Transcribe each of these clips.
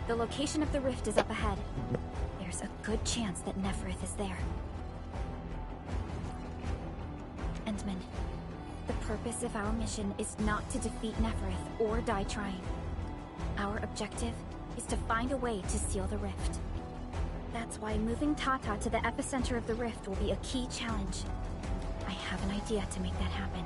The location of the rift is up ahead. There's a good chance that Neferith is there. Endman, the purpose of our mission is not to defeat Neferith or die trying. Our objective is to find a way to seal the rift. That's why moving Tata to the epicenter of the rift will be a key challenge. I have an idea to make that happen.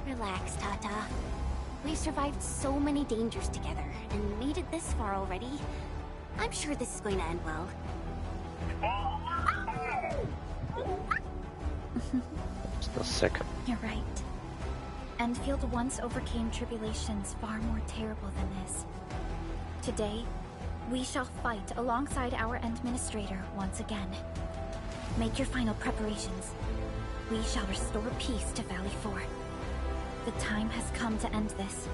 Relax, Tata. We've survived so many dangers together and made it this far already. I'm sure this is going to end well. Still sick. You're right. Endfield once overcame tribulations far more terrible than this. Today, we shall fight alongside our Administrator once again. Make your final preparations. We shall restore peace to Valley 4. The time has come to end this.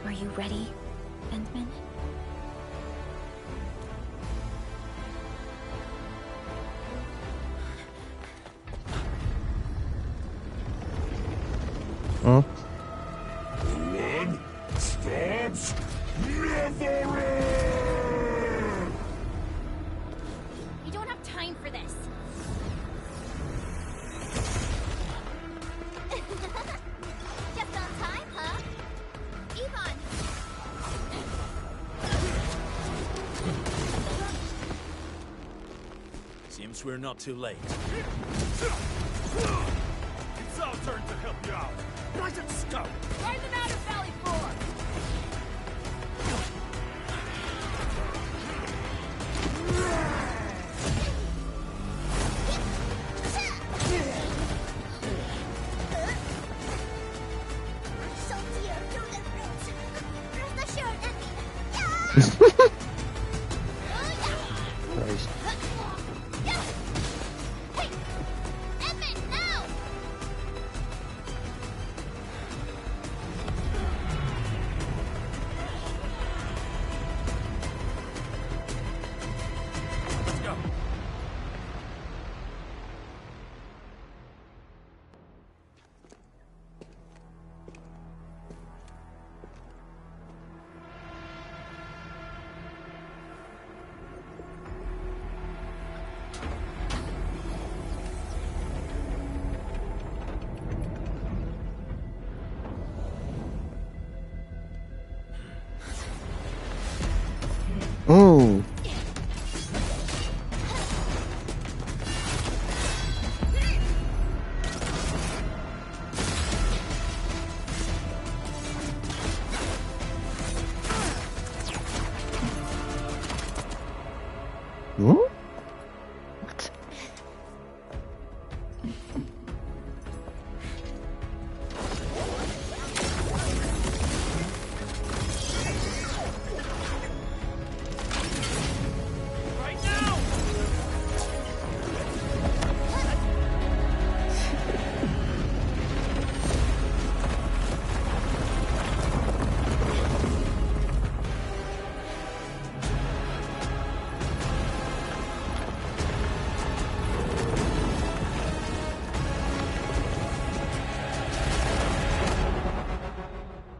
Are you ready, Endman? Huh? Blood stops never. We don't have time for this. Just on time, huh? Yvonne! Seems we're not too late. It's our turn to help you out. Right and scout. Drive them out of Valley 4! Christ. Let's go. Oh. Hmm? What? Right now.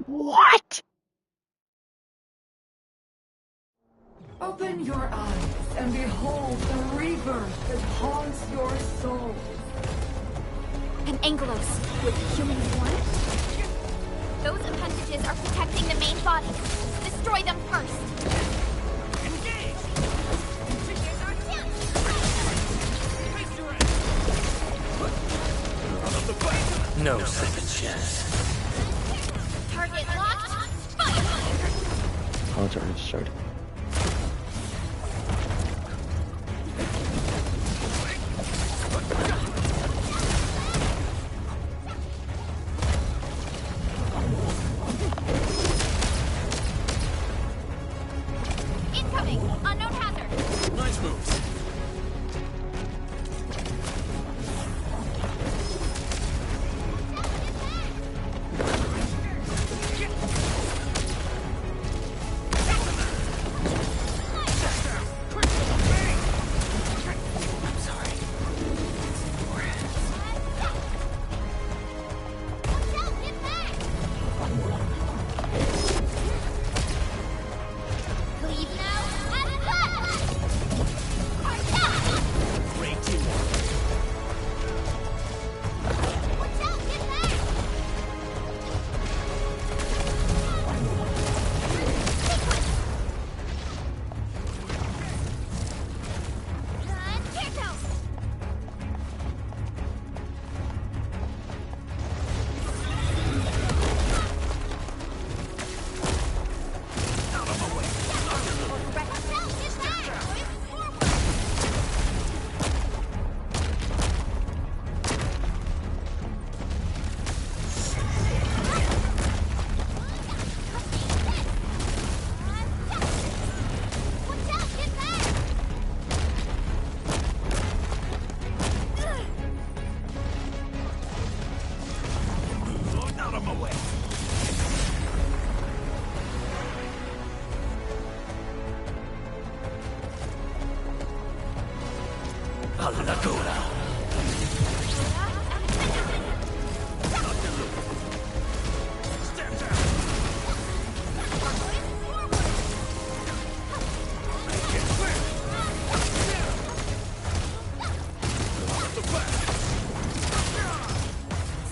What? Open your eyes and behold the rebirth that haunts your soul. An Angelos with human form? Those appendages are protecting the main body. Destroy them first. Engage. Face your Out of the fight. No second chance. Target locked. Fire! Oh, it's already started. Incoming! Unknown hazard! Nice moves.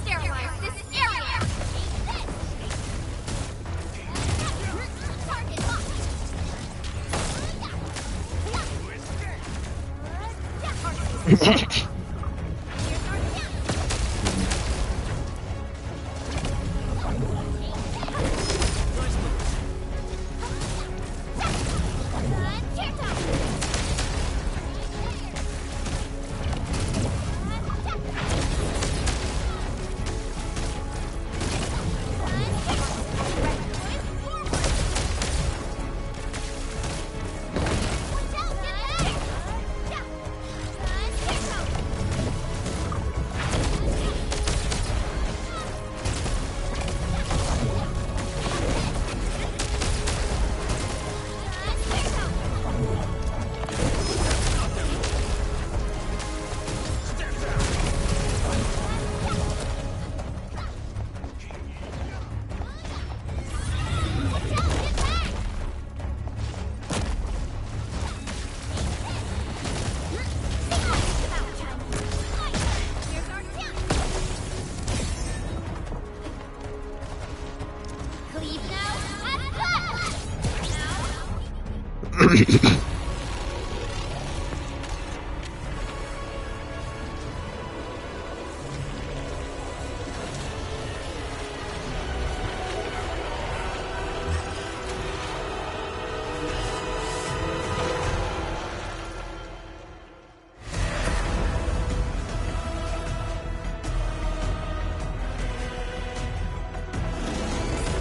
Sterilize this area! Target locked! Leave now and left!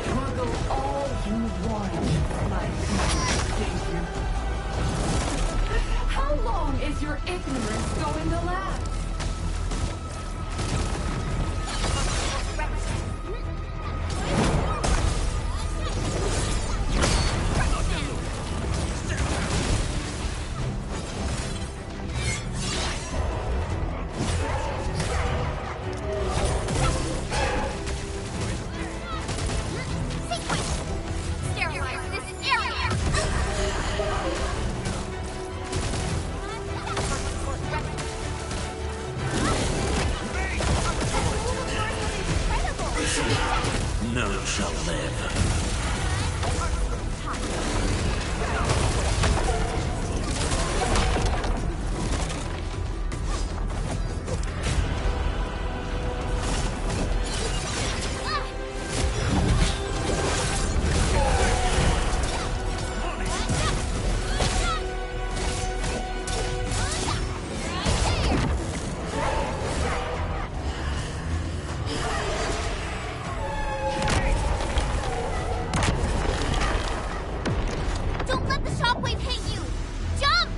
Struggle all you want, my savior. How long is your ignorance going to last? Sterilize this area! None shall live. Don't let the shockwave hit you! Jump!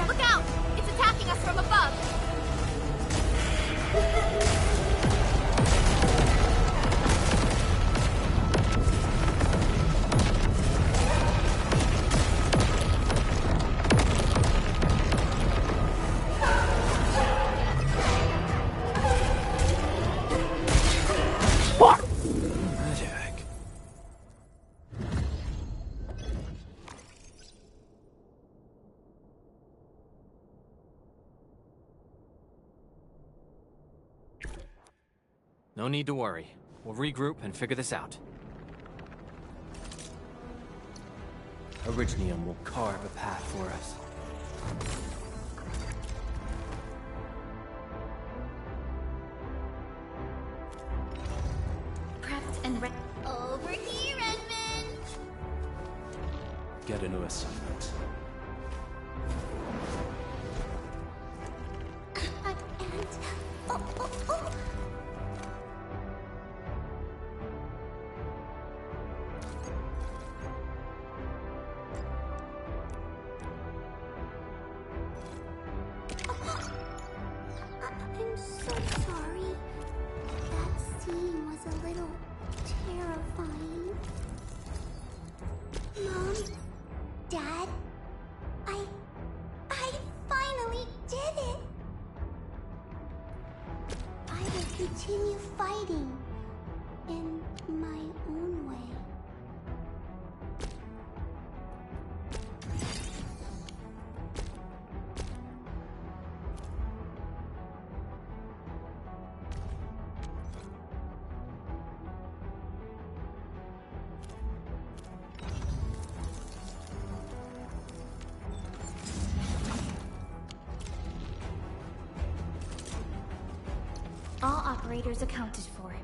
Look out! It's attacking us from above! No need to worry. We'll regroup and figure this out. Originium will carve a path for us. Prepped and ready. Over here, Edmund! Get a new assignment. And... Oh. I'm so sorry. That scene was a little terrifying. Mom? Dad? I finally did it! I will continue fighting in my own way. All operators accounted for.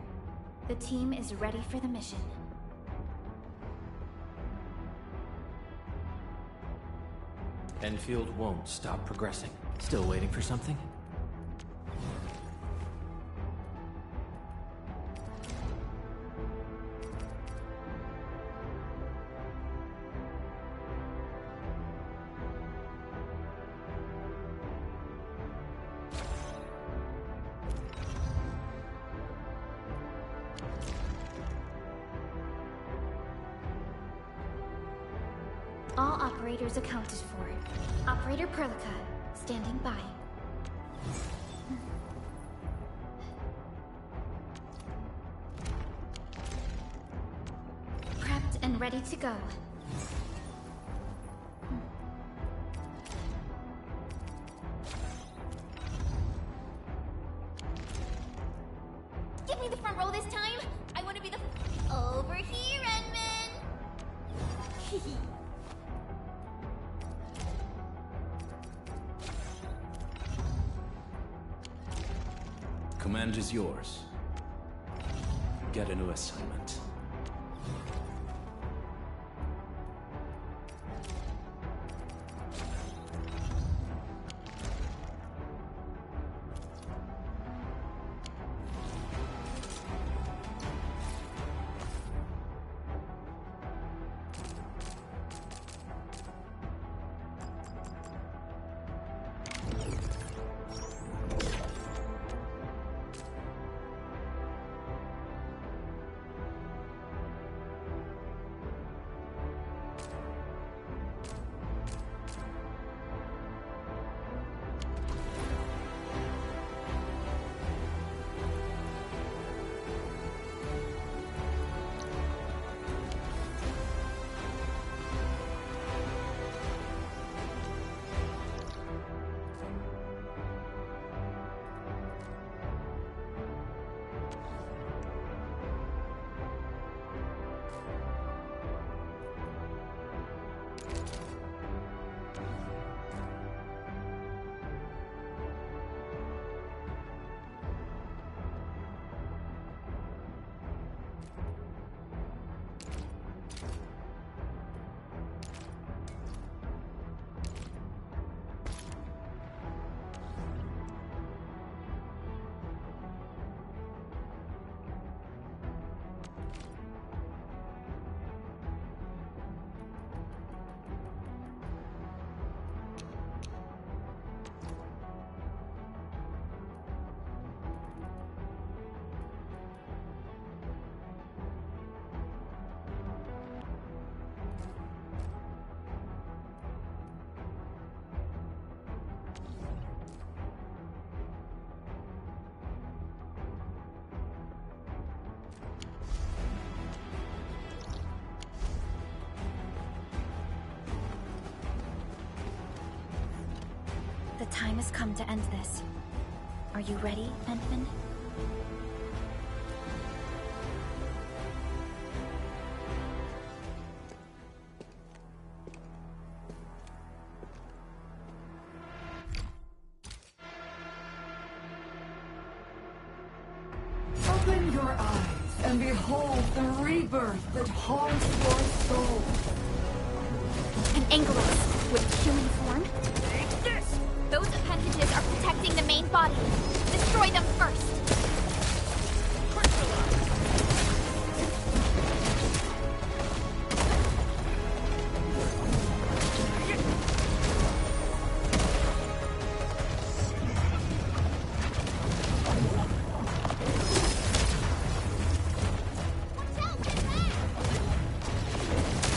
The team is ready for the mission. Enfield won't stop progressing. Still waiting for something? All operators accounted for. Operator Perlica, standing by. Prepped and ready to go. Give me the front row this time! I want to be the... Over here, Edmund! Command is yours. Get a new assignment. The time has come to end this. Are you ready, Endman? eyes and behold the rebirth that haunts your soul. An Angelus with human form? Those appendages are protecting the main body. Destroy them first.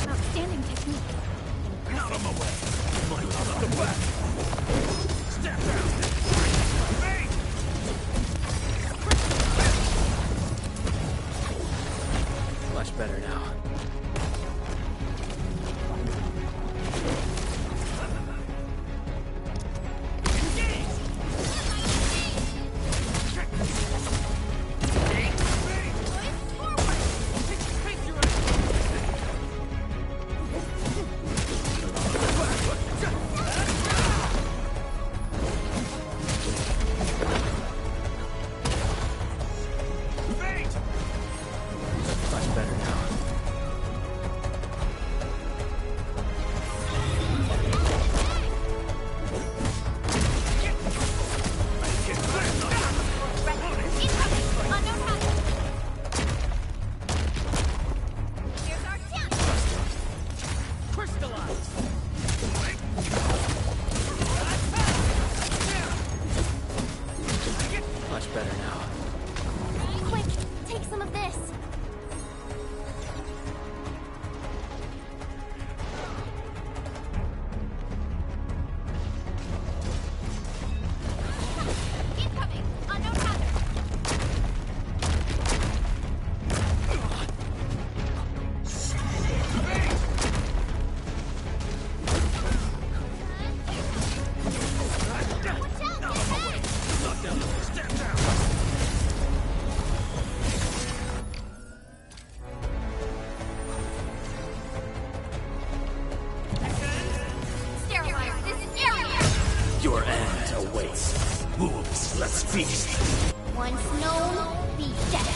Outstanding technique. Out of my way! My love of the West! Step down! Hey! Much better now. Much better now. Much better now. Quick, take some of this. Incoming! Unknown hazard! Step down! Sterilize this area! Your end awaits. Wolves, let's feast. Once known, be dead.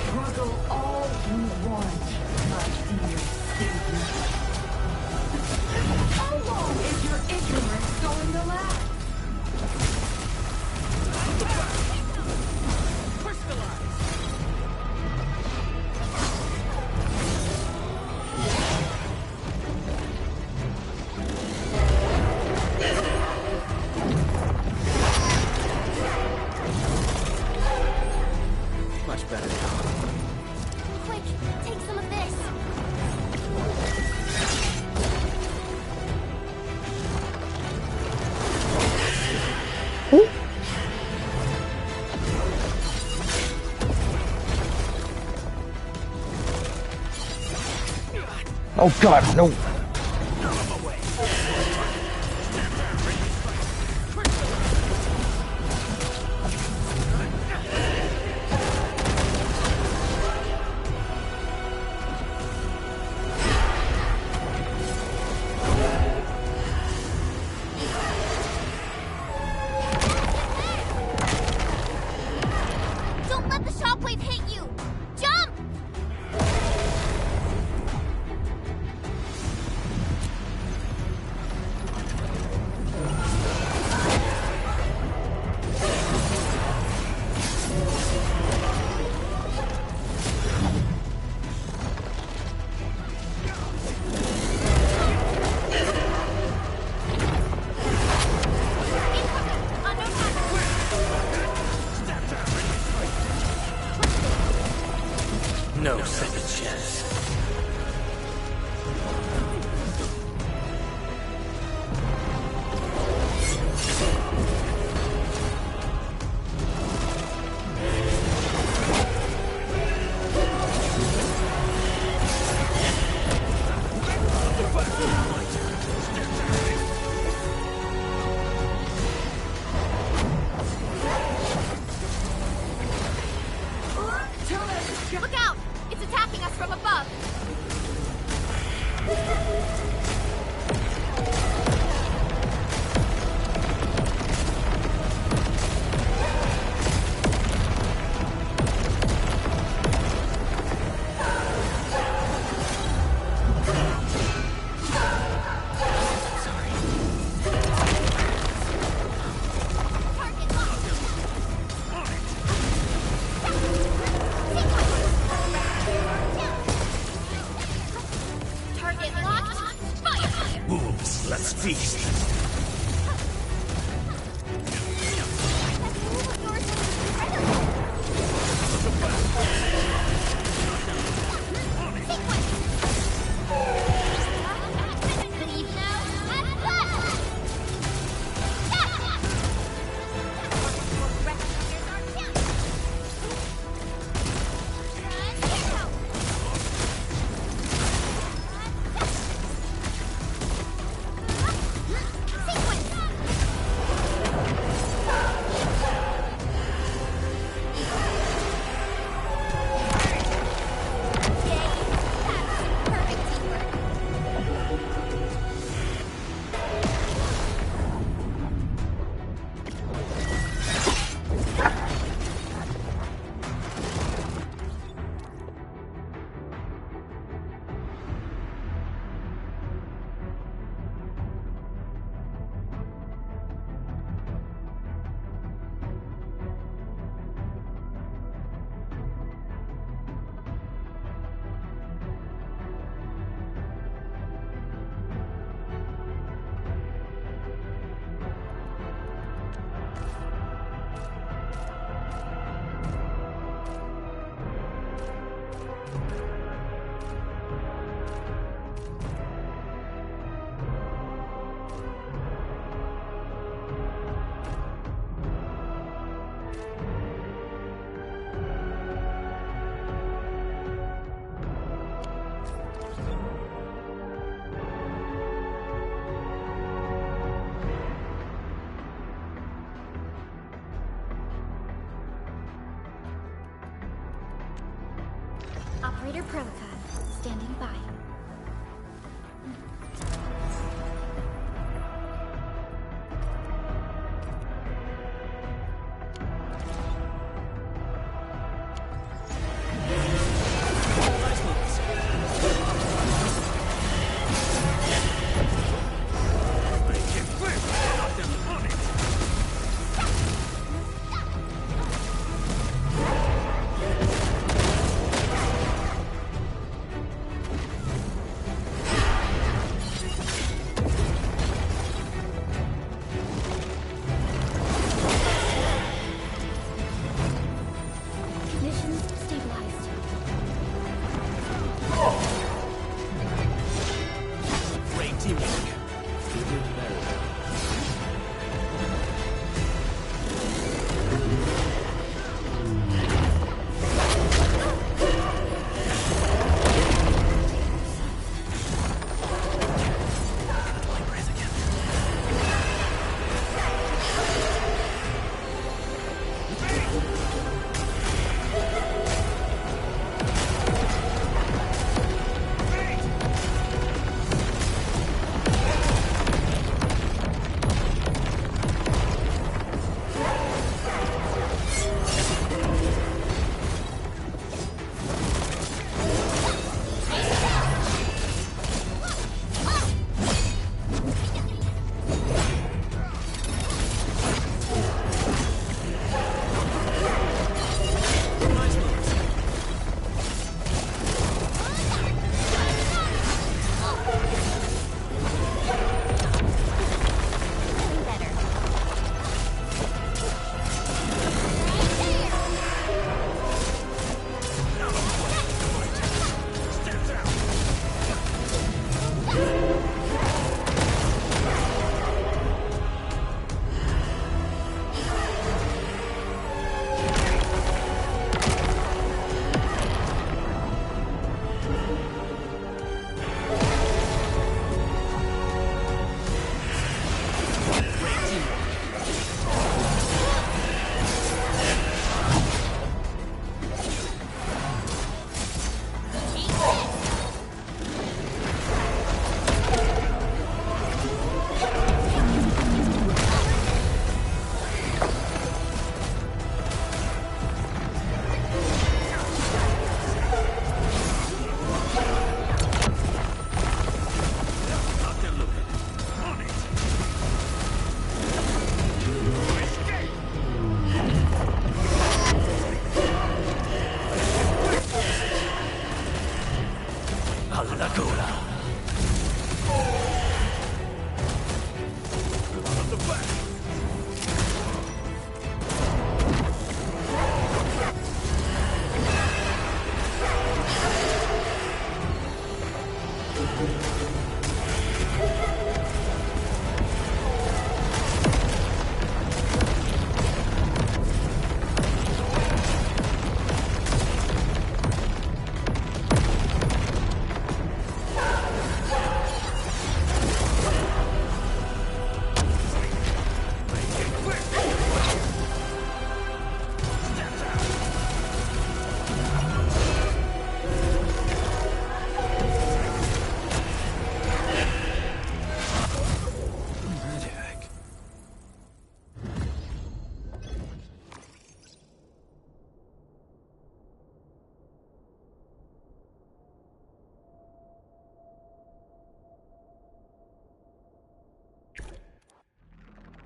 Struggle all you want, my dear savior. How long is your ignorance going to last? Much better now. Quick, take some of this. Oh god, no! Don't let the shockwave hit you. Jump! No second chance. Look out! It's attacking us from above! Target locked! Fire! Wolves, let's feast. Leave now and left! Operator Prelica, standing by.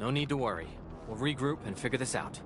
No need to worry. We'll regroup and figure this out.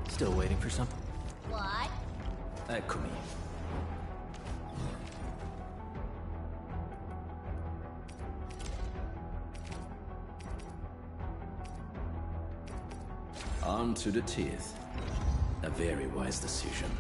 Still waiting for something? What? Kumi. Armed to the teeth. A very wise decision.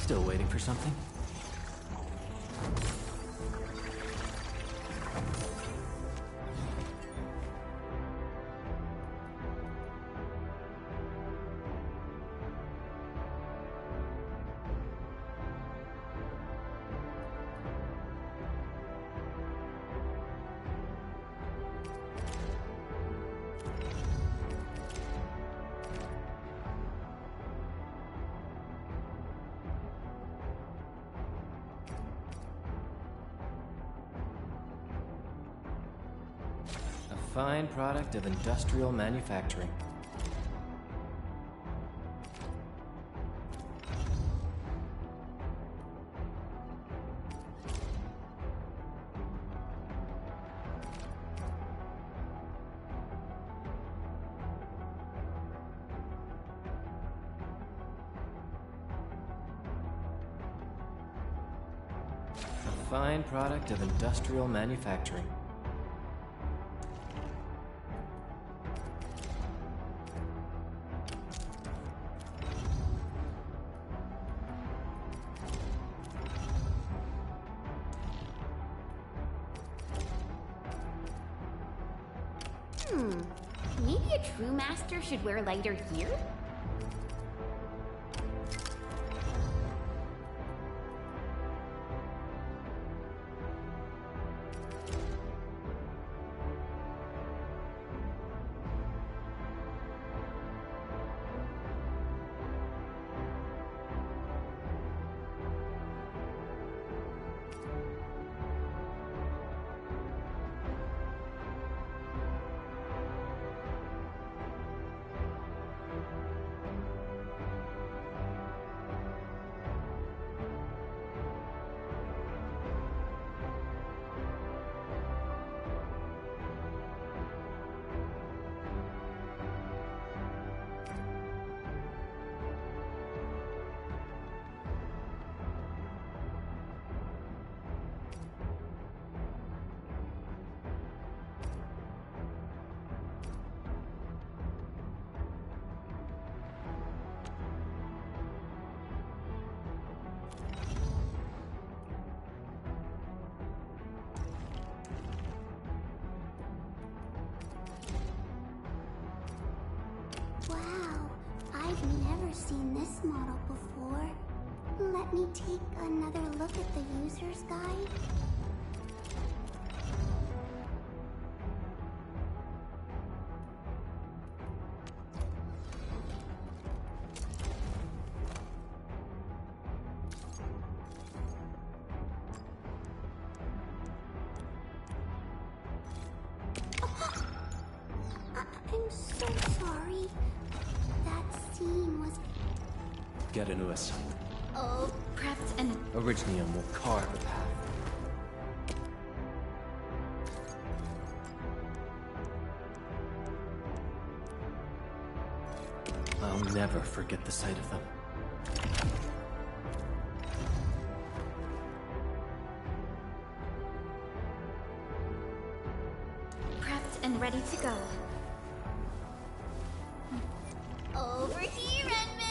Still waiting for something? Fine product of industrial manufacturing. A fine product of industrial manufacturing. Maybe a true master should wear lighter here? Wow, I've never seen this model before. Let me take another look at the user's guide. I'm so sorry. That scene was... Get into a sight. Oh, prepped and Originium will carve a path. I'll never forget the sight of them. prepped and ready to go. Over here, Edmund!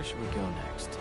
should we go next?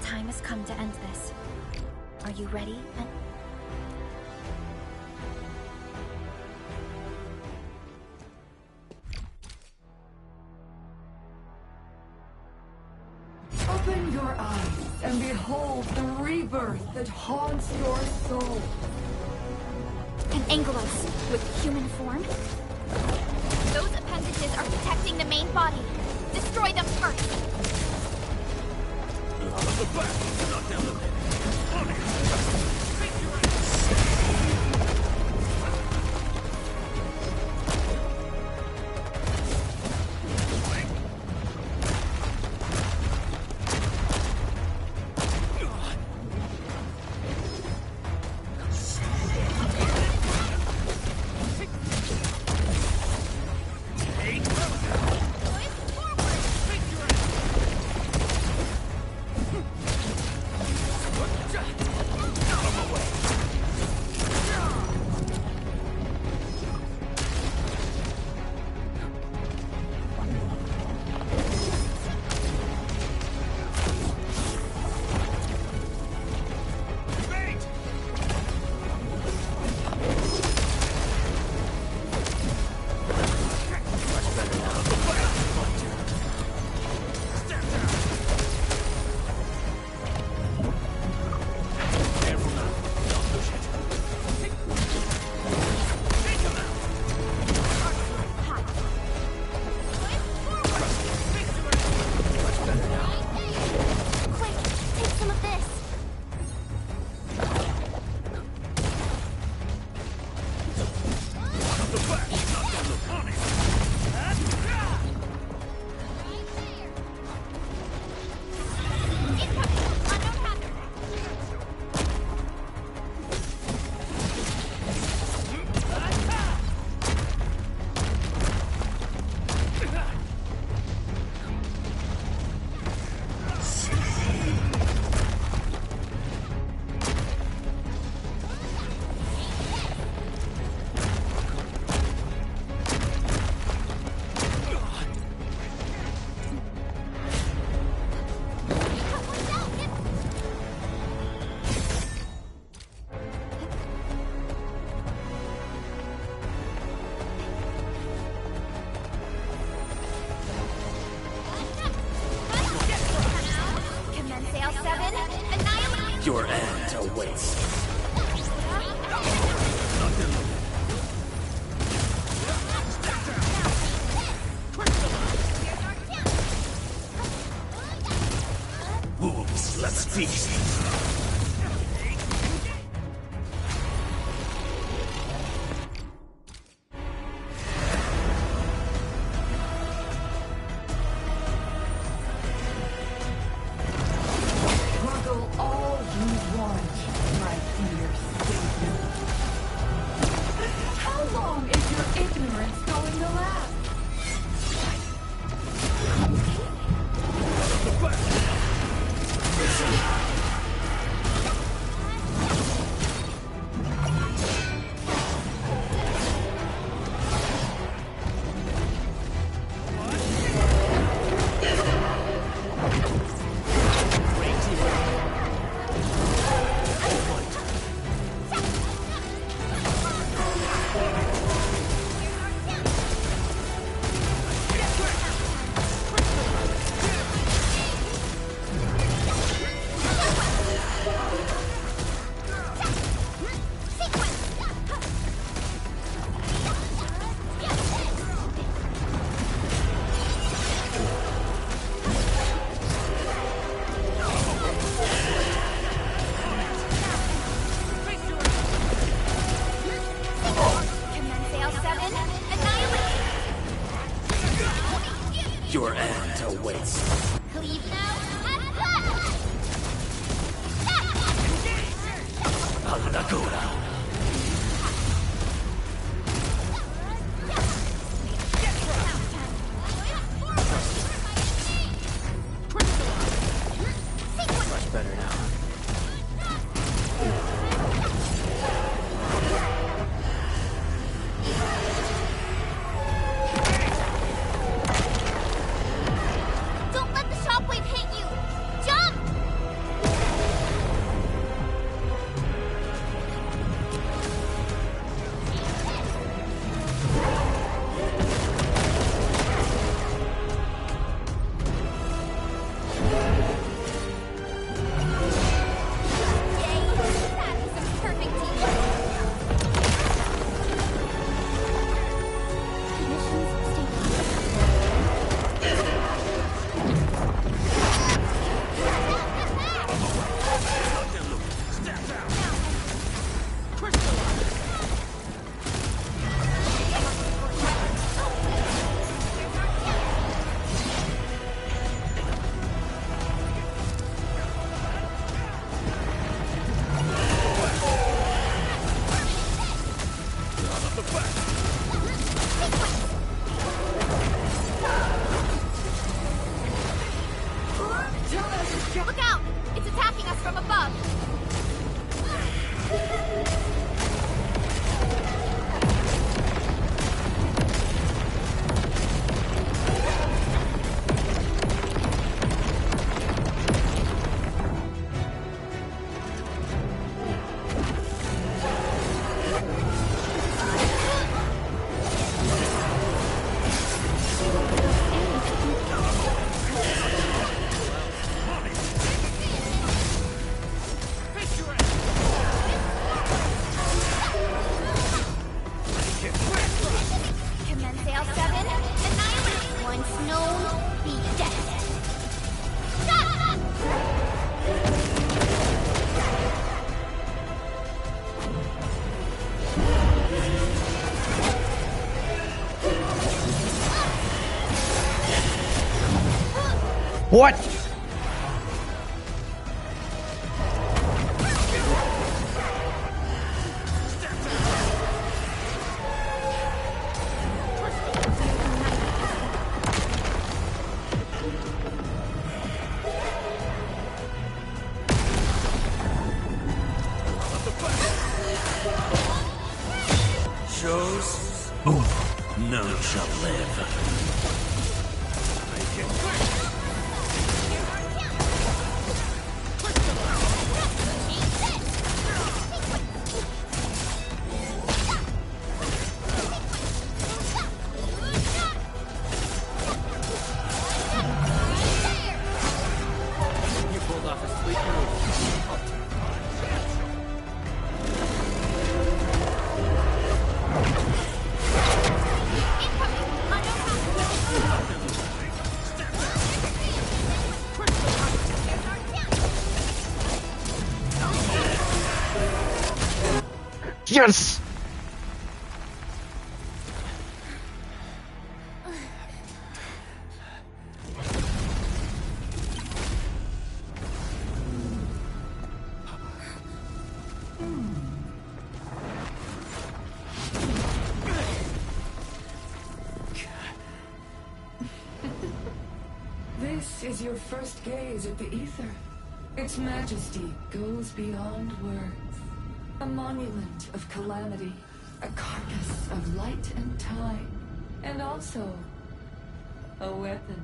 time has come to end this. Are you ready? Open your eyes and behold the rebirth that haunts your soul. An Angelos with human form? Those appendages are protecting the main body. Destroy them first. Out of the back, not down the leg. On it. Let's feast. Struggle all you want, my dear Satan. How long is your ignorance going to last? Your end awaits. Cleave now and cut! Alnagura. Much better now. Don't let the shockwave hit you! Jump! Yay! That was a perfect team! Missions stable. Step down. Crystallize. Out of the back. Look out! It's attacking us from above! Face your ass. Commence L7, annihilate! Once known, be dead! Stop! What? Shows over. None shall live. You pulled off a sweet move. Incoming! Under attack! Yes! This is your first gaze at the ether. Its majesty goes beyond words. A monument of calamity, a carcass of light and time, and also a weapon.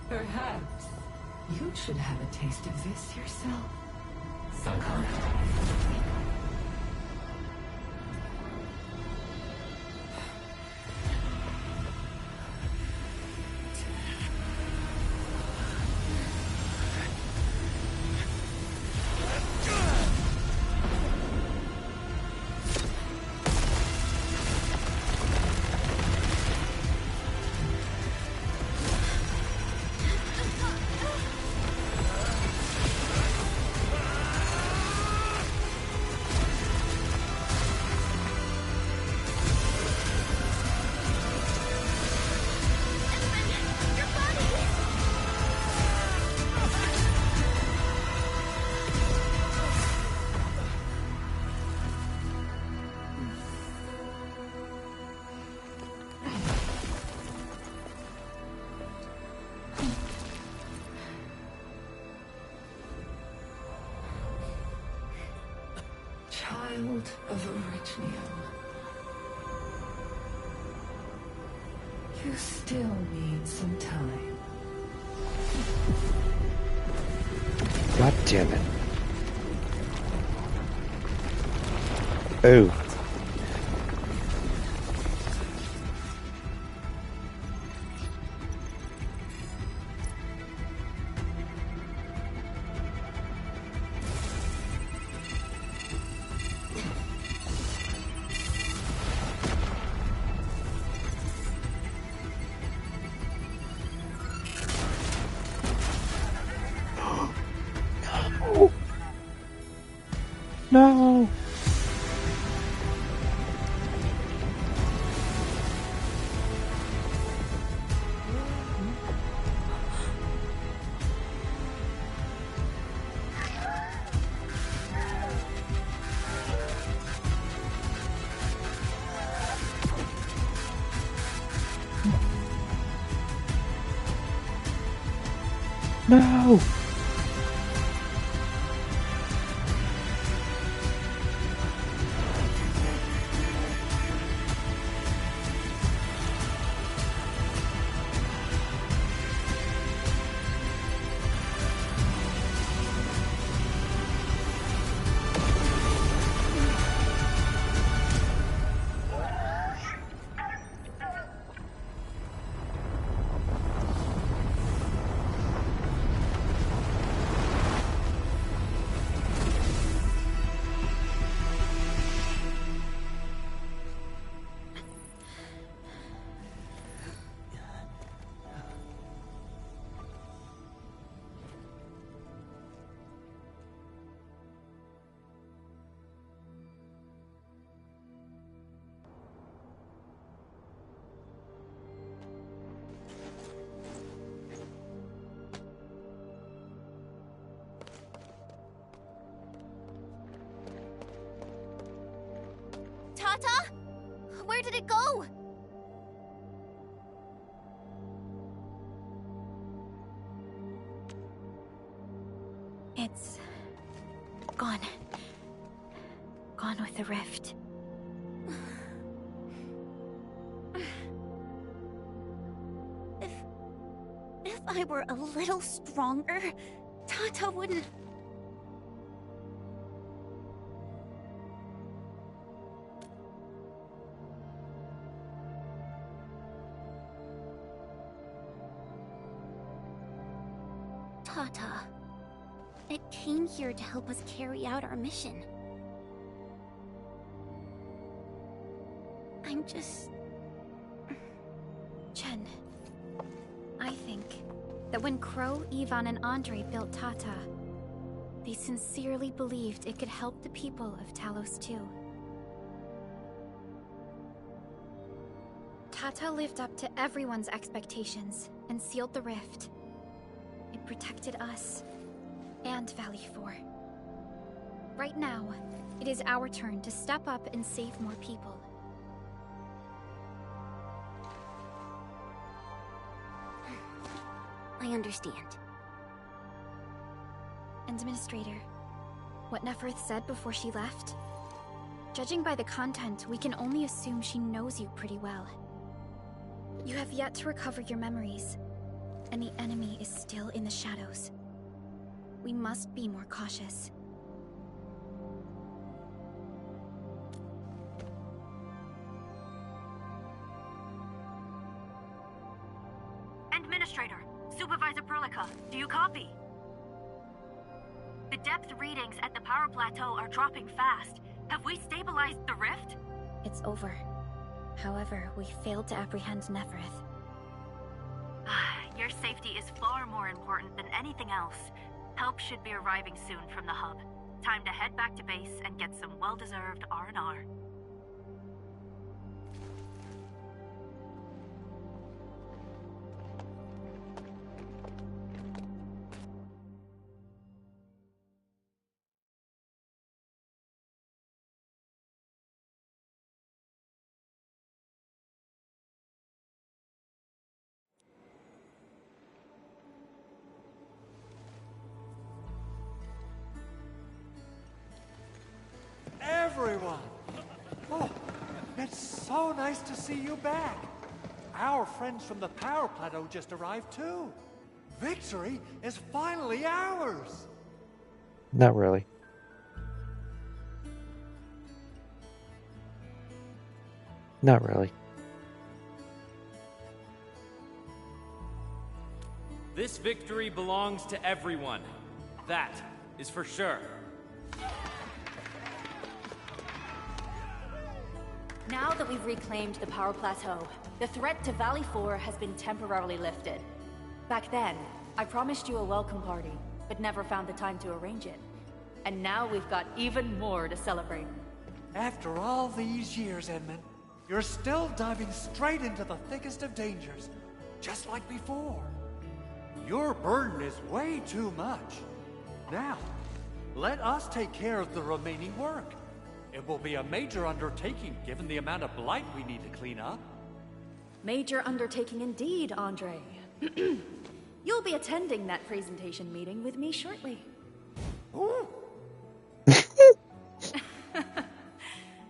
Perhaps you should have a taste of this yourself, Sakana. Child of Orichnium. You still need some time. God damn it. Oh. No. No. Tata? Where did it go? It's gone. Gone with the rift. If I were a little stronger, Tata wouldn't... Tata. It came here to help us carry out our mission. I'm just... Chen, I think that when Crow, Ivan, and Andre built Tata, They sincerely believed it could help the people of Talos too. Tata lived up to everyone's expectations and sealed the rift. It protected us and Valley 4. Right now, it is our turn to step up and save more people. I understand. Administrator, what Neferth said before she left? Judging by the content, we can only assume she knows you pretty well. You have yet to recover your memories, and the enemy is still in the shadows. We must be more cautious. Administrator, Supervisor Perlica, do you copy? The depth readings at the power plateau are dropping fast. Have we stabilized the rift? It's over. However, we failed to apprehend Neferth. Your safety is far more important than anything else. Help should be arriving soon from the hub. Time to head back to base and get some well-deserved R&R. Everyone! Oh, it's so nice to see you back. Our friends from the power plateau just arrived too. Victory is finally ours! Not really. Not really. This victory belongs to everyone. That is for sure. Now that we've reclaimed the power plateau, the threat to Valley 4 has been temporarily lifted. Back then, I promised you a welcome party, but never found the time to arrange it. And now we've got even more to celebrate. After all these years, Edmund, you're still diving straight into the thickest of dangers, just like before. Your burden is way too much. Now, let us take care of the remaining work. It will be a major undertaking given the amount of blight we need to clean up. Major undertaking indeed, Andre. You'll be attending that presentation meeting with me shortly. Ooh.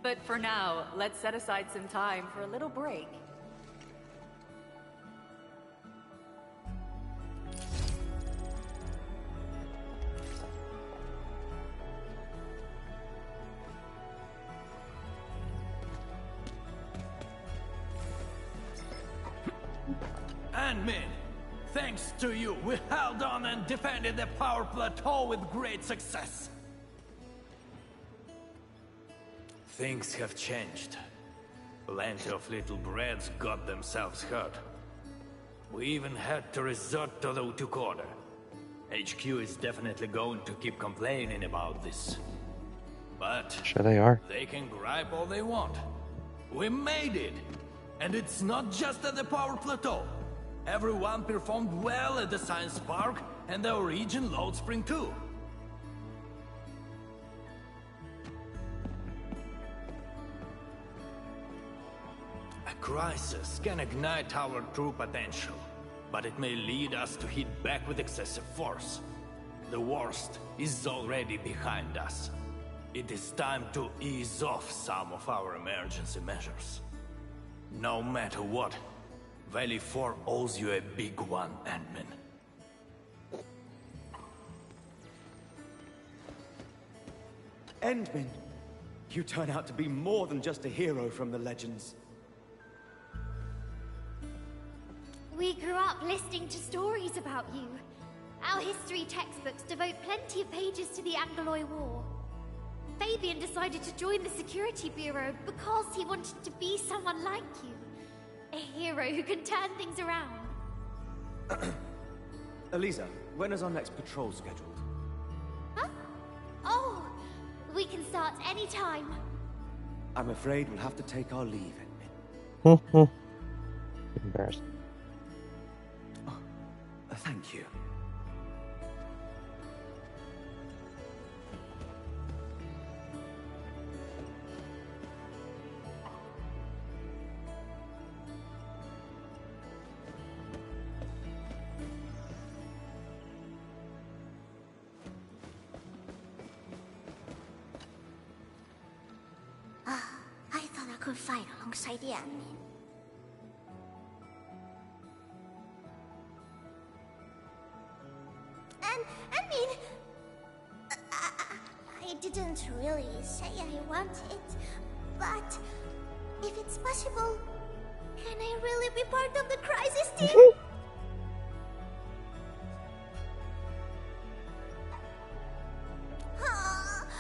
But for now, let's set aside some time for a little break. And men, thanks to you, we held on and defended the power plateau with great success. Things have changed. Plenty of little brats got themselves hurt. We even had to resort to the Utuk order. HQ is definitely going to keep complaining about this. But Sure they are. they can gripe all they want. We made it! And it's not just at the power plateau. Everyone performed well at the science park and the origin load spring too. A crisis can ignite our true potential, but it may lead us to hit back with excessive force. The worst is already behind us. It is time to ease off some of our emergency measures. No matter what, Valley 4 owes you a big one, Ant-Man. Endman, you turn out to be more than just a hero from the legends. We grew up listening to stories about you. Our history textbooks devote plenty of pages to the Angoloi War. Fabian decided to join the Security Bureau because he wanted to be someone like you. A hero who can turn things around. Eliza, when is our next patrol scheduled? Huh? starts any time. I'm afraid we'll have to take our leave, Edmund. Embarrassed. Thank you. I thought I could fight alongside the admin. I mean, I didn't really say I want it, but if it's possible, can I really be part of the crisis team?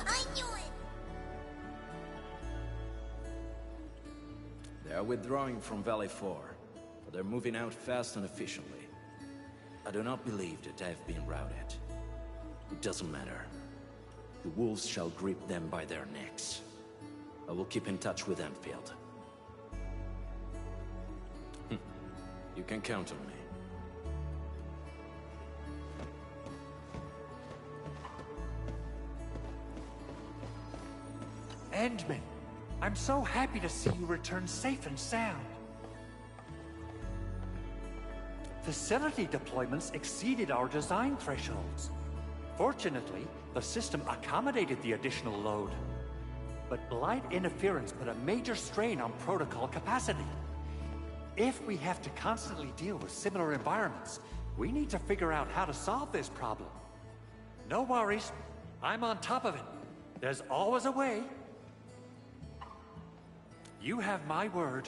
I knew it! They are withdrawing from Valley 4, but they're moving out fast and efficiently. I do not believe that they've been routed. It doesn't matter. The wolves shall grip them by their necks. I will keep in touch with Endfield. You can count on me. Endman, I'm so happy to see you return safe and sound. Facility deployments exceeded our design thresholds. Fortunately, the system accommodated the additional load. But blight interference put a major strain on protocol capacity. If we have to constantly deal with similar environments, we need to figure out how to solve this problem. No worries, I'm on top of it. There's always a way. You have my word.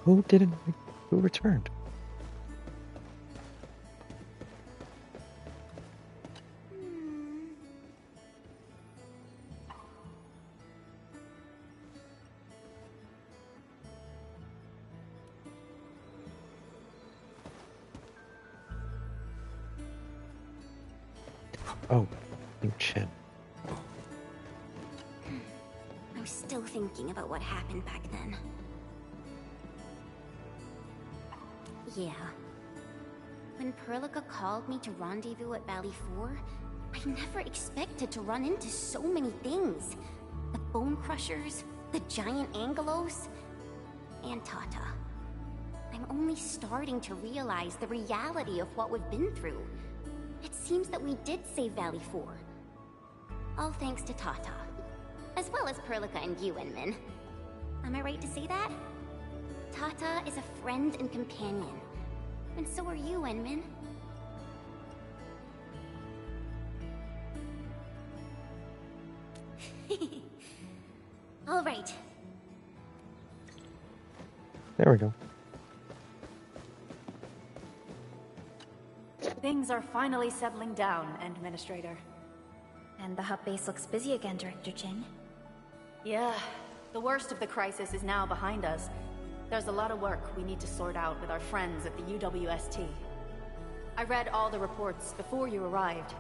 Who didn't? Who returned? Oh, Chin. I'm still thinking about what happened back then. Yeah. When Perlica called me to rendezvous at Valley 4, I never expected to run into so many things. The Bone Crushers, the giant Angelos, and Tata. I'm only starting to realize the reality of what we've been through. It seems that we did save Valley 4. All thanks to Tata. As well as Perlica and you, Enman. Am I right to say that? Tata is a friend and companion. And so are you, Enman. All right. There we go. Things are finally settling down, Administrator. And the hub base looks busy again, Director Jin. Yeah, the worst of the crisis is now behind us. There's a lot of work we need to sort out with our friends at the UWST. I read all the reports before you arrived.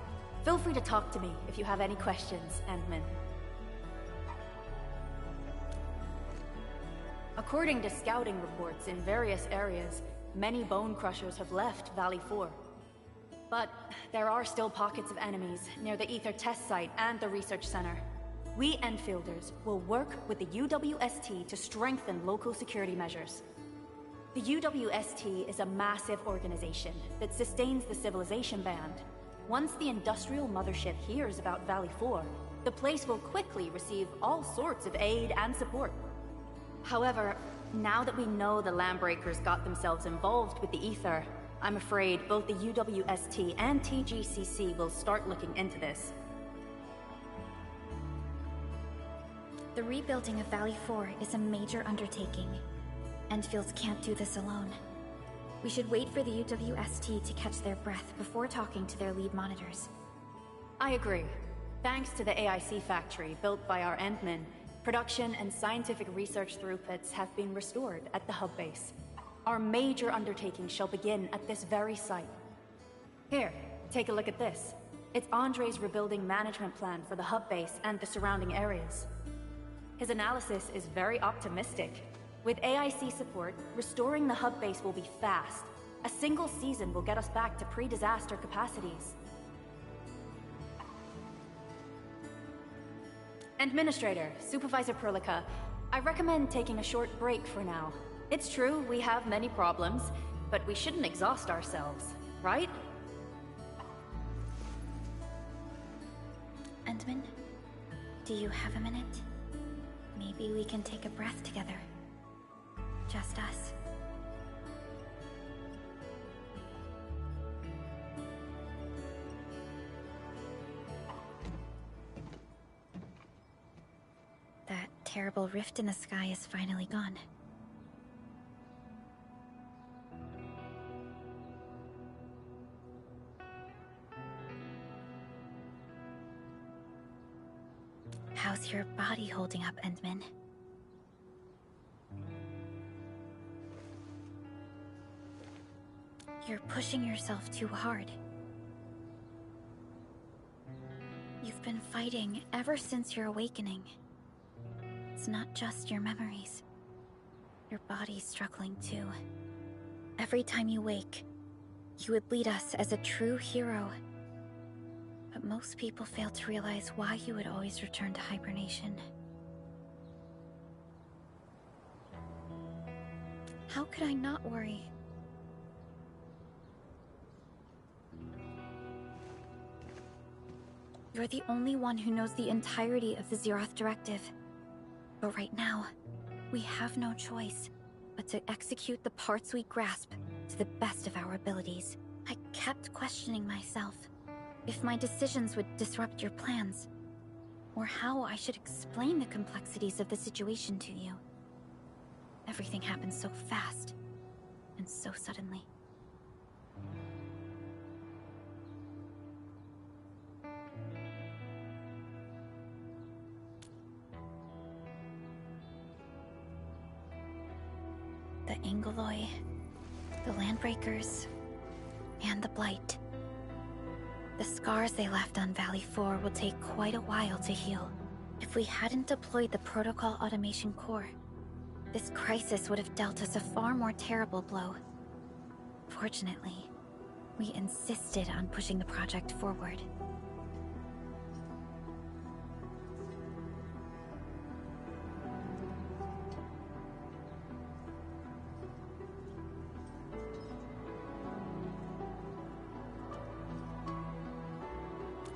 Feel free to talk to me if you have any questions, Endman. According to scouting reports in various areas, many Bone Crushers have left Valley 4. But there are still pockets of enemies near the Ether test site and the research center. We Enfielders will work with the UWST to strengthen local security measures. The UWST is a massive organization that sustains the Civilization Band. Once the industrial mothership hears about Valley 4, the place will quickly receive all sorts of aid and support. However, now that we know the Landbreakers got themselves involved with the Ether, I'm afraid both the UWST and TGCC will start looking into this. The rebuilding of Valley 4 is a major undertaking. Endfield can't do this alone. We should wait for the UWST to catch their breath before talking to their lead monitors. I agree. Thanks to the AIC factory built by our Endmen, production and scientific research throughputs have been restored at the hub base. Our major undertaking shall begin at this very site. Here, take a look at this. It's Andre's rebuilding management plan for the hub base and the surrounding areas. His analysis is very optimistic. With AIC support, restoring the hub base will be fast. A single season will get us back to pre-disaster capacities. Administrator, Supervisor Perlica, I recommend taking a short break for now. It's true, we have many problems, but we shouldn't exhaust ourselves, right? Endman, do you have a minute? Maybe we can take a breath together. Just us. That terrible rift in the sky is finally gone. How's your body holding up, Endman? You're pushing yourself too hard. You've been fighting ever since your awakening. It's not just your memories. Your body's struggling too. Every time you wake, you would lead us as a true hero. But most people fail to realize why you would always return to hibernation. How could I not worry? You're the only one who knows the entirety of the Zeroth Directive. But right now, we have no choice but to execute the parts we grasp to the best of our abilities. I kept questioning myself if my decisions would disrupt your plans, or how I should explain the complexities of the situation to you. Everything happened so fast, and so suddenly. The Angeloi, the Landbreakers, and the Blight. The scars they left on Valley 4 will take quite a while to heal. If we hadn't deployed the Protocol Automation Core, this crisis would have dealt us a far more terrible blow. Fortunately, we insisted on pushing the project forward.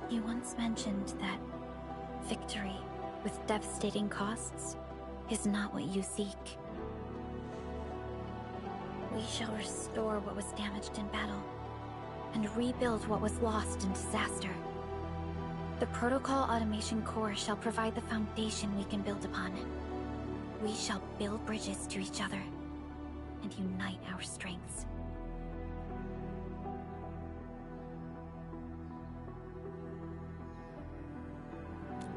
You once mentioned that victory with devastating costs is not what you seek. We shall restore what was damaged in battle, and rebuild what was lost in disaster. The Protocol Automation Core shall provide the foundation we can build upon. We shall build bridges to each other, and unite our strengths.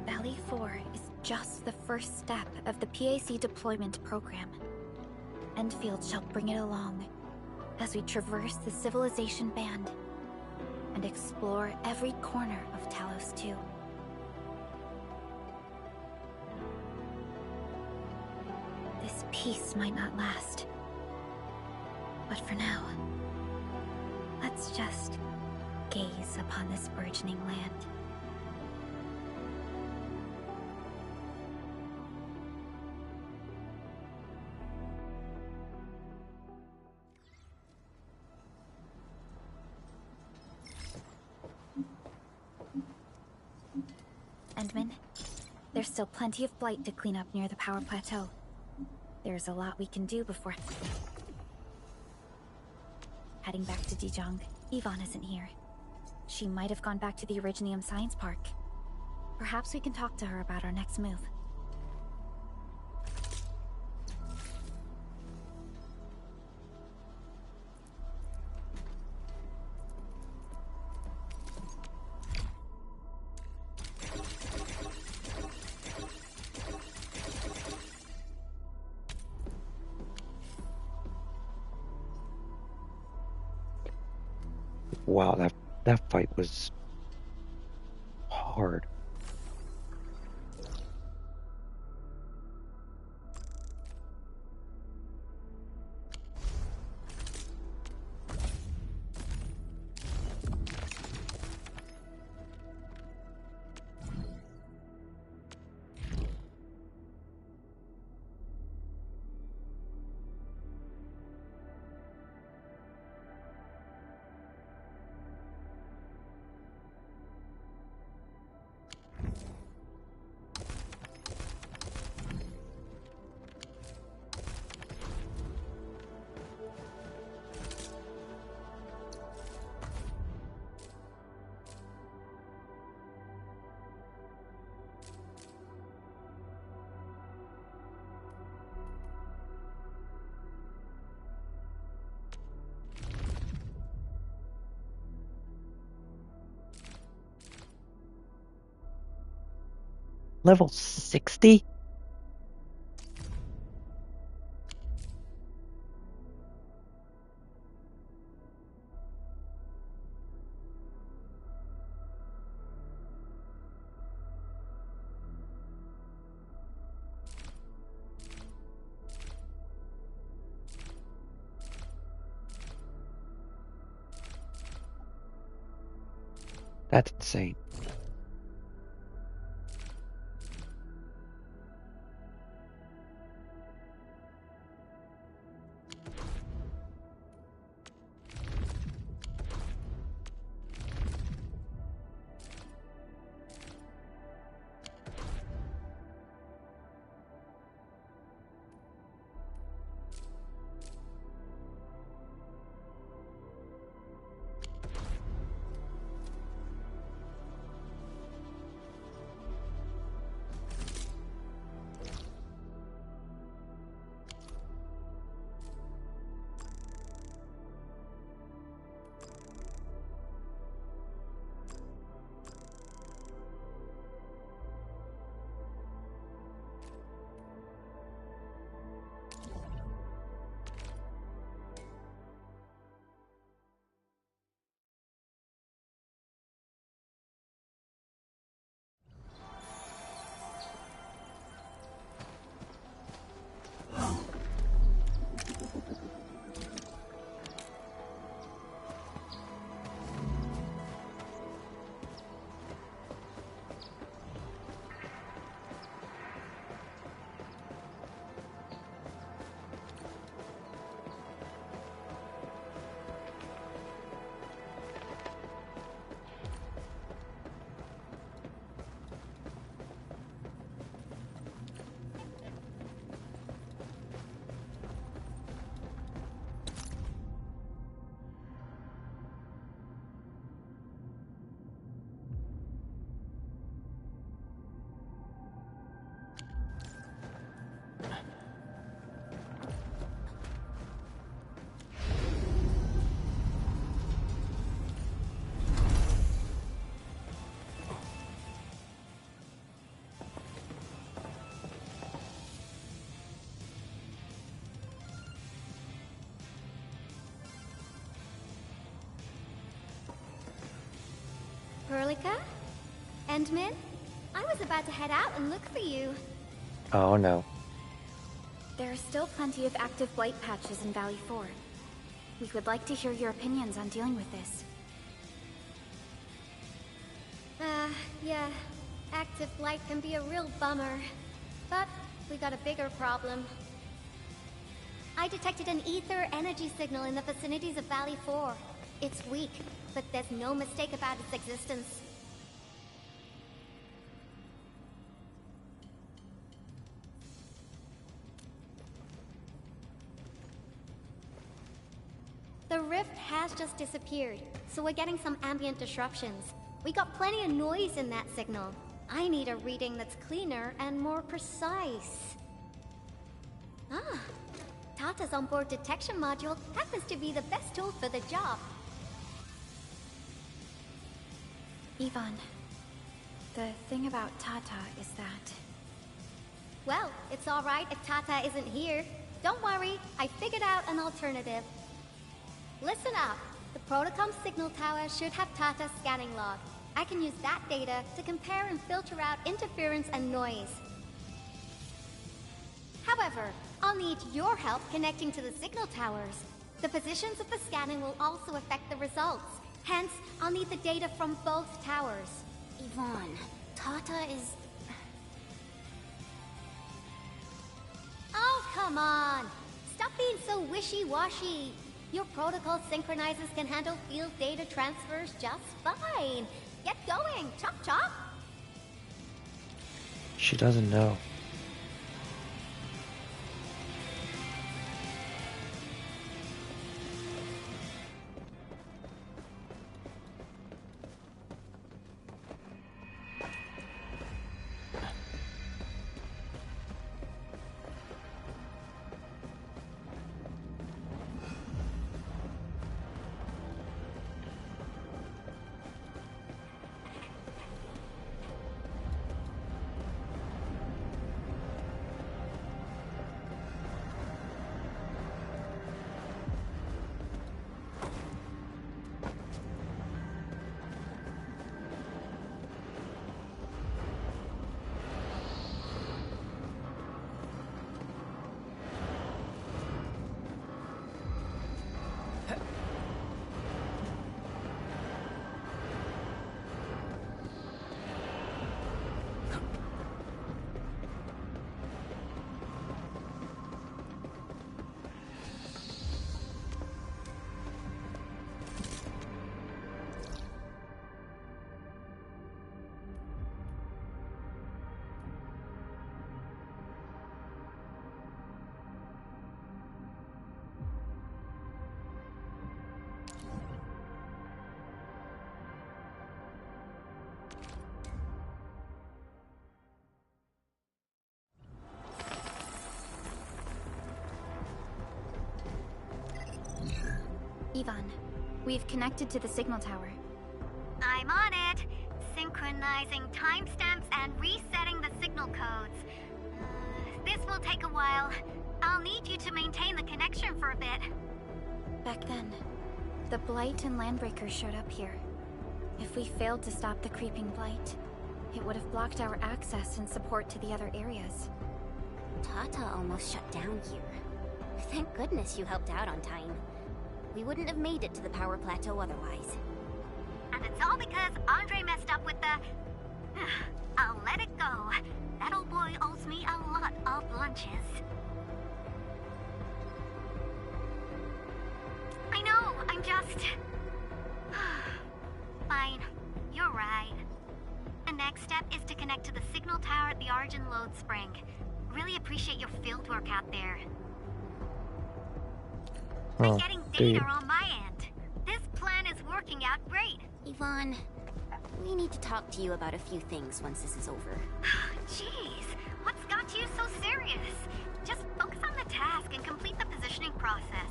Valley 4 is just the first step of the PAC deployment program. Endfield shall bring it along as we traverse the Civilization Band and explore every corner of Talos 2. This peace might not last, but for now, let's just gaze upon this burgeoning land. Endman, there's still plenty of blight to clean up near the power plateau. There's a lot we can do before... Heading back to Dijon, Yvonne isn't here. She might have gone back to the Originium Science Park. Perhaps we can talk to her about our next move. Wow, that fight was hard. Level 60? That's insane. Perlica? Endmin? I was about to head out and look for you. Oh no. There are still plenty of active blight patches in Valley 4. We would like to hear your opinions on dealing with this. Yeah. Active blight can be a real bummer. But we got a bigger problem. I detected an ether energy signal in the vicinities of Valley 4. It's weak, but there's no mistake about its existence. The rift has just disappeared, so we're getting some ambient disruptions. We got plenty of noise in that signal. I need a reading that's cleaner and more precise. Ah, Tata's onboard detection module happens to be the best tool for the job. Ivan, the thing about Tata is that... Well, it's alright if Tata isn't here. Don't worry, I figured out an alternative. Listen up. The Protocom signal tower should have Tata's scanning log. I can use that data to compare and filter out interference and noise. However, I'll need your help connecting to the signal towers. The positions of the scanning will also affect the results. Hence, I'll need the data from both towers. Yvonne, Tata is... Oh, come on! Stop being so wishy-washy. Your protocol synchronizers can handle field data transfers just fine. Get going, chop chop! She doesn't know. Ivan, we've connected to the signal tower. I'm on it. Synchronizing timestamps and resetting the signal codes. This will take a while. I'll need you to maintain the connection for a bit. Back then, the Blight and Landbreakers showed up here. If we failed to stop the creeping Blight, it would have blocked our access and support to the other areas. Tata almost shut down here. Thank goodness you helped out on time. We wouldn't have made it to the power plateau otherwise. And it's all because Andre messed up with the... I'll let it go. That old boy owes me a lot of lunches. I know, I'm just... Fine, you're right. The next step is to connect to the signal tower at the Argent Load Spring. Really appreciate your fieldwork out there. I'm getting data on my end. This plan is working out great. Yvonne, we need to talk to you about a few things once this is over. Jeez, what's got you so serious? Just focus on the task and complete the positioning process.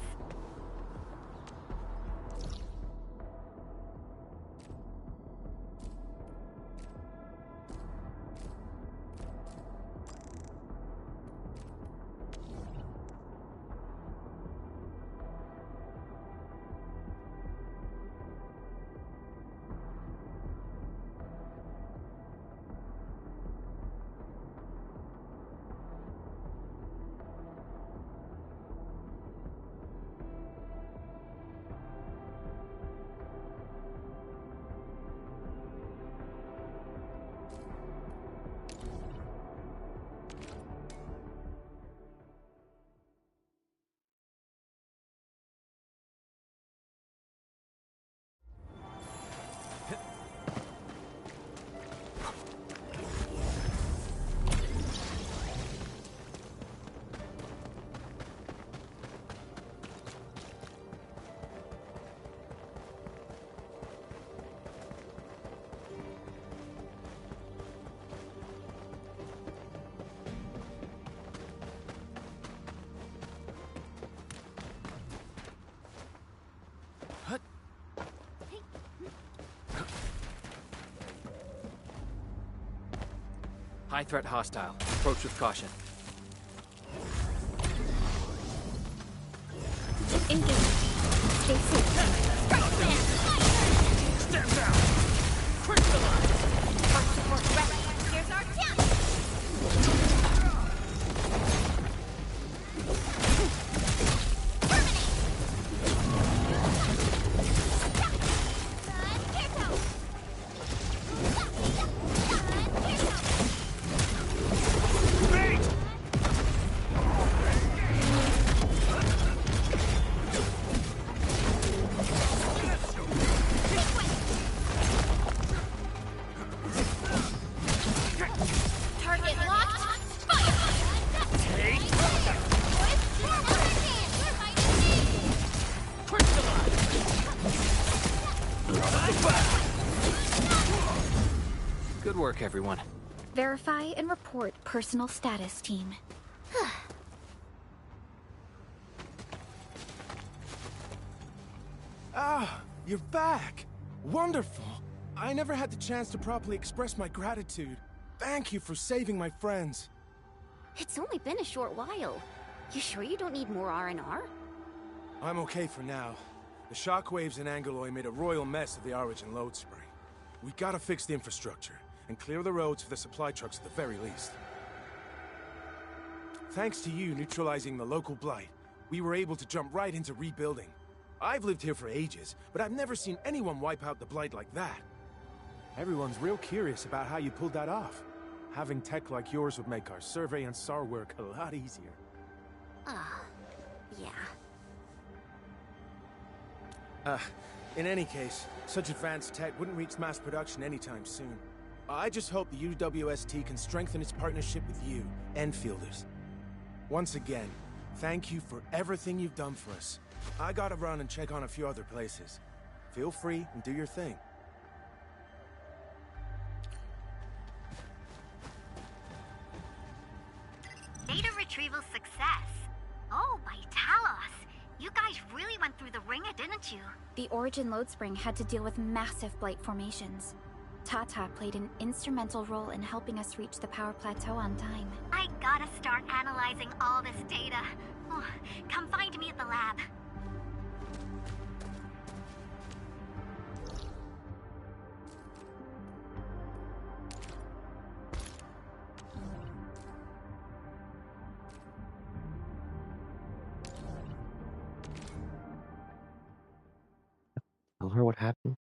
High threat hostile. Approach with caution. Engage. Stay safe. Step down! Crystallize! First support ready. Here's our chance. Target locked. Good work, everyone. Verify and report personal status, team. Ah, you're back! Wonderful! I never had the chance to properly express my gratitude. Thank you for saving my friends. It's only been a short while. You sure you don't need more R&R? I'm okay for now. The shockwaves in Angeloy made a royal mess of the Origin load spring. We gotta fix the infrastructure, and clear the roads for the supply trucks at the very least. Thanks to you neutralizing the local blight, we were able to jump right into rebuilding. I've lived here for ages, but I've never seen anyone wipe out the blight like that. Everyone's real curious about how you pulled that off. Having tech like yours would make our survey and SAR work a lot easier. Yeah. In any case, such advanced tech wouldn't reach mass production anytime soon. I just hope the UWST can strengthen its partnership with you, Enfielders. Once again, thank you for everything you've done for us. I gotta run and check on a few other places. Feel free and do your thing. Data retrieval success. Oh, my Talos. You guys really went through the ringer, didn't you? The Origin load spring had to deal with massive blight formations. Tata played an instrumental role in helping us reach the power plateau on time. I gotta start analyzing all this data. Oh, come find me at the lab. Tell her what happened.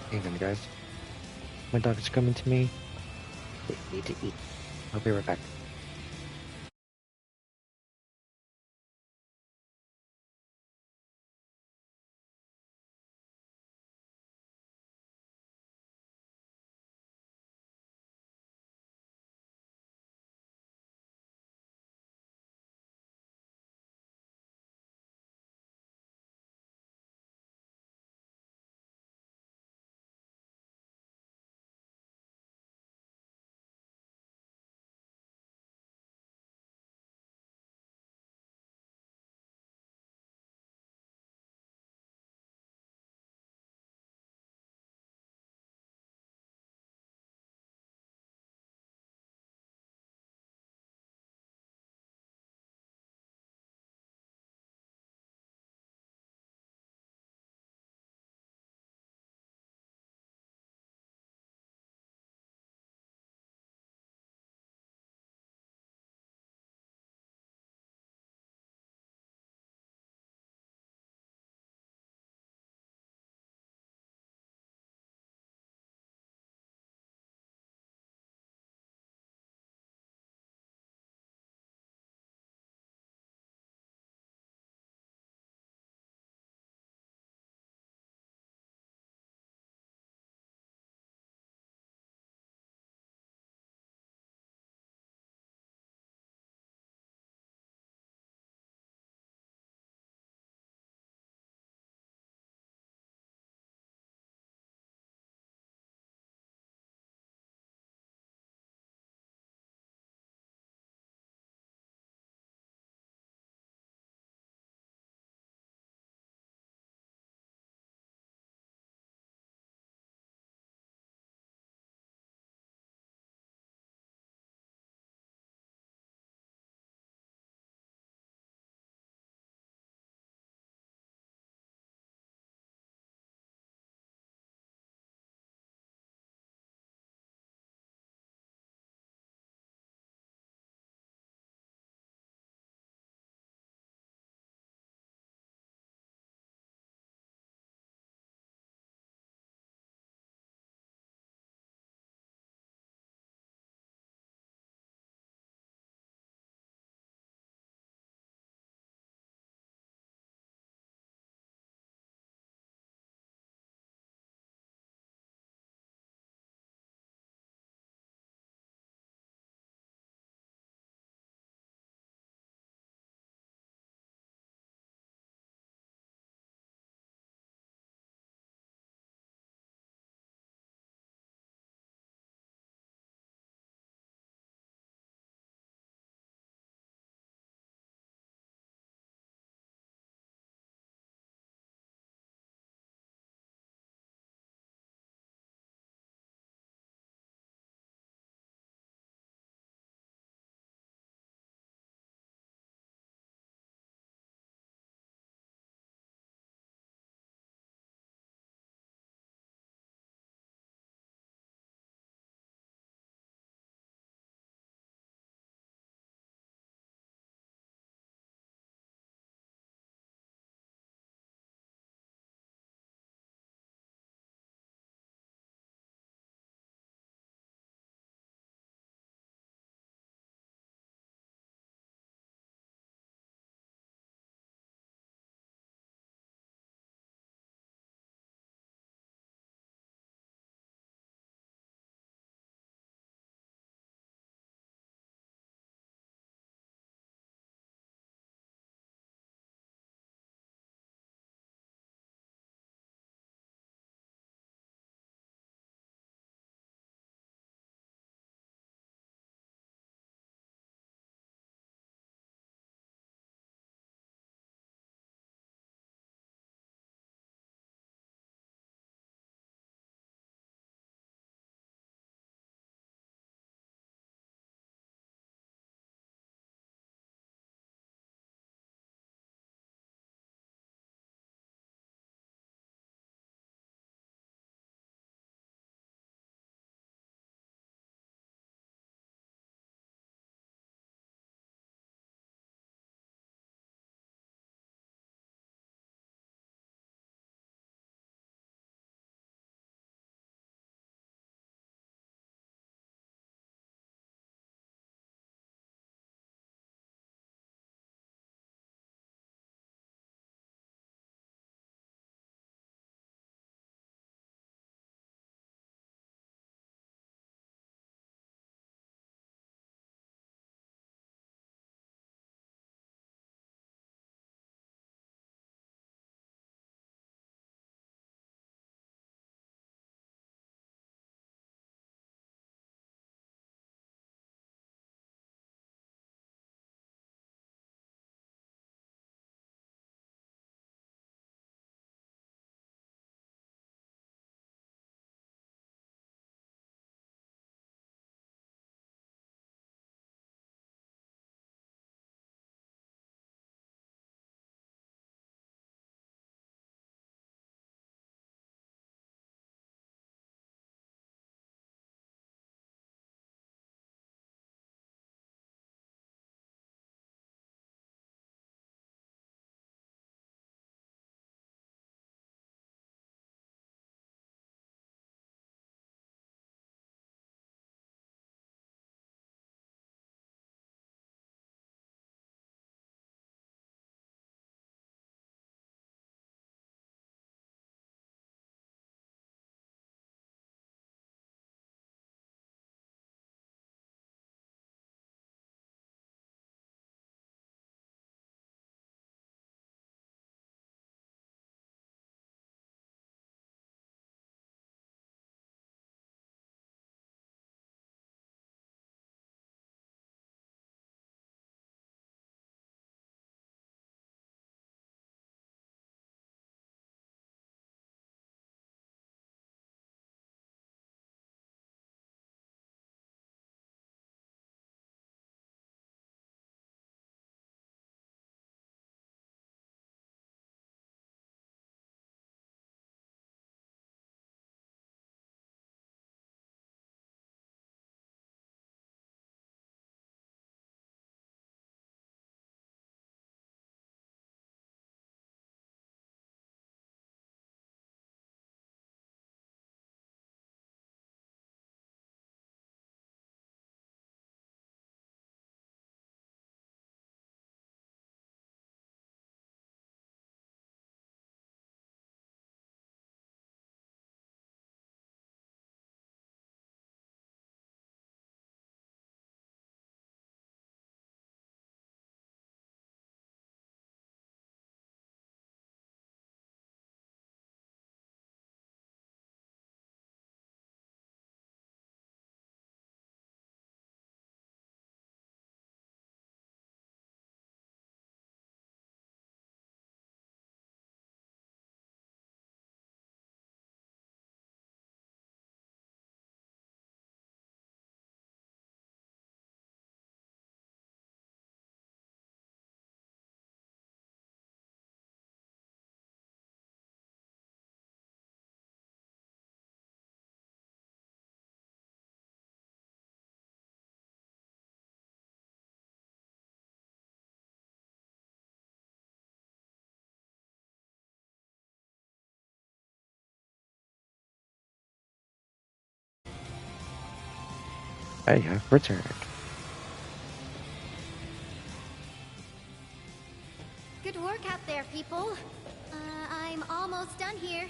Hang on, guys. My dog is coming to me. They need to eat. I'll be right back. I have returned. Good work out there, people. I'm almost done here.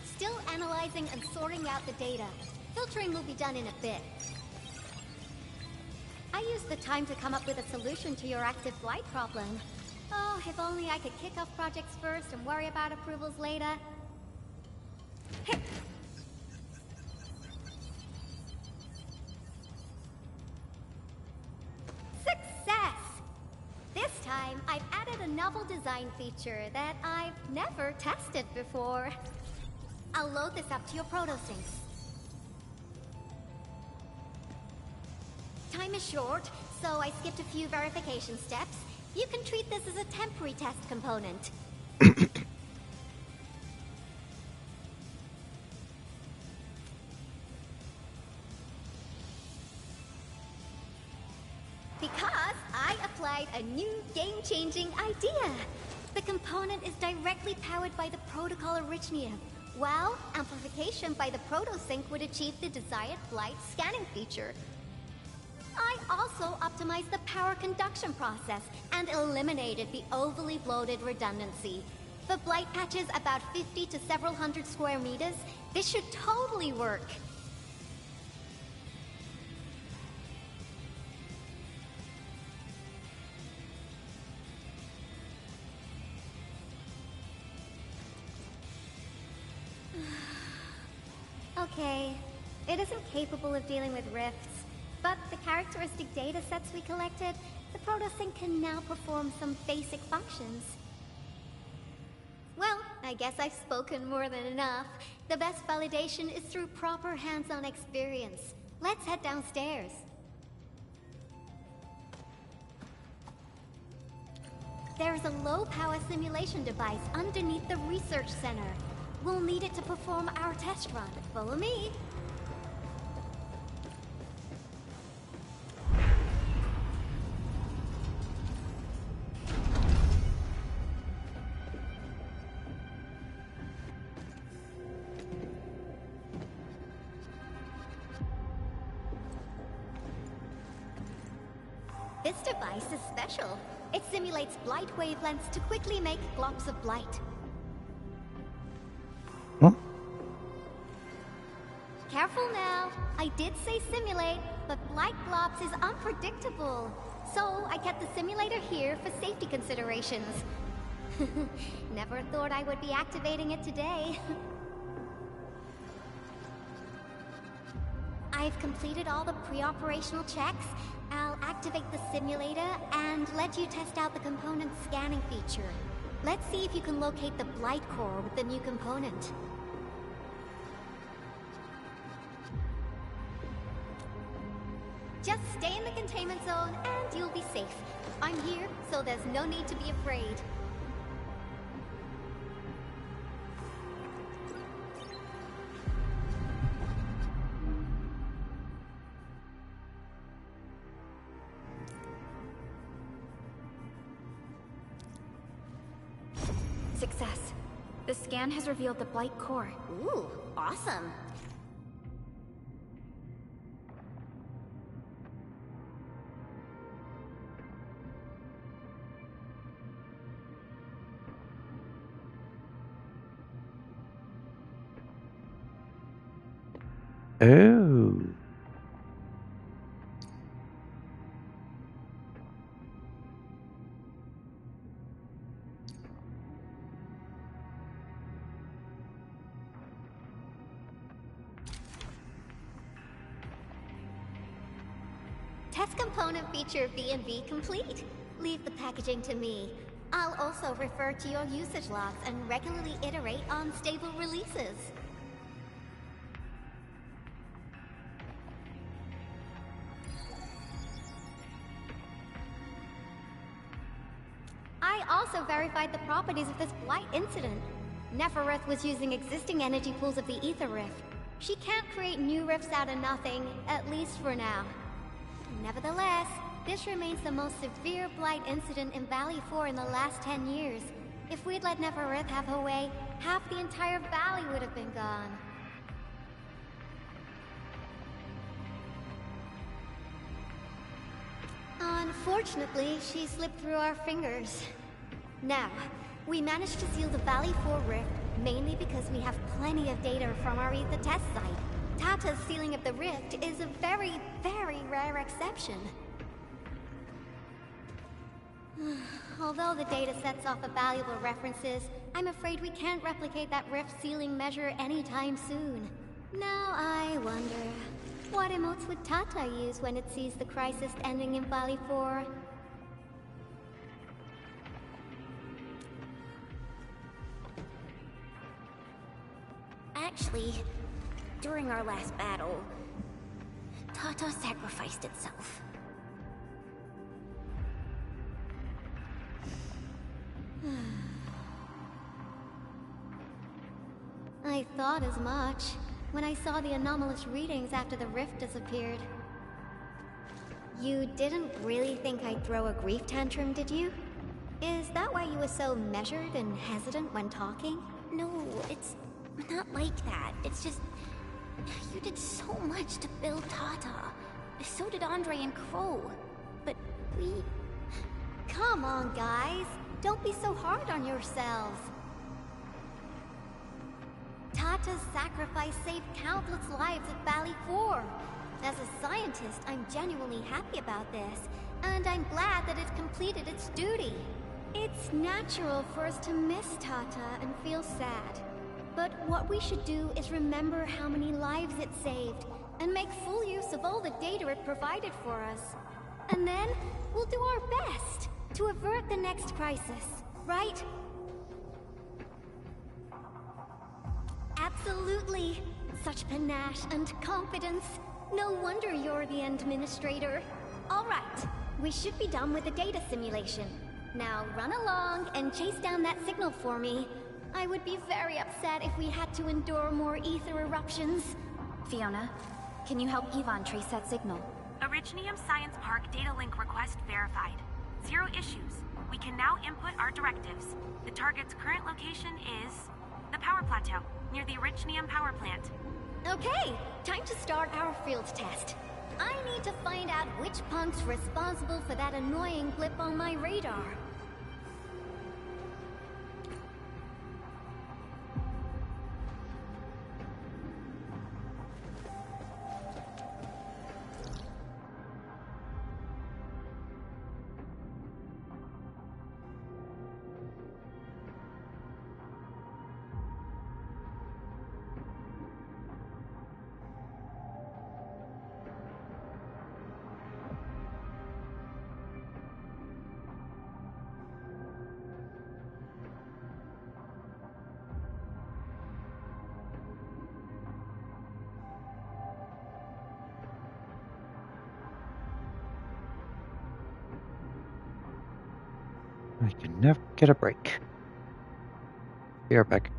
Still analyzing and sorting out the data. Filtering will be done in a bit. I used the time to come up with a solution to your active blight problem. Oh, if only I could kick off projects first and worry about approvals later. Success! This time, I've added a novel design feature that I've never tested before. I'll load this up to your protosync. Time is short, so I skipped a few verification steps. You can treat this as a temporary test component. Because I applied a new game-changing idea. The component is directly powered by the protocol Originium, while amplification by the protosync would achieve the desired blight scanning feature. I also optimized the power conduction process and eliminated the overly bloated redundancy. For blight patches about 50 to several hundred square meters, this should totally work. Okay, it isn't capable of dealing with rifts, but the characteristic data sets we collected, the protosync can now perform some basic functions. Well, I guess I've spoken more than enough. The best validation is through proper hands-on experience. Let's head downstairs. There's a low-power simulation device underneath the research center. We'll need it to perform our test run. Follow me. This device is special. It simulates blight wavelengths to quickly make globs of blight. Huh? Careful now. I did say simulate, but blight globs is unpredictable. So I kept the simulator here for safety considerations. Never thought I would be activating it today. I've completed all the pre-operational checks. I'll activate the simulator and let you test out the component scanning feature. Let's see if you can locate the blight core with the new component. Just stay in the containment zone and you'll be safe. I'm here, so there's no need to be afraid. Success. The scan has revealed the blight core. Ooh, awesome. Oh. Test component feature B&B complete. Leave the packaging to me. I'll also refer to your usage logs and regularly iterate on stable releases. I also verified the properties of this blight incident. Nefereth was using existing energy pools of the Ether Rift. She can't create new rifts out of nothing, at least for now. Nevertheless, this remains the most severe blight incident in Valley 4 in the last 10 years. If we'd let Nefereth have her way, half the entire valley would have been gone. Unfortunately, she slipped through our fingers. Now, we managed to seal the Valley 4 rift mainly because we have plenty of data from our ether test site. Tata's sealing of the rift is a very, very rare exception. Although the data sets offer valuable references, I'm afraid we can't replicate that rift sealing measure anytime soon. Now I wonder, what emotes would Tata use when it sees the crisis ending in Valley 4? Actually, during our last battle, Tata sacrificed itself. I thought as much when I saw the anomalous readings after the rift disappeared. You didn't really think I'd throw a grief tantrum, did you? Is that why you were so measured and hesitant when talking? No, it's not like that. It's just... you did so much to build Tata. So did Andre and Crow. But we... Come on, guys. Don't be so hard on yourselves. Tata's sacrifice saved countless lives at Valley 4. As a scientist, I'm genuinely happy about this, and I'm glad that it completed its duty. It's natural for us to miss Tata and feel sad. But what we should do is remember how many lives it saved, and make full use of all the data it provided for us. And then, we'll do our best to avert the next crisis, right? Absolutely. Such panache and confidence. No wonder you're the administrator. All right, we should be done with the data simulation. Now run along and chase down that signal for me. I would be very upset if we had to endure more ether eruptions. Fiona, can you help Yvonne trace that signal? Originium Science Park data link request verified. 0 issues. We can now input our directives. The target's current location is the power plateau, near the Originium power plant. Okay, time to start our field test. I need to find out which punk's responsible for that annoying blip on my radar. I can never get a break. Be right back.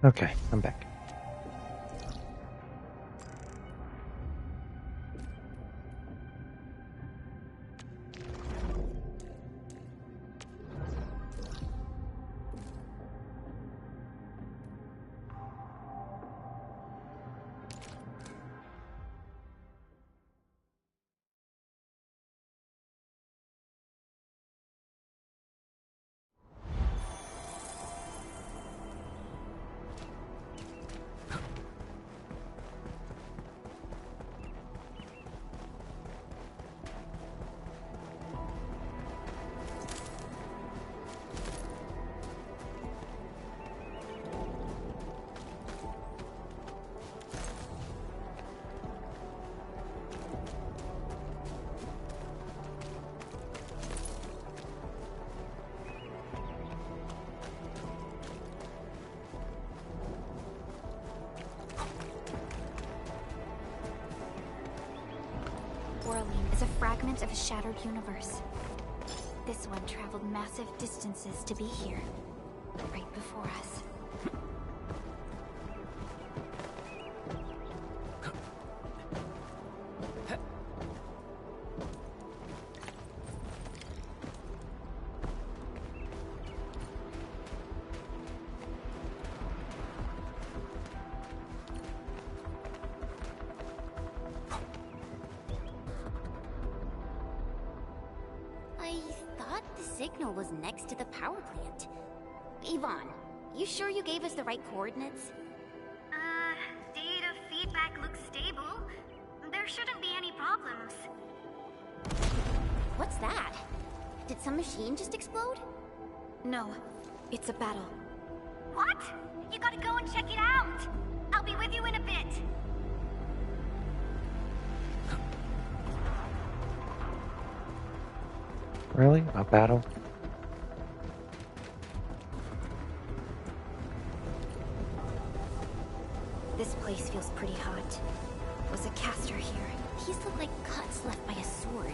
Okay, I'm back. Orlean is a fragment of a shattered universe. This one traveled massive distances to be here, right before us. I thought the signal was next to the power plant. Yvonne, you sure you gave us the right coordinates? Data feedback looks stable. There shouldn't be any problems. What's that? Did some machine just explode? No, it's a battle. What? You gotta go and check it out. I'll be with you in a bit. Really? A battle? This place feels pretty hot. Was a caster here? These look like cuts left by a sword.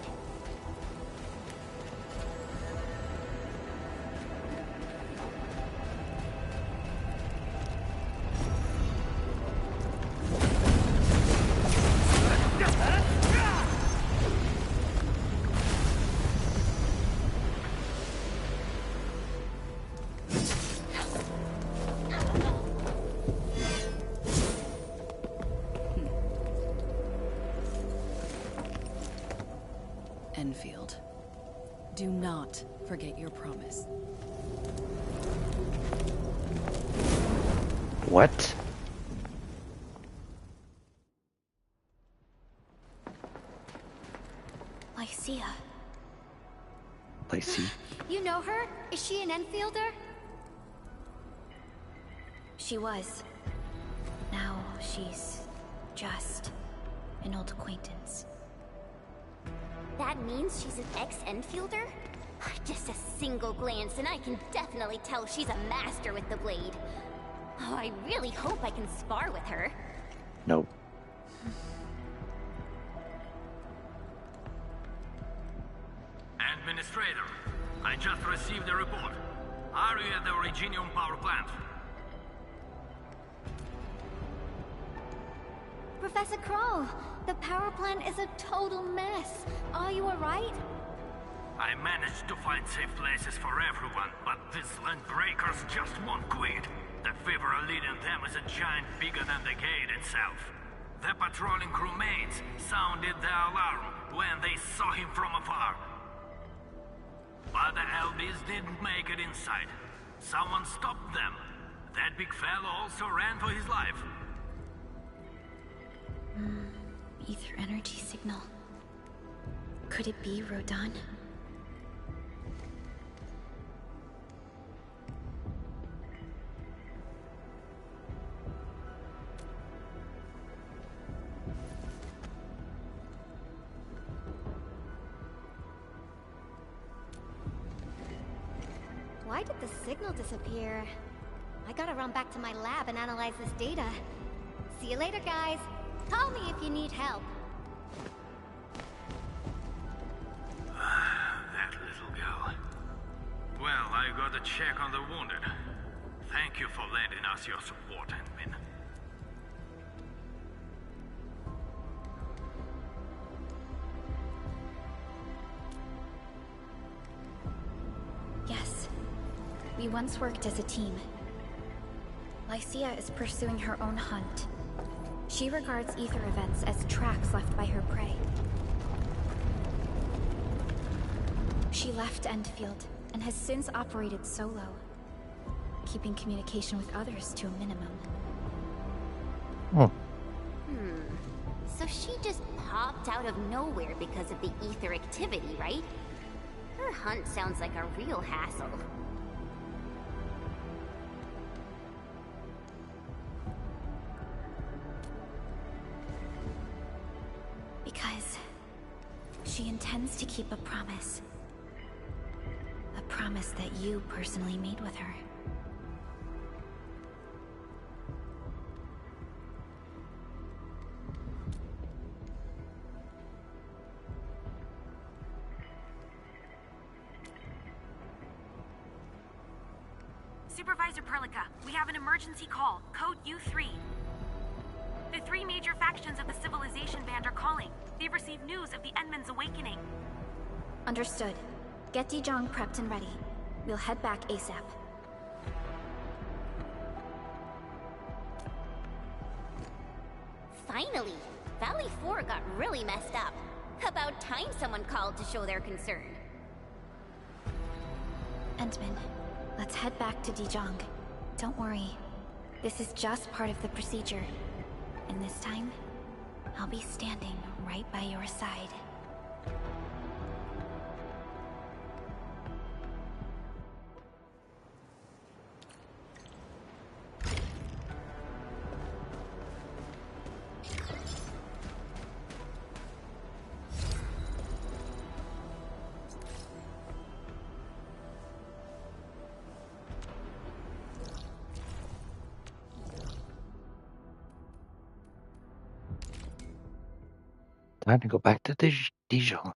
Endfield, do not forget your promise. What? Lycia. Lacey. You know her? Is she an Enfielder? She was. Now she's just an old acquaintance. That means she's an ex-Enfielder? Just a single glance and I can definitely tell she's a master with the blade. Oh, I really hope I can spar with her. Nope. Administrator, I just received a report. Are you at the Originium power plant? Professor Kroll, the power plant is a total mess. Are you alright? I managed to find safe places for everyone, but these land breakers just won't quit. The fever leading them is a giant bigger than the gate itself. The patrolling crewmates sounded the alarm when they saw him from afar. But the LBs didn't make it inside. Someone stopped them. That big fellow also ran for his life. Ether energy signal. Could it be Rodan? Why did the signal disappear? I gotta run back to my lab and analyze this data. See you later, guys. Call me if you need help. That little girl. Well, I gotta check on the wounded. Thank you for lending us your support, Endmin. Yes. We once worked as a team. Lycia is pursuing her own hunt. She regards ether events as tracks left by her prey. She left Endfield and has since operated solo, keeping communication with others to a minimum. So she just popped out of nowhere because of the ether activity, right? Her hunt sounds like a real hassle. Because she intends to keep a promise. A promise that you personally made with her. Supervisor Perlica, we have an emergency call. Code U3. The three major factions of the Civilization Band are calling. They've received news of the Endman's awakening. Understood. Get Dijong prepped and ready. We'll head back ASAP. Finally! Valley 4 got really messed up. About time someone called to show their concern. Endman, let's head back to Dijong. Don't worry. This is just part of the procedure. And this time, I'll be standing right by your side. Time to go back to Dijon.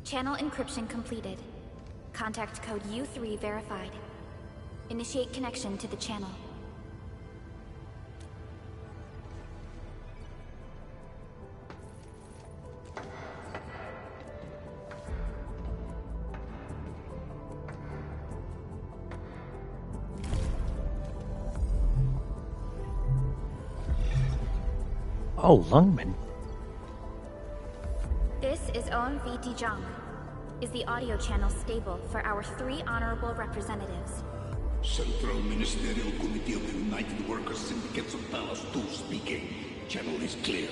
Channel encryption completed. Contact code U3 verified. Initiate connection to the channel. Oh, Lungman. This is OMV Dijong. Is the audio channel stable for our 3 honorable representatives? Central Ministerial Committee of the United Workers Syndicates of Talos 2 speaking. Channel is clear.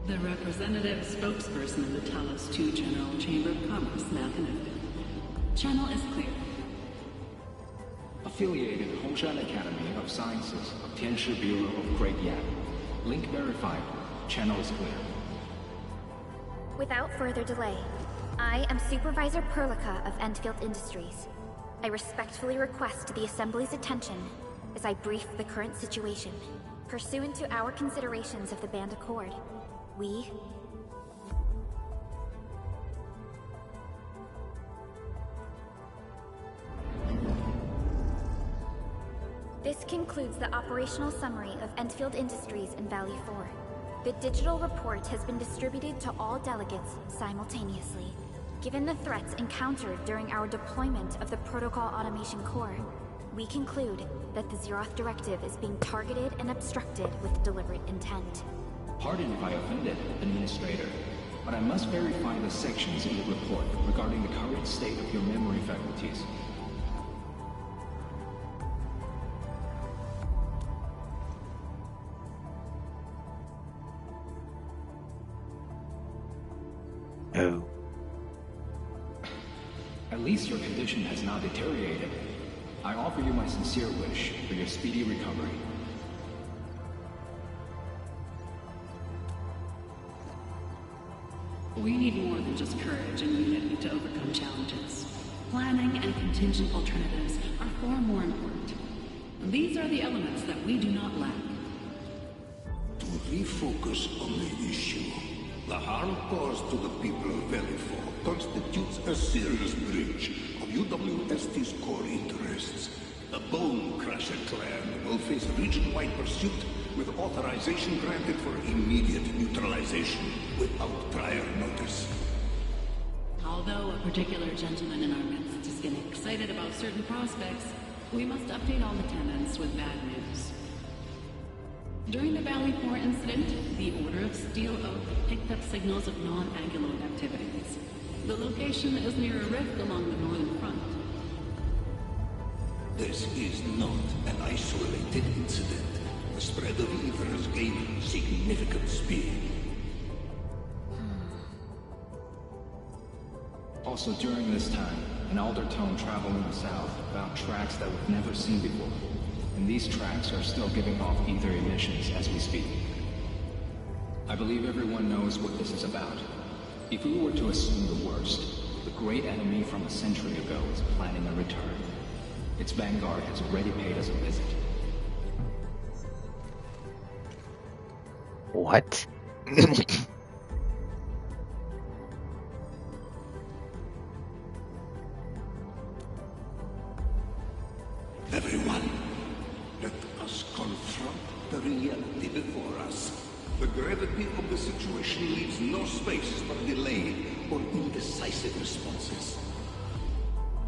The representative spokesperson of the Talos 2 General Chamber of Commerce now connected. Channel is clear. Affiliated Hongshan Academy of Sciences of Tianshi Bureau of Great Yan. Link verified. Channel is clear. Without further delay, I am Supervisor Perlica of Endfield Industries. I respectfully request the Assembly's attention as I brief the current situation. Pursuant to our considerations of the Band Accord, we... This concludes the operational summary of Endfield Industries in Valley 4. The digital report has been distributed to all delegates simultaneously. Given the threats encountered during our deployment of the Protocol Automation Core, we conclude that the Zeroth Directive is being targeted and obstructed with deliberate intent. Pardon if I offended, Administrator, but I must verify the sections in the report regarding the current state of your memory faculties. Oh. At least your condition has not deteriorated. I offer you my sincere wish for your speedy recovery. We need more than just courage and unity to overcome challenges. Planning and contingent alternatives are far more important. These are the elements that we do not lack. To refocus on the issue, the harm caused to the people of Valley 4 constitutes a serious breach of UWST's core interests. The Bone Crusher clan will face region-wide pursuit with authorization granted for immediate neutralization without prior notice. Although a particular gentleman in our midst is getting excited about certain prospects, we must update all the tenants with bad news. During the Valley 4 incident, the Order of Steel Oak picked up signals of non-Anguloid activities. The location is near a rift along the northern front. This is not an isolated incident. The spread of ether has gained significant speed. Also during this time, an Aldertone traveling south found tracks that we've never seen before. And these tracks are still giving off ether emissions as we speak. I believe everyone knows what this is about. If we were to assume the worst, the great enemy from a century ago is planning a return. Its vanguard has already paid us a visit. What? Everyone, let us confront the reality before us. The gravity of the situation leaves no space for delay or indecisive responses.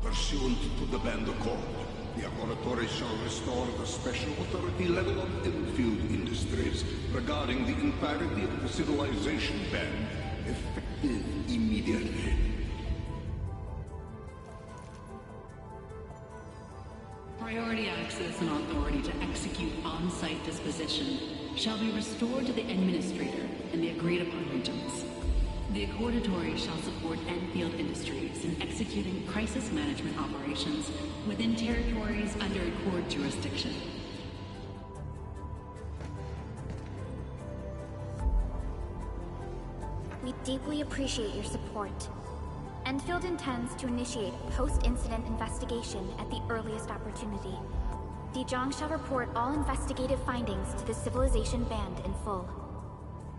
Pursuant to the Band Accord, the Laboratory shall restore the special authority level of Endfield Industries regarding the entirety of the civilization band, effective immediately. Priority access and authority to execute on-site disposition shall be restored to the Administrator in the agreed-upon regions. The Accordatory shall support Endfield Industries in executing crisis management operations within territories under Accord jurisdiction. We deeply appreciate your support. Endfield intends to initiate a post-incident investigation at the earliest opportunity. Dijong shall report all investigative findings to the Civilization Band in full.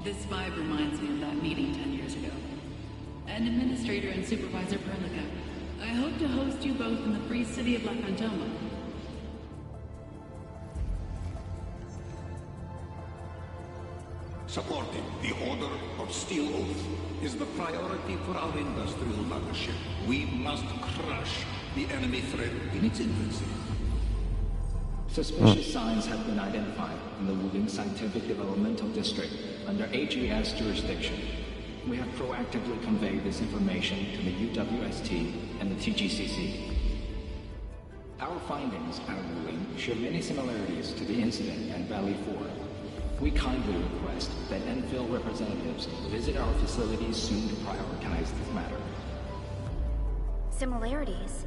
This vibe reminds me of that meeting 10 years ago. And Administrator and Supervisor Perlica, I hope to host you both in the free city of La Fantoma. Supporting the Order of Steel Oath is the priority for our industrial mothership. We must crush the enemy threat in its infancy. Suspicious signs have been identified in the Wuling Scientific Developmental District under AGS jurisdiction. We have proactively conveyed this information to the UWST and the TGCC. Our findings out of Wuling share many similarities to the incident at Valley 4. We kindly request that Endfield representatives visit our facilities soon to prioritize this matter. Similarities?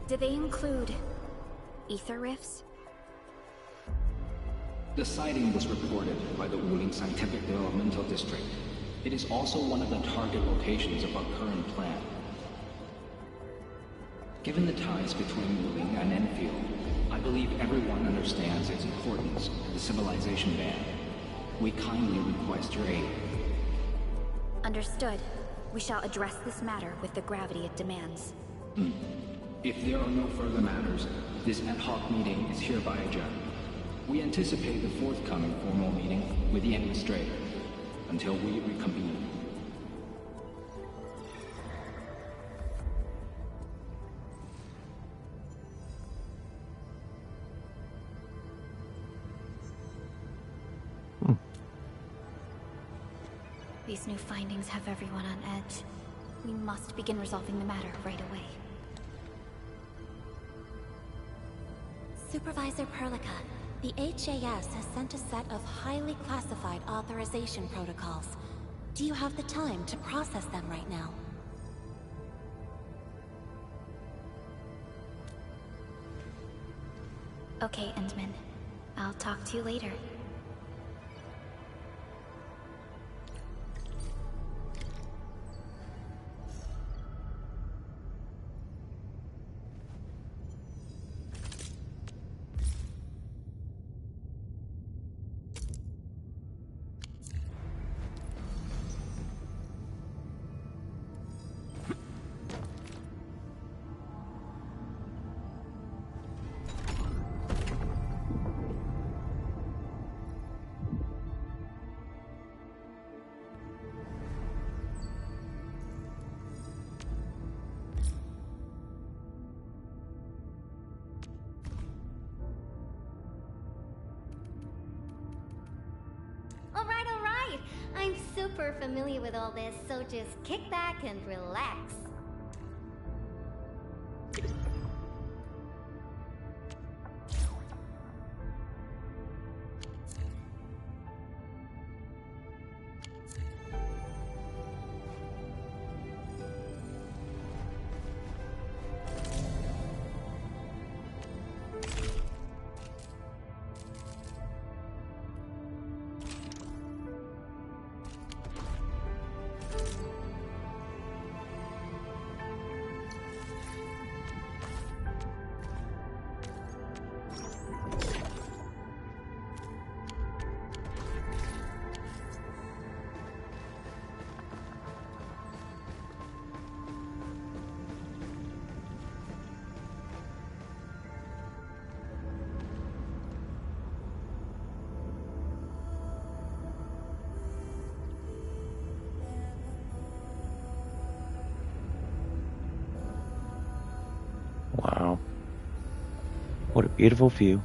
Do they include ether rifts? The sighting was reported by the Wuling Scientific Developmental District. It is also one of the target locations of our current plan. Given the ties between Wuling and Endfield, I believe everyone understands its importance to the Civilization Band. We kindly request your aid. Understood. We shall address this matter with the gravity it demands. If there are no further matters, this ad hoc meeting is hereby adjourned. We anticipate the forthcoming formal meeting with the Administrator until we reconvene. These new findings have everyone on edge. We must begin resolving the matter right away. Supervisor Perlica, the HAS has sent a set of highly classified authorization protocols. Do you have the time to process them right now? Okay, Endman. I'll talk to you later. Alright. I'm super familiar with all this, so just kick back and relax. Wow. What a beautiful view.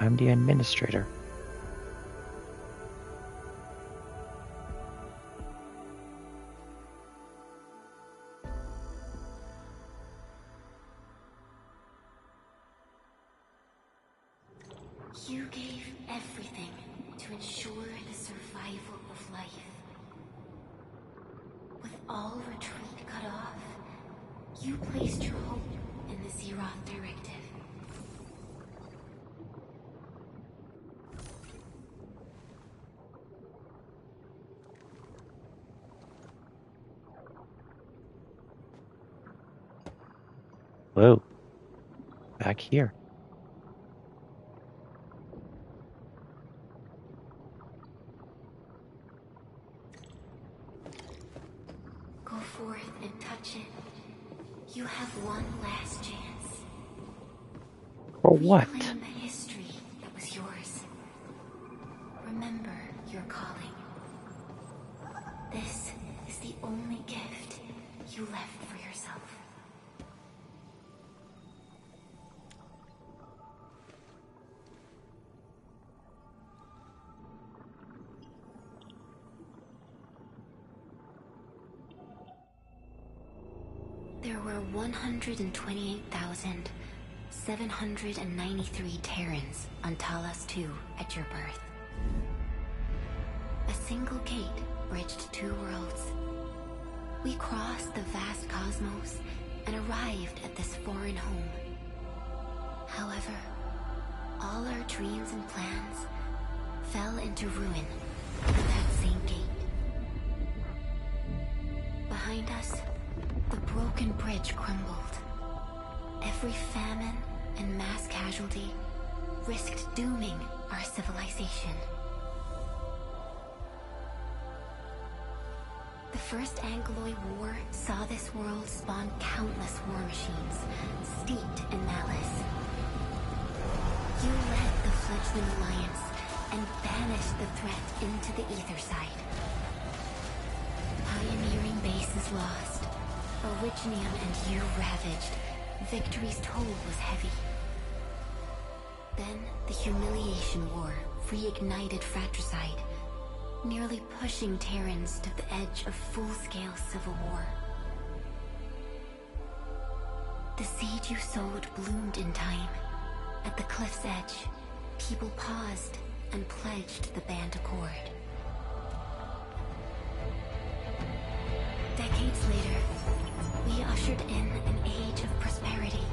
I'm the administrator. You gave everything to ensure the survival of life. With all retreat cut off, you placed your hope in the Zeroth Directive. Whoa. Back here. Go forth and touch it. You have one last chance. For what? Reclaim the history that was yours. Remember your calling. This is the only gift you left for yourself. There were 128,793 Terrans on Talos 2 at your birth. A single gate bridged two worlds. We crossed the vast cosmos and arrived at this foreign home. However, all our dreams and plans fell into ruin at that same gate. Behind us, the broken bridge crumbled. Every famine and mass casualty risked dooming our civilization. The First Angloid War saw this world spawn countless war machines, steeped in malice. You led the fledgling alliance and banished the threat into the ether side. lost, Originium and you ravaged, victory's toll was heavy. Then, the Humiliation War reignited fratricide, nearly pushing Terrans to the edge of full-scale civil war. The seed you sowed bloomed in time. At the cliff's edge, people paused and pledged the Band Accord. Decades later, we ushered in an age of prosperity.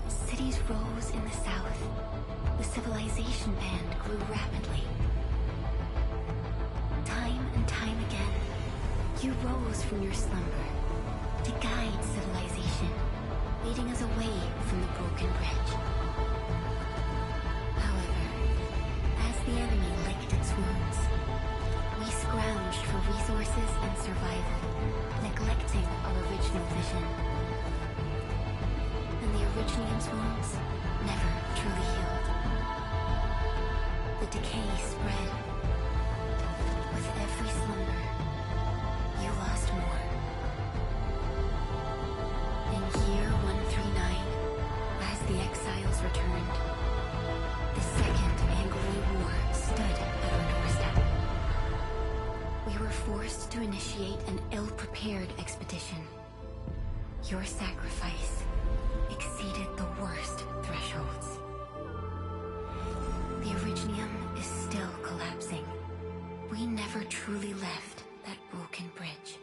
Cities rose in the south. The civilization band grew rapidly. Time and time again, you rose from your slumber to guide civilization, leading us away from the broken bridge. However, as the enemy licked its wounds, we scrounged for resources and survival, neglecting our original vision. And the Originium's wounds never truly healed. The decay spread. With every slumber, you lost more. In year 139, as the exiles returned, the Second Anglo War stood at our doorstep. We were forced to initiate an ill-prepared expedition. Your sacrifice exceeded the worst thresholds. The Originium is still collapsing. We never truly left that broken bridge.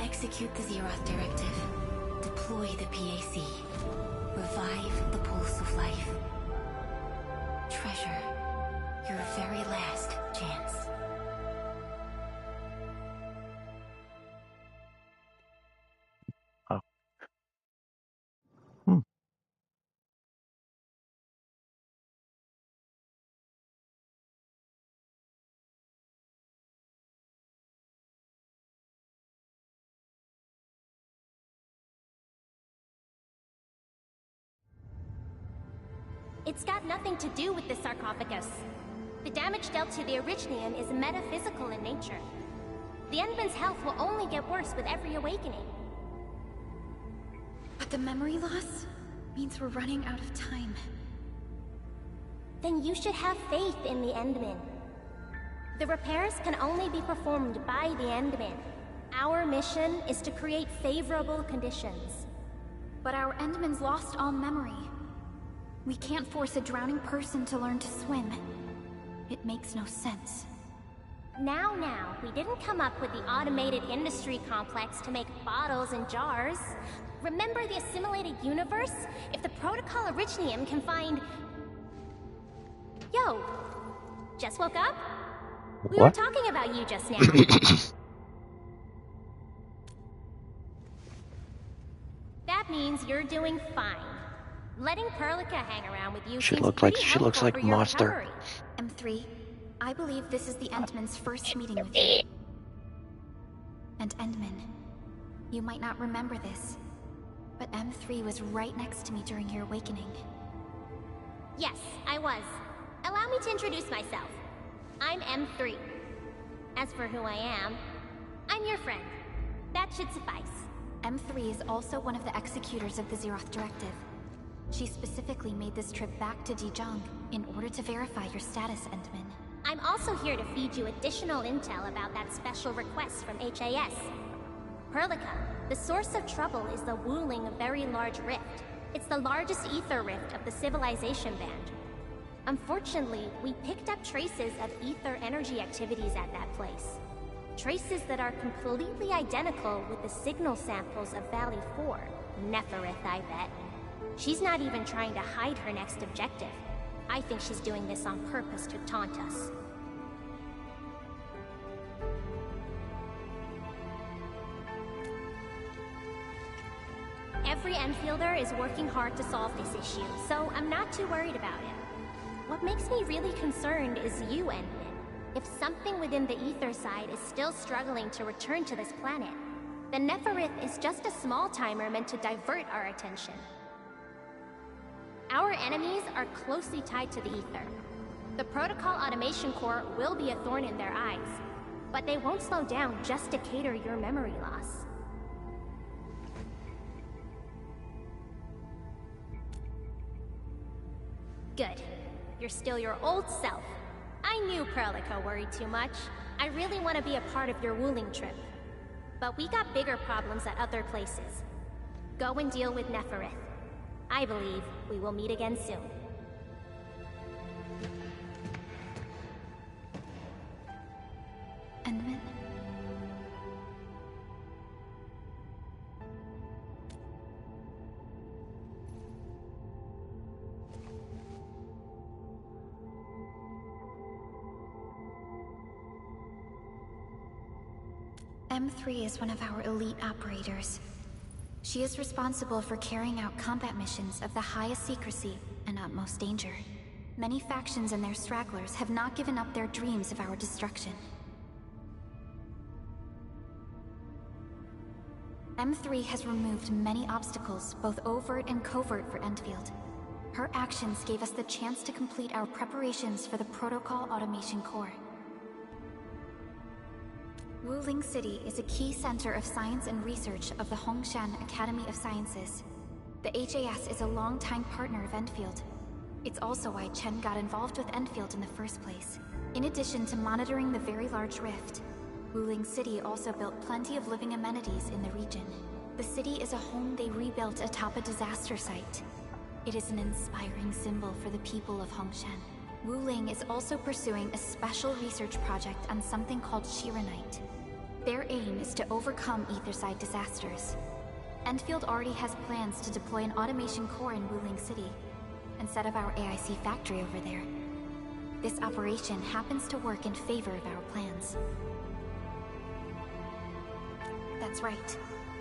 Execute the Zeroth Directive. Deploy the PAC. Revive the Pulse of Life. Treasure your very last chance. Oh. It's got nothing to do with the sarcophagus. The damage dealt to the Originium is metaphysical in nature. The Endman's health will only get worse with every awakening. But the memory loss means we're running out of time. Then you should have faith in the Endman. The repairs can only be performed by the Endman. Our mission is to create favorable conditions. But our Endman's lost all memory. We can't force a drowning person to learn to swim. It makes no sense. Now, we didn't come up with the automated industry complex to make bottles and jars. Remember the assimilated universe? If the Protocol Originium can find... Yo! Just woke up? We were talking about you just now. That means you're doing fine. Letting Perlica hang around with you She seems looks like Monster. M3, I believe this is the Endman's first meeting with you. And Endman, you might not remember this, but M3 was right next to me during your awakening. Yes, I was. Allow me to introduce myself. I'm M3. As for who I am, I'm your friend. That should suffice. M3 is also one of the executors of the Zeroth Directive. She specifically made this trip back to Dijon in order to verify your status, Endman. I'm also here to feed you additional intel about that special request from HAS. Perlica, the source of trouble is the Wuling Very Large Rift. It's the largest ether rift of the Civilization Band. Unfortunately, we picked up traces of ether energy activities at that place. Traces that are completely identical with the signal samples of Valley 4. Neferith, I bet. She's not even trying to hide her next objective. I think she's doing this on purpose to taunt us. Every Enfielder is working hard to solve this issue, so I'm not too worried about it. What makes me really concerned is you, Endman. If something within the ether side is still struggling to return to this planet, then Neferith is just a small timer meant to divert our attention. Our enemies are closely tied to the ether. The Protocol Automation Core will be a thorn in their eyes. but they won't slow down just to cater your memory loss. Good. You're still your old self. I knew Perlica worried too much. I really want to be a part of your Wuling trip. But we got bigger problems at other places. Go and deal with Neferith. I believe we will meet again soon. Endman? M3 is one of our elite operators. She is responsible for carrying out combat missions of the highest secrecy and utmost danger. Many factions and their stragglers have not given up their dreams of our destruction. M3 has removed many obstacles, both overt and covert, for Endfield. Her actions gave us the chance to complete our preparations for the Protocol Automation Core. Wuling City is a key center of science and research of the Hongshan Academy of Sciences. The HAS is a longtime partner of Endfield. It's also why Chen got involved with Endfield in the first place. In addition to monitoring the very large rift, Wuling City also built plenty of living amenities in the region. The city is a home they rebuilt atop a disaster site. It is an inspiring symbol for the people of Hongshan. Wuling is also pursuing a special research project on something called Shiranite. Their aim is to overcome Etherside disasters. Endfield already has plans to deploy an automation core in Wuling City and set up our AIC factory over there. This operation happens to work in favor of our plans. That's right.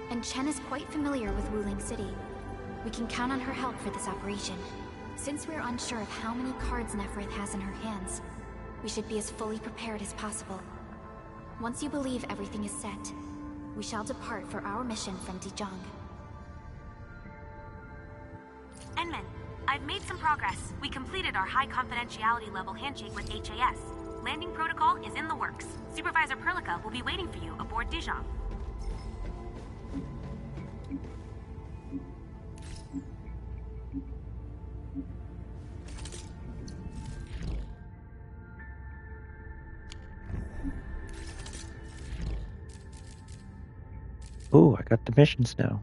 And Chen is quite familiar with Wuling City. We can count on her help for this operation. Since we're unsure of how many cards Neferith has in her hands, we should be as fully prepared as possible. Once you believe everything is set, we shall depart for our mission from Dijong. Enman, I've made some progress. We completed our high confidentiality level handshake with HAS. Landing protocol is in the works. Supervisor Perlica will be waiting for you aboard Dijong. Oh, I got the missions now.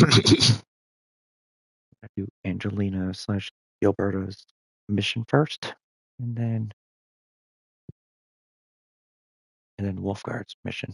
I do Angelina / Gilberto's mission first, and then Wolfguard's mission.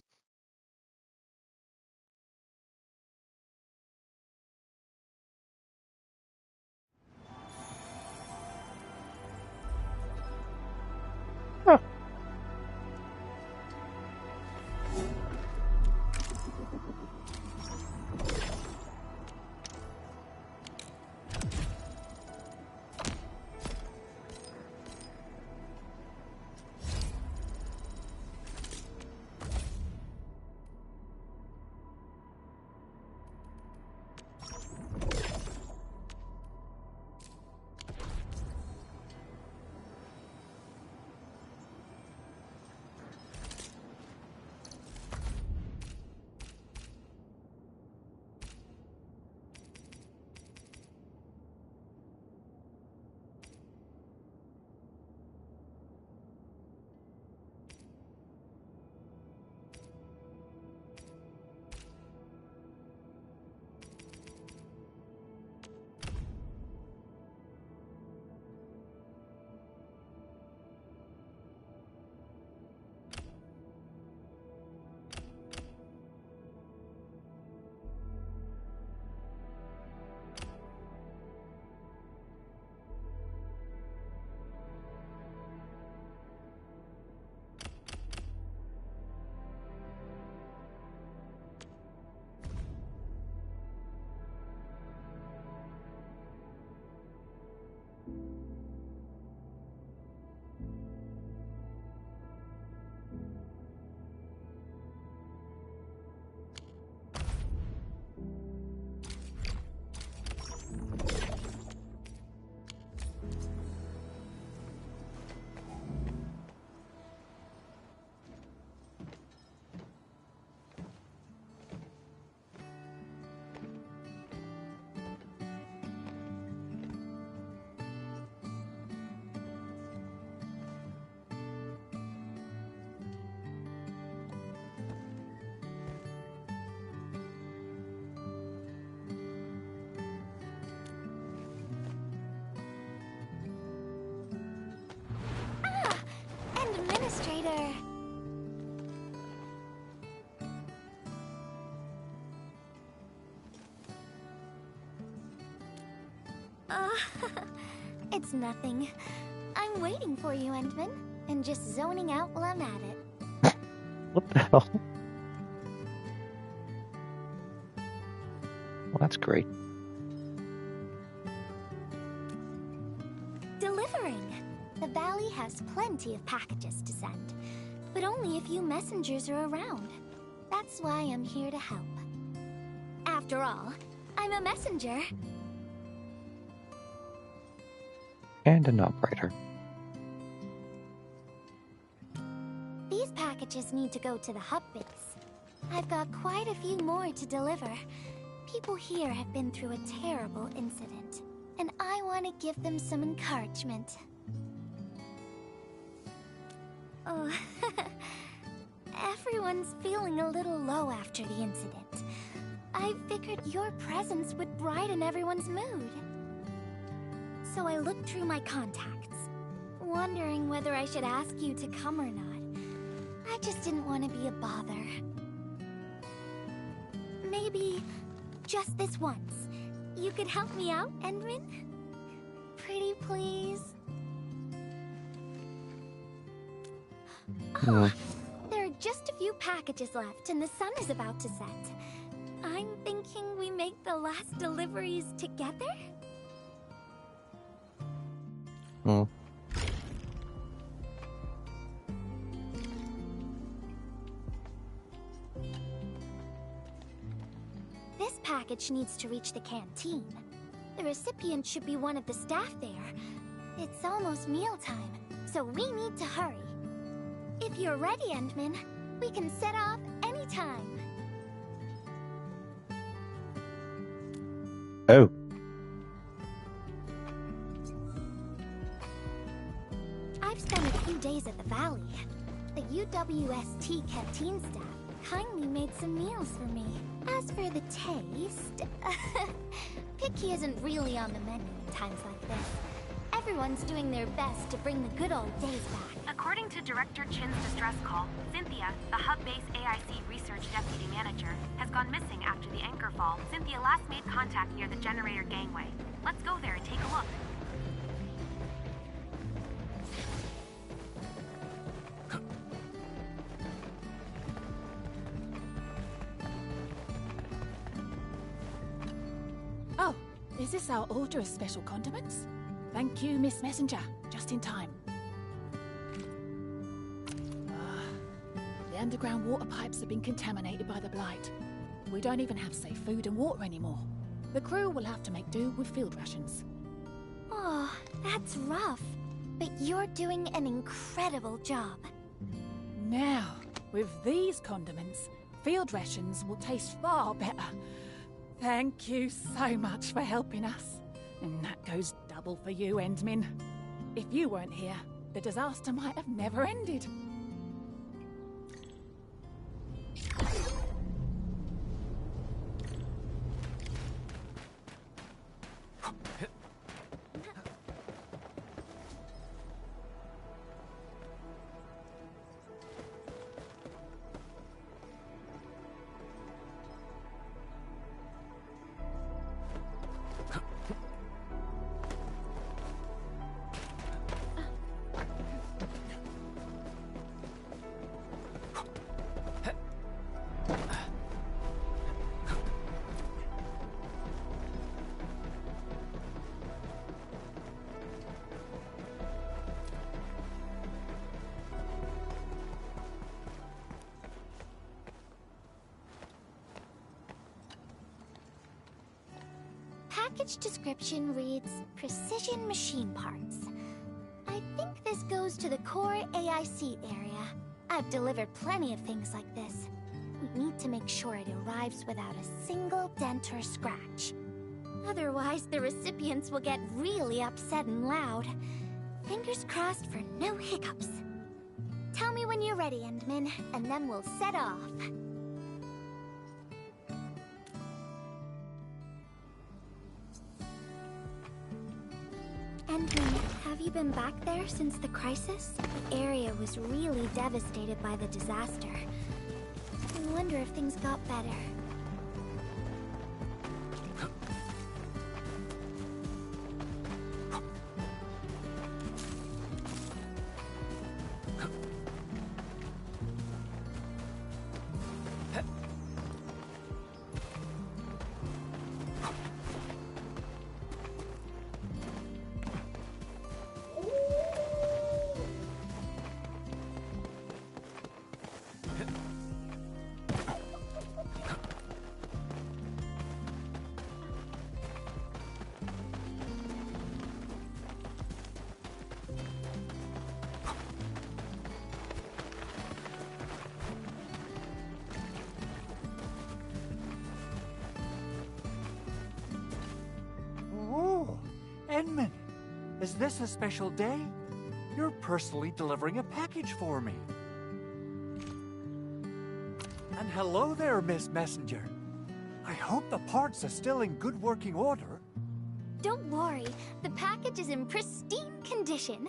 Administrator. It's nothing. I'm waiting for you, Endman, and just zoning out while I'm at it. What the hell? Well, that's great. Delivering. The valley has plenty of packages to send, but only a few messengers are around. That's why I'm here to help. After all, I'm a messenger. And an operator. These packages need to go to the hub base. I've got quite a few more to deliver. People here have been through a terrible incident, and I want to give them some encouragement. Oh, everyone's feeling a little low after the incident. I figured your presence would brighten everyone's mood. So I looked through my contacts, wondering whether I should ask you to come or not. I just didn't want to be a bother. Maybe just this once, you could help me out, Endman? Pretty please? Oh, there are just a few packages left and the sun is about to set. I'm thinking we make the last deliveries together? This package needs to reach the canteen. The recipient should be one of the staff there. It's almost mealtime, so we need to hurry. If you're ready, Endman, we can set off anytime. Oh. I've spent a few days at the valley. The UWST canteen staff kindly made some meals for me. As for the taste, picky isn't really on the menu in times like this. Everyone's doing their best to bring the good old days back. According to Director Chin's distress call, Cynthia, the hub-base AIC research deputy manager, has gone missing after the anchor fall. Cynthia last made contact near the generator gangway. Let's go there and take a look. Oh, is this our order of special condiments? Thank you, Miss Messenger. Just in time. The underground water pipes have been contaminated by the blight. We don't even have safe food and water anymore. The crew will have to make do with field rations. Oh, that's rough. But you're doing an incredible job. Now, with these condiments, field rations will taste far better. Thank you so much for helping us. And that goes double for you, Endmin. If you weren't here, the disaster might have never ended. Package description reads, Precision Machine Parts. I think this goes to the core AIC area. I've delivered plenty of things like this. We need to make sure it arrives without a single dent or scratch. Otherwise, the recipients will get really upset and loud. Fingers crossed for no hiccups. Tell me when you're ready, Endmin, and then we'll set off. Endmin, have you been back there since the crisis? The area was really devastated by the disaster. I wonder if things got better. Edmund, is this a special day? You're personally delivering a package for me. And hello there, Miss Messenger. I hope the parts are still in good working order. Don't worry, the package is in pristine condition.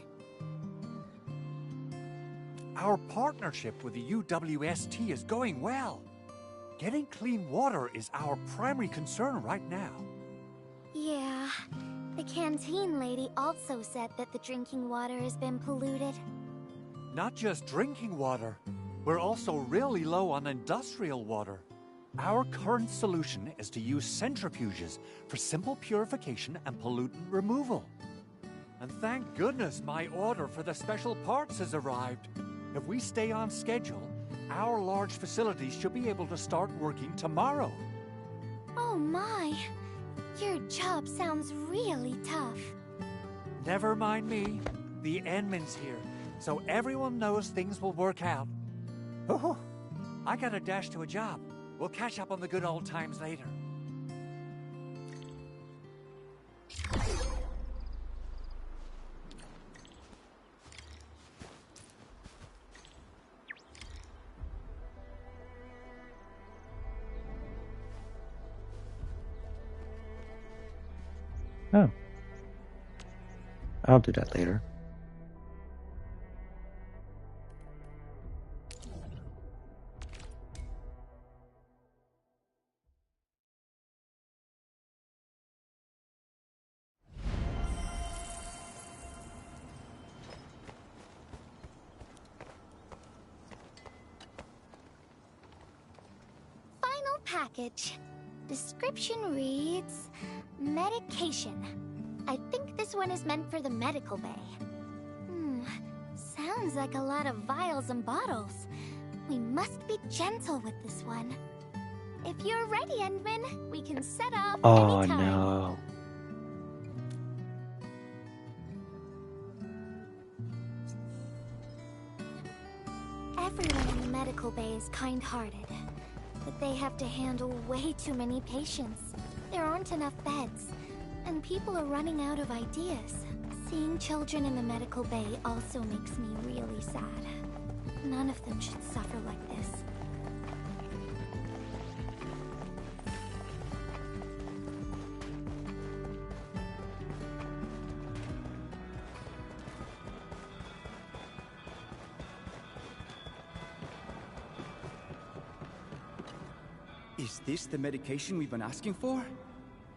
Our partnership with the UWST is going well. Getting clean water is our primary concern right now. Yeah, the canteen lady also said that the drinking water has been polluted. Not just drinking water, we're also really low on industrial water. Our current solution is to use centrifuges for simple purification and pollutant removal. And thank goodness my order for the special parts has arrived. If we stay on schedule, our large facilities should be able to start working tomorrow. Oh my! Your job sounds really tough. Never mind me. The Endman's here, so everyone knows things will work out. Oh, I gotta dash to a job. We'll catch up on the good old times later. Oh. I'll do that later. Final package. Description reads... medication. I think this one is meant for the medical bay. Sounds like a lot of vials and bottles. We must be gentle with this one. If you're ready, Endman, we can set off anytime. No. Everyone in the medical bay is kind-hearted, but they have to handle way too many patients. There aren't enough beds, and people are running out of ideas. Seeing children in the medical bay also makes me really sad. None of them should suffer like this. Is this the medication we've been asking for?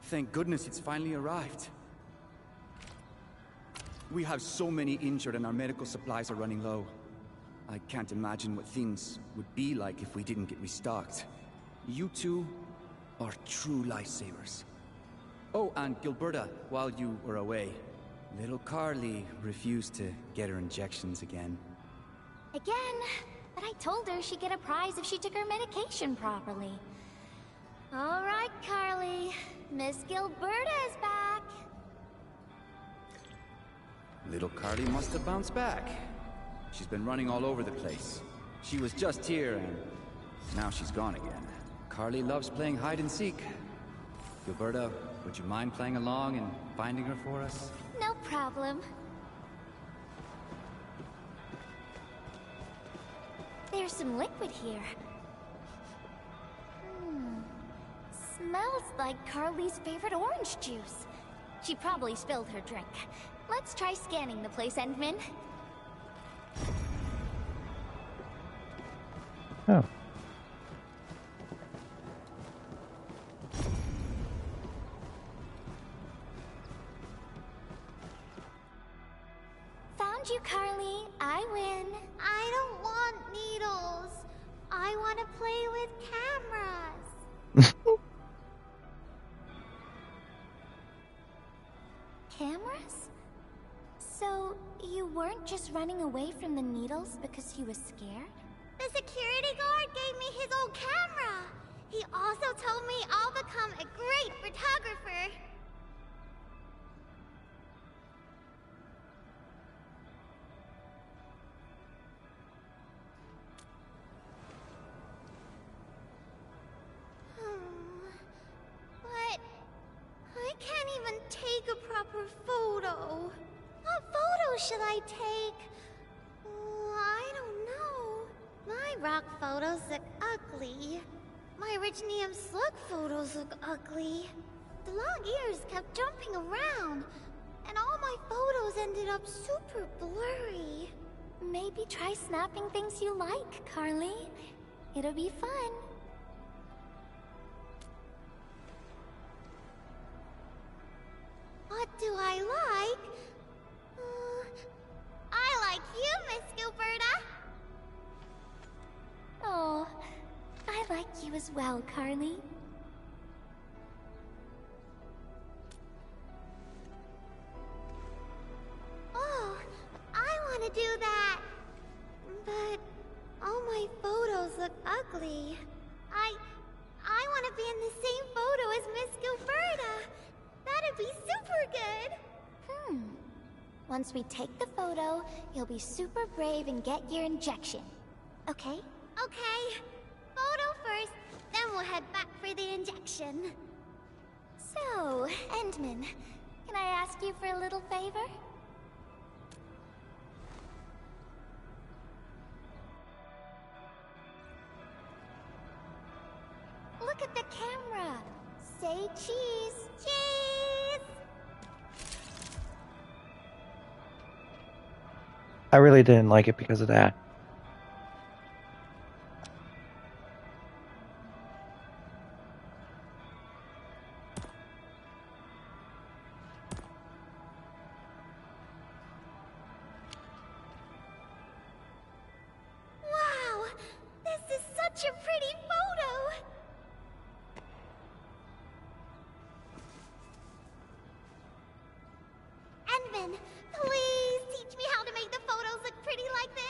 Thank goodness it's finally arrived. We have so many injured and our medical supplies are running low. I can't imagine what things would be like if we didn't get restocked. You two are true lifesavers. Oh, and Gilberta, while you were away, little Carly refused to get her injections again. Again? But I told her she'd get a prize if she took her medication properly. All right, Carly. Miss Gilberta is back. Little Carly must have bounced back. She's been running all over the place. She was just here and now she's gone again. Carly loves playing hide and seek. Gilberta, would you mind playing along and finding her for us? No problem. There's some liquid here. Smells like Carly's favorite orange juice. She probably spilled her drink. Let's try scanning the place, Endman. Oh. Found you, Carly. I win. I don't want needles. I want to play with cameras. Cameras? So, you weren't just running away from the needles because you were scared? The security guard gave me his old camera. He also told me I'll become a great photographer. But I can't even take a proper photo. What photo should I take? I don't know. My rock photos look ugly. My Originium slug photos look ugly. The long ears kept jumping around, and all my photos ended up super blurry. Maybe try snapping things you like, Carly. It'll be fun. What do I like? I like you, Miss Gilberta. Oh, I like you as well, Carly. Oh, I want to do that. But all my photos look ugly. I want to be in the same photo as Miss Gilberta. That'd be super good. Once we take the photo, you'll be super brave and get your injection. Okay? Okay. Photo first, then we'll head back for the injection. So, Endman, can I ask you for a little favor? Look at the camera. Say cheese. Cheese! I really didn't like it because of that. Wow! This is such a pretty photo! Endman, please teach me how to make the photos look pretty like this!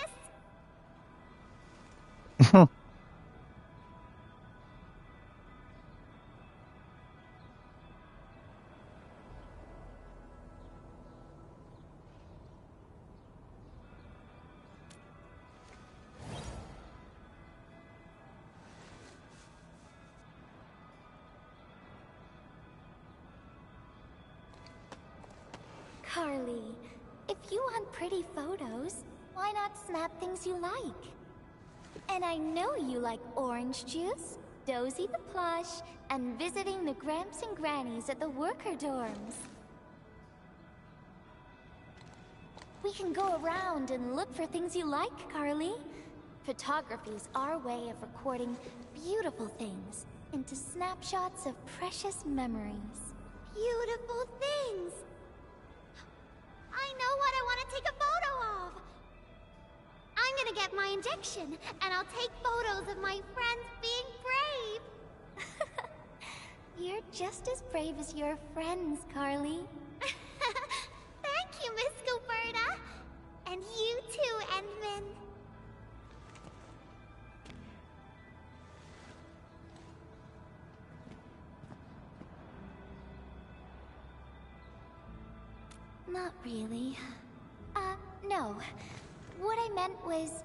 Carly, if you want pretty photos, why not snap things you like? And I know you like orange juice, Dozy the plush, and visiting the Gramps and Grannies at the worker dorms. We can go around and look for things you like, Carly. Photography's our way of recording beautiful things into snapshots of precious memories. Beautiful things! I know what I want to take a photo of! I'm gonna get my injection, and I'll take photos of my friends being brave! You're just as brave as your friends, Carly. Thank you, Miss Gilberta! And you too, Endman. Not really. No. What I meant was,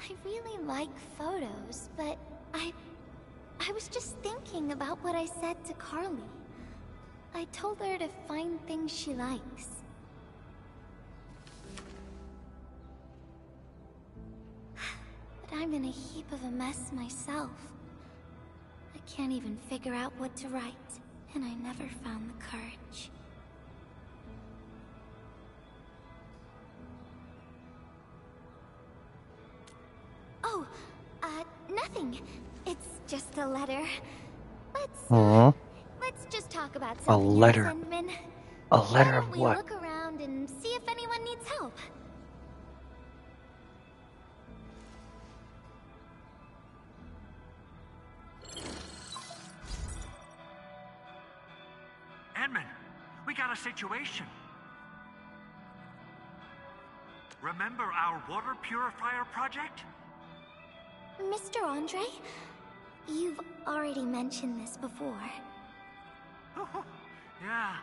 I really like photos, but I was just thinking about what I said to Carly. I told her to find things she likes. But I'm in a heap of a mess myself. I can't even figure out what to write, and I never found the courage. Oh, nothing. It's just a letter. Let's just talk about A something letter. else, Endman. A letter Why of don't we what? look around and see if anyone needs help? Endman, we got a situation. Remember our water purifier project? Mr. Andre, you've already mentioned this before. Yeah,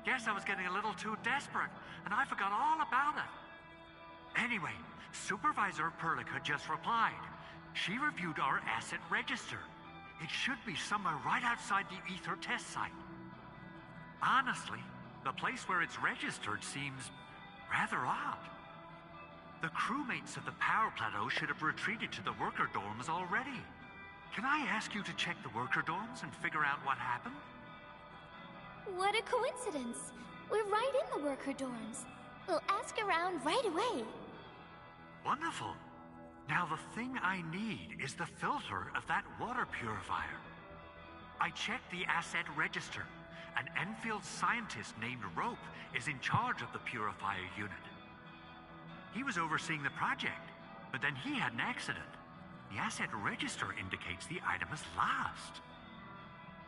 guess I was getting a little too desperate, and I forgot all about it. Anyway, Supervisor Perlica just replied. She reviewed our asset register. It should be somewhere right outside the Ether test site. Honestly, the place where it's registered seems rather odd. The crewmates of the power plateau should have retreated to the worker dorms already. Can I ask you to check the worker dorms and figure out what happened? What a coincidence. We're right in the worker dorms. We'll ask around right away. Wonderful. Now the thing I need is the filter of that water purifier. I checked the asset register. An Endfield scientist named Rope is in charge of the purifier unit. He was overseeing the project, but then he had an accident. The asset register indicates the item is lost.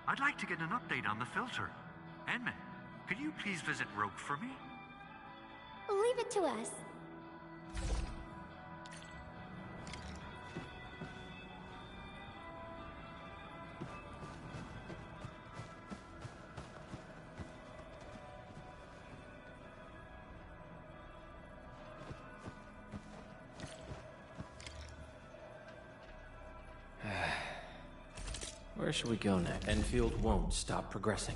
I'd like to get an update on the filter. Endman, could you please visit Rope for me? Leave it to us. Where should we go next? Enfield won't stop progressing.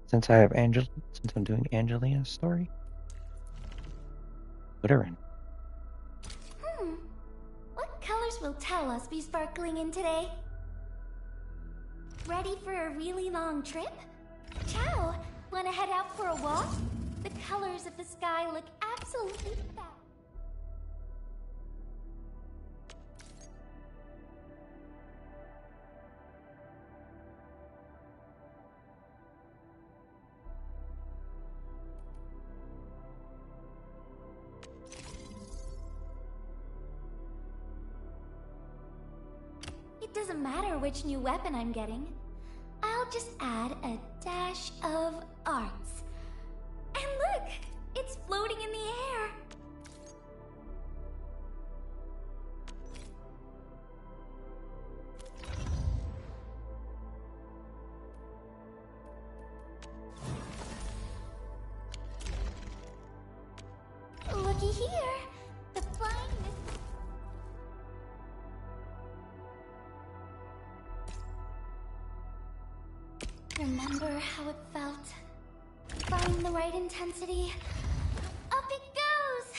Since I'm doing Angelina's story, put her in. What colors will Talos be sparkling in today? Ready for a really long trip? Ciao! Wanna head out for a walk? The colors of the sky look absolutely fab. It doesn't matter which new weapon I'm getting. I'll just add a dash of arts. And look! It's floating in the air! Looky here! The flying is... Remember how it felt? Find the right intensity. Up it goes!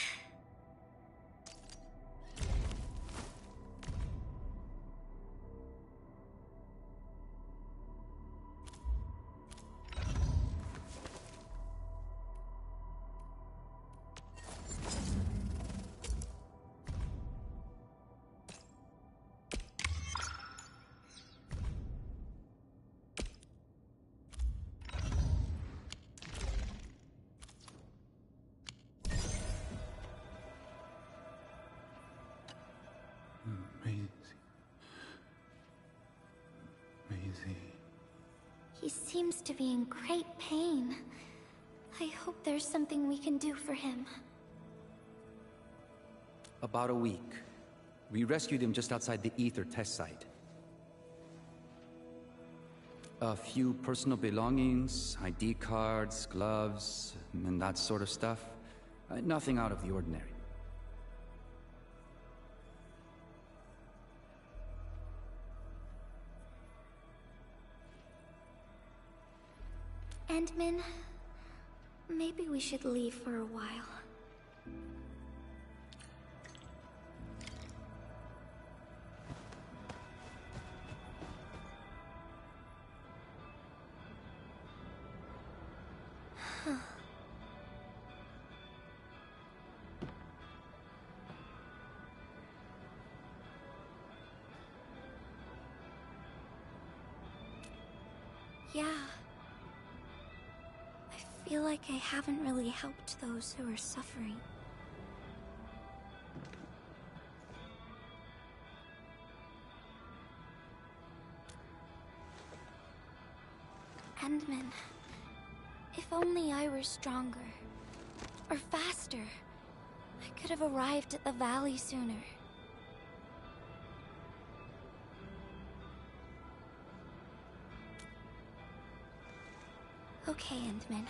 He seems to be in great pain. I hope there's something we can do for him. About a week. We rescued him just outside the Ether test site. A few personal belongings, ID cards, gloves, and that sort of stuff. Nothing out of the ordinary. Endman, maybe we should leave for a while. Yeah. I feel like I haven't really helped those who are suffering. Endman, if only I were stronger, or faster, I could have arrived at the valley sooner. Okay, Endman.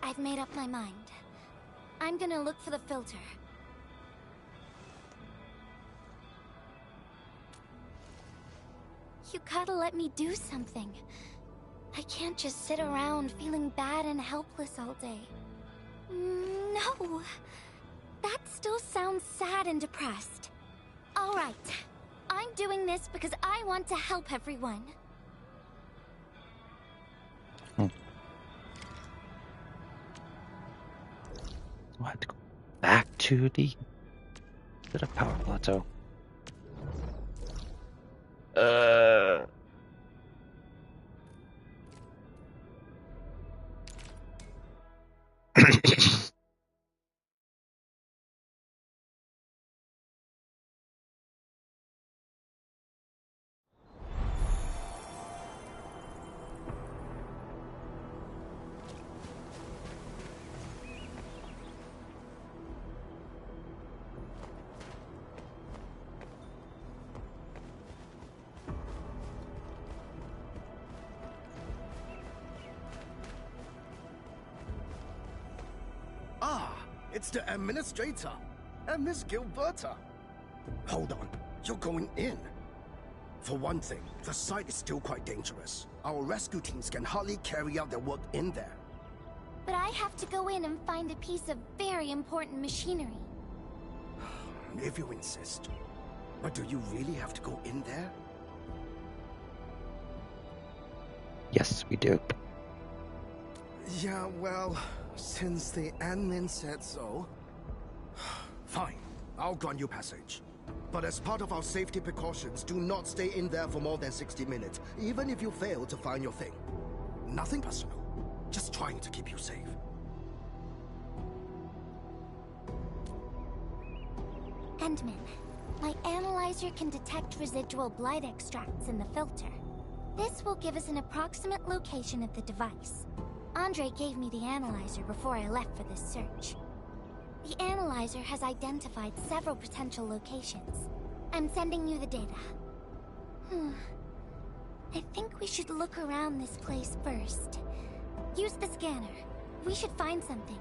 I've made up my mind. I'm gonna look for the filter. You gotta let me do something. I can't just sit around feeling bad and helpless all day. No! That still sounds sad and depressed. Alright. I'm doing this because I want to help everyone. We'll have to go back to the power plateau. It's the administrator and Miss Gilberta. Hold on, you're going in. For one thing, the site is still quite dangerous. Our rescue teams can hardly carry out their work in there. But I have to go in and find a piece of very important machinery. If you insist. But do you really have to go in there? Yes, we do. Yeah, well, since the admin said so... Fine, I'll grant you passage. But as part of our safety precautions, do not stay in there for more than 60 minutes, even if you fail to find your thing. Nothing personal, just trying to keep you safe. Endman, my analyzer can detect residual blight extracts in the filter. This will give us an approximate location of the device. Andre gave me the analyzer before I left for this search. The analyzer has identified several potential locations. I'm sending you the data. I think we should look around this place first. Use the scanner. We should find something.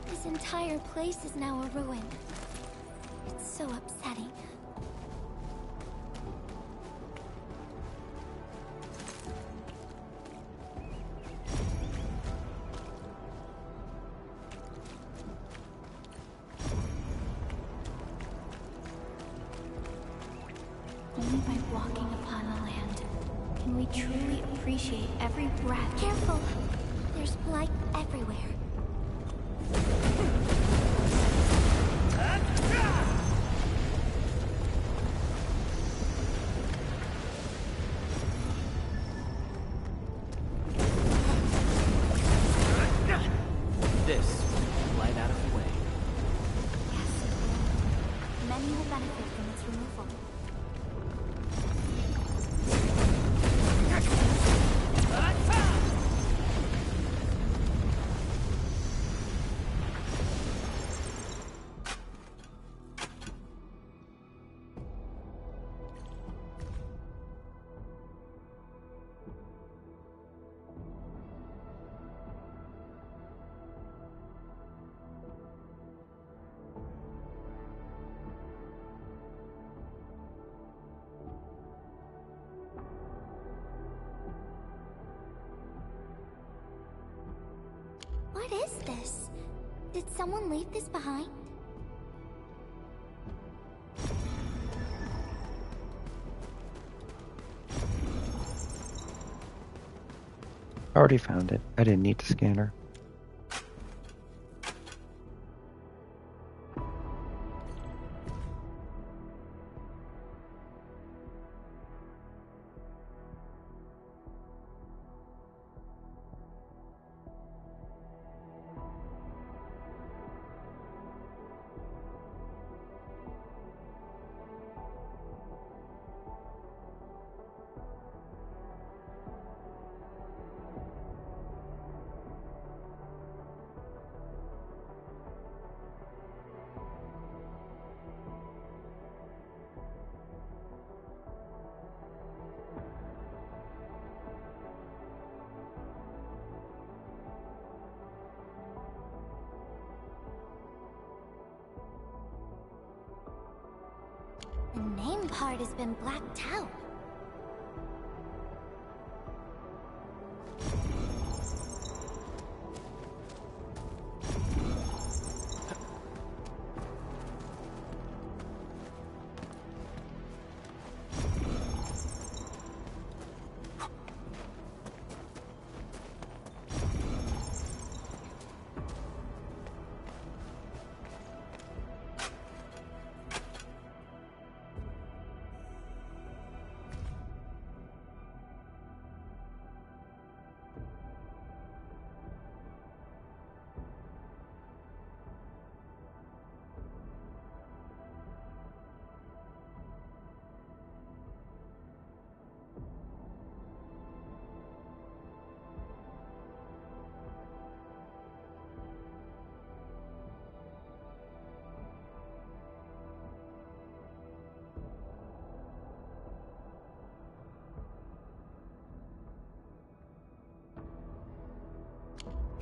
This entire place is now a ruin. It's so upsetting. Only by walking upon the land can we truly appreciate every breath. Careful! There's blight everywhere. This will light out of the way. Yes. Many will benefit from its removal. What is this? Did someone leave this behind? I already found it. I didn't need the scanner. The name part has been blacked out.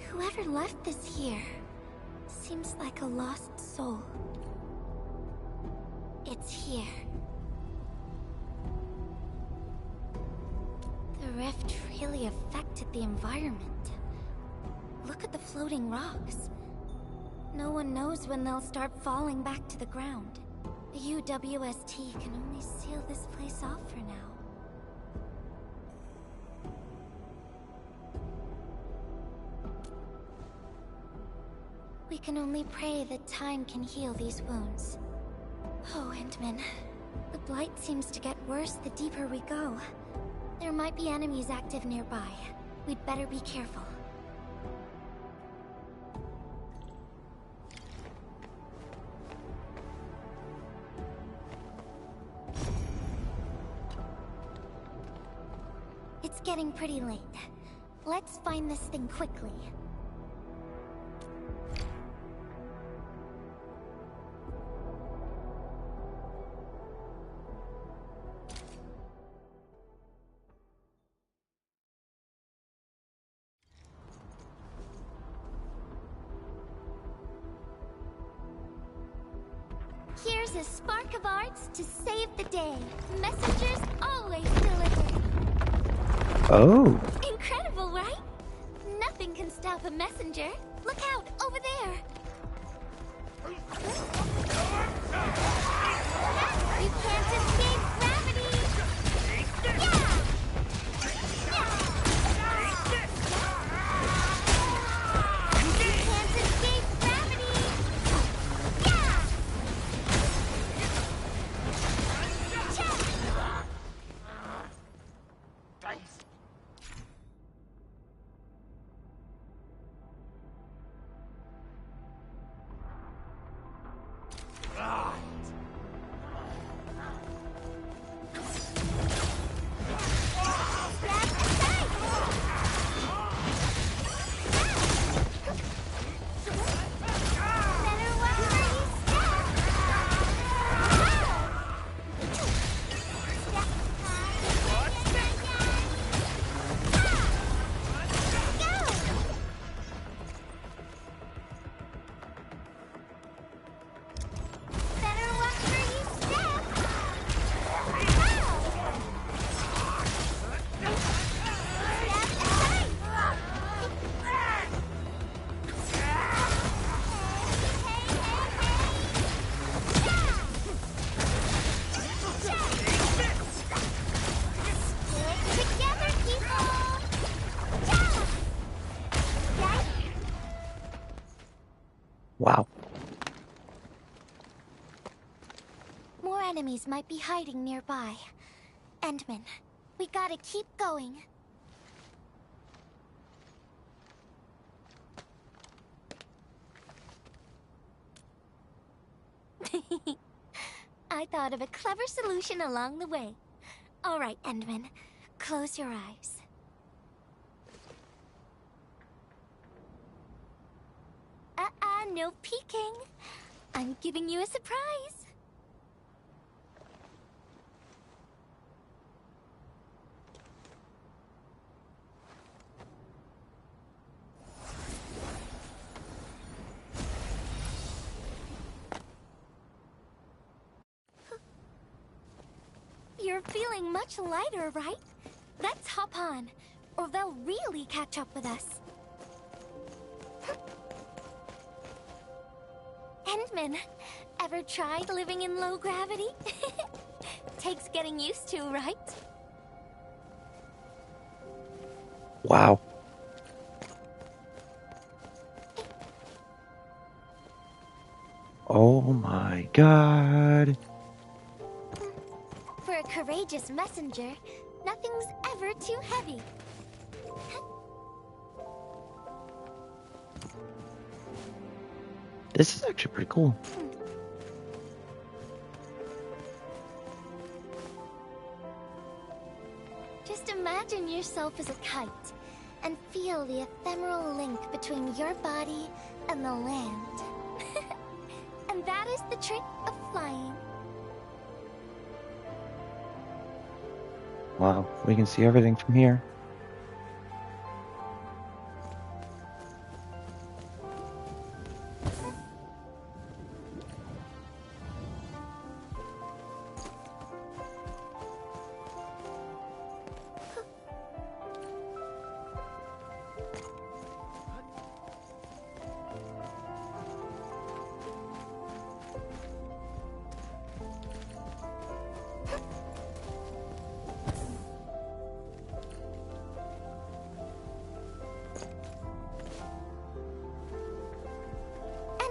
Whoever left this here seems like a lost soul. It's here. The rift really affected the environment. Look at the floating rocks. No one knows when they'll start falling back to the ground. The UWST can only seal this place off for now. We can only pray that time can heal these wounds. Oh, Endman. The blight seems to get worse the deeper we go. There might be enemies active nearby. We'd better be careful. It's getting pretty late. Let's find this thing quickly. Here's a spark of arts to save the day. Messengers always deliver. Oh. Incredible, right? Nothing can stop a messenger. Look out, over there. You can't escape gravity. Yeah! You can't escape gravity. Yeah! Wow. More enemies might be hiding nearby. Endman, we gotta keep going. I thought of a clever solution along the way. All right, Endman, close your eyes. No peeking. I'm giving you a surprise. You're feeling much lighter, right? Let's hop on, or they'll really catch up with us. Endman, ever tried living in low gravity? Takes getting used to, right? Wow. Oh my god. For a courageous messenger, nothing's ever too heavy. This is actually pretty cool. Just imagine yourself as a kite and feel the ephemeral link between your body and the land. And that is the trick of flying. Wow, we can see everything from here.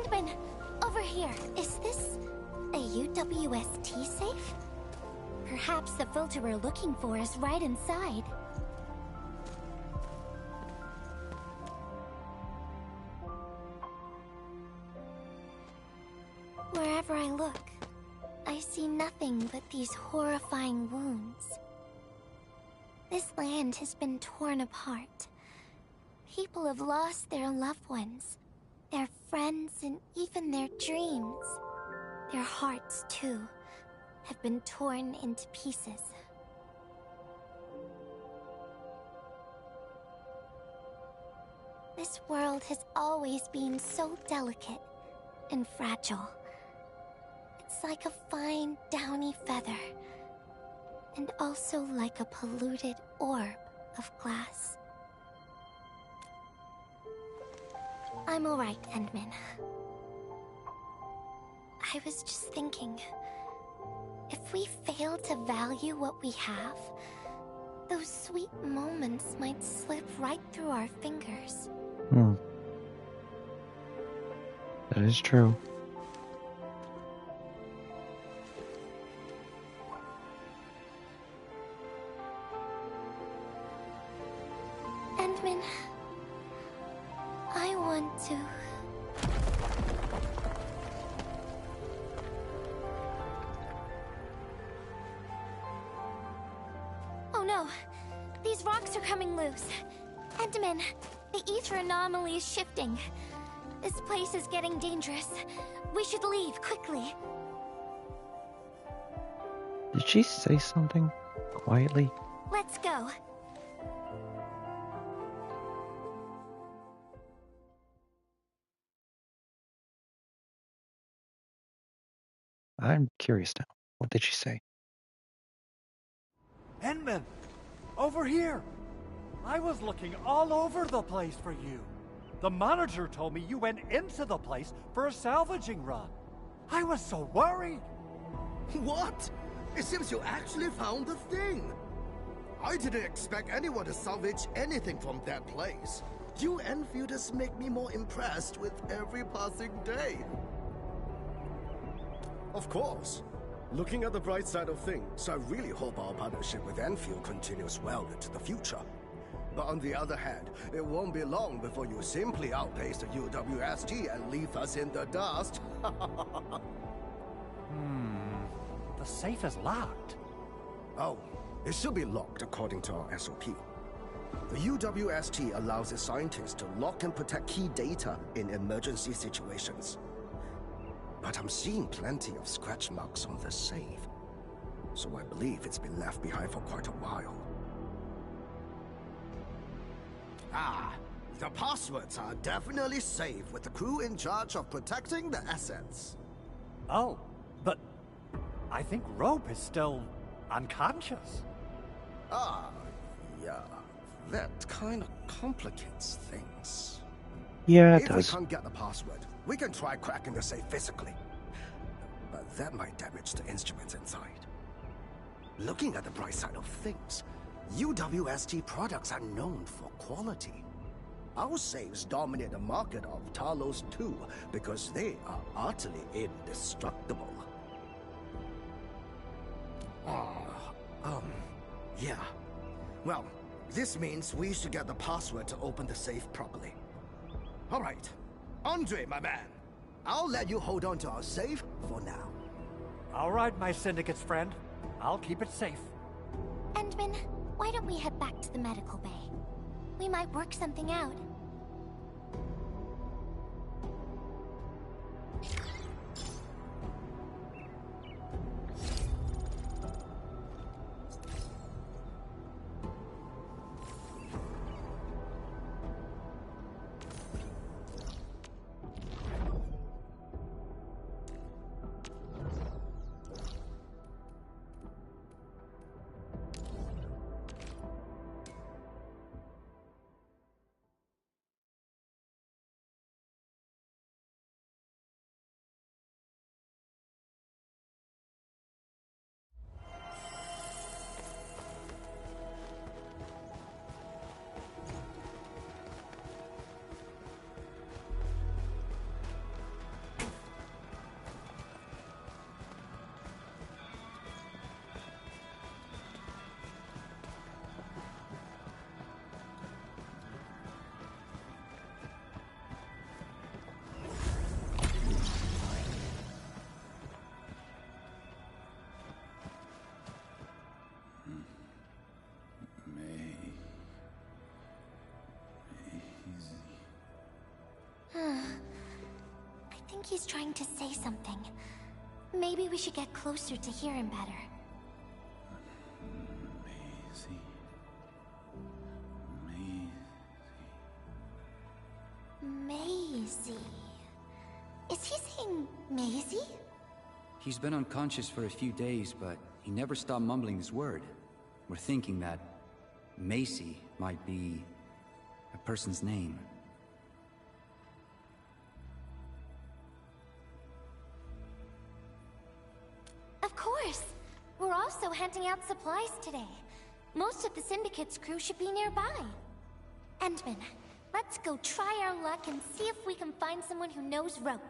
Endman! Over here. Is this a UWST safe? Perhaps the filter we're looking for is right inside. Wherever I look, I see nothing but these horrifying wounds. This land has been torn apart. People have lost their loved ones, their friends, and even their dreams. Their hearts, too, have been torn into pieces. This world has always been so delicate and fragile. It's like a fine, downy feather, and also like a polluted orb of glass. I'm alright, Endman. I was just thinking, if we fail to value what we have, those sweet moments might slip right through our fingers. That is true. Endman, I want to... Oh no! These rocks are coming loose. Endman, the ether anomaly is shifting. This place is getting dangerous. We should leave, quickly. Did she say something quietly? Let's go. I'm curious now. What did she say? Endman! Over here! I was looking all over the place for you. The manager told me you went into the place for a salvaging run. I was so worried. What? It seems you actually found the thing. I didn't expect anyone to salvage anything from that place. You Enfielders make me more impressed with every passing day. Of course. Looking at the bright side of things, I really hope our partnership with Enfield continues well into the future. But on the other hand, it won't be long before you simply outpace the UWST and leave us in the dust. The safe is locked. Oh, it should be locked according to our SOP. The UWST allows its scientists to lock and protect key data in emergency situations. But I'm seeing plenty of scratch marks on the safe, so I believe it's been left behind for quite a while. Ah, the passwords are definitely safe with the crew in charge of protecting the assets. Oh, but I think Rope is still unconscious. Ah, yeah. That kind of complicates things. Yeah, it If does. we can't get the password, we can try cracking the safe physically. But that might damage the instruments inside. Looking at the bright side of things, UWST products are known for quality. Our safes dominate the market of Talos too, because they are utterly indestructible. Yeah. Well, this means we should get the password to open the safe properly. All right. Andre, my man. I'll let you hold on to our safe for now. All right, my Syndicate's friend. I'll keep it safe. Endman, why don't we head back to the medical bay? We might work something out. think he's trying to say something. Maybe we should get closer to hear him better. Maisie. Is he saying Maisie? He's been unconscious for a few days, but he never stopped mumbling his word. We're thinking that Macy might be a person's name. Of course! We're also handing out supplies today. Most of the Syndicate's crew should be nearby. Endman, let's go try our luck and see if we can find someone who knows rope.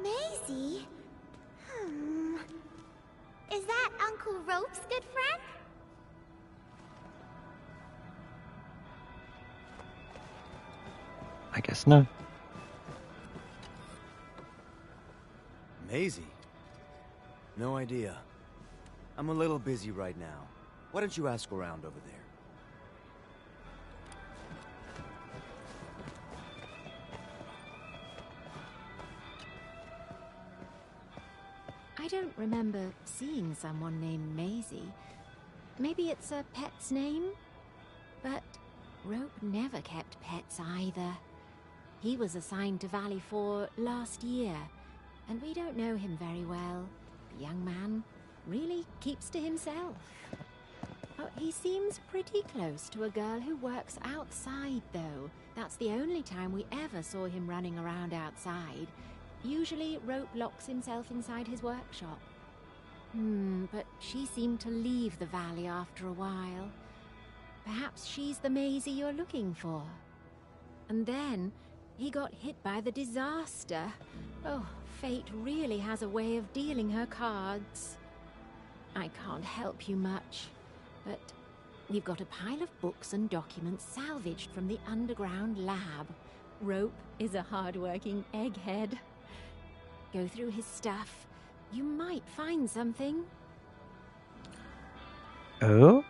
Maisie? Is that Uncle Rope's good friend? I guess not. Maisie? No idea. I'm a little busy right now. Why don't you ask around over there? I don't remember seeing someone named Maisie. Maybe it's a pet's name? But Rope never kept pets either. He was assigned to Valley 4 last year, and we don't know him very well. The young man really keeps to himself. Oh, he seems pretty close to a girl who works outside, though. That's the only time we ever saw him running around outside. Usually, Rope locks himself inside his workshop. But she seemed to leave the valley after a while. Perhaps she's the Maisie you're looking for. And then, he got hit by the disaster. Oh, fate really has a way of dealing her cards. I can't help you much, but we've got a pile of books and documents salvaged from the underground lab. Rope is a hard-working egghead. Go through his stuff. You might find something. Oh?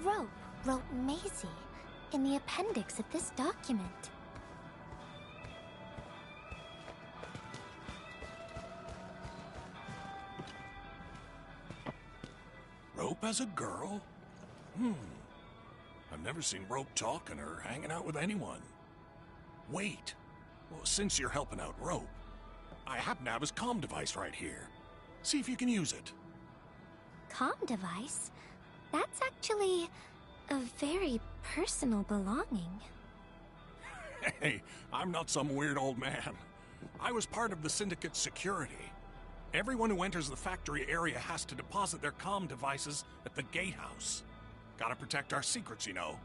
Rope wrote Maisie in the appendix of this document. Rope as a girl? I've never seen Rope talking or hanging out with anyone. Wait. Well, since you're helping out Rope, I happen to have his comm device right here. See if you can use it. Comm device? That's actually a very personal belonging. Hey, I'm not some weird old man. I was part of the Syndicate's security. Everyone who enters the factory area has to deposit their comm devices at the gatehouse. Gotta protect our secrets, you know.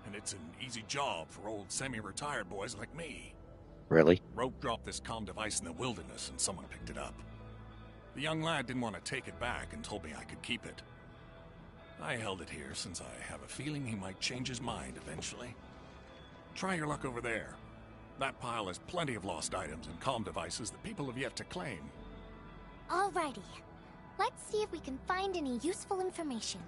And it's an easy job for old semi-retired boys like me. Really? Rope dropped this comm device in the wilderness and someone picked it up. The young lad didn't want to take it back and told me I could keep it. I held it here since I have a feeling he might change his mind eventually. Try your luck over there. That pile has plenty of lost items and comm devices that people have yet to claim. Alrighty. Let's see if we can find any useful information.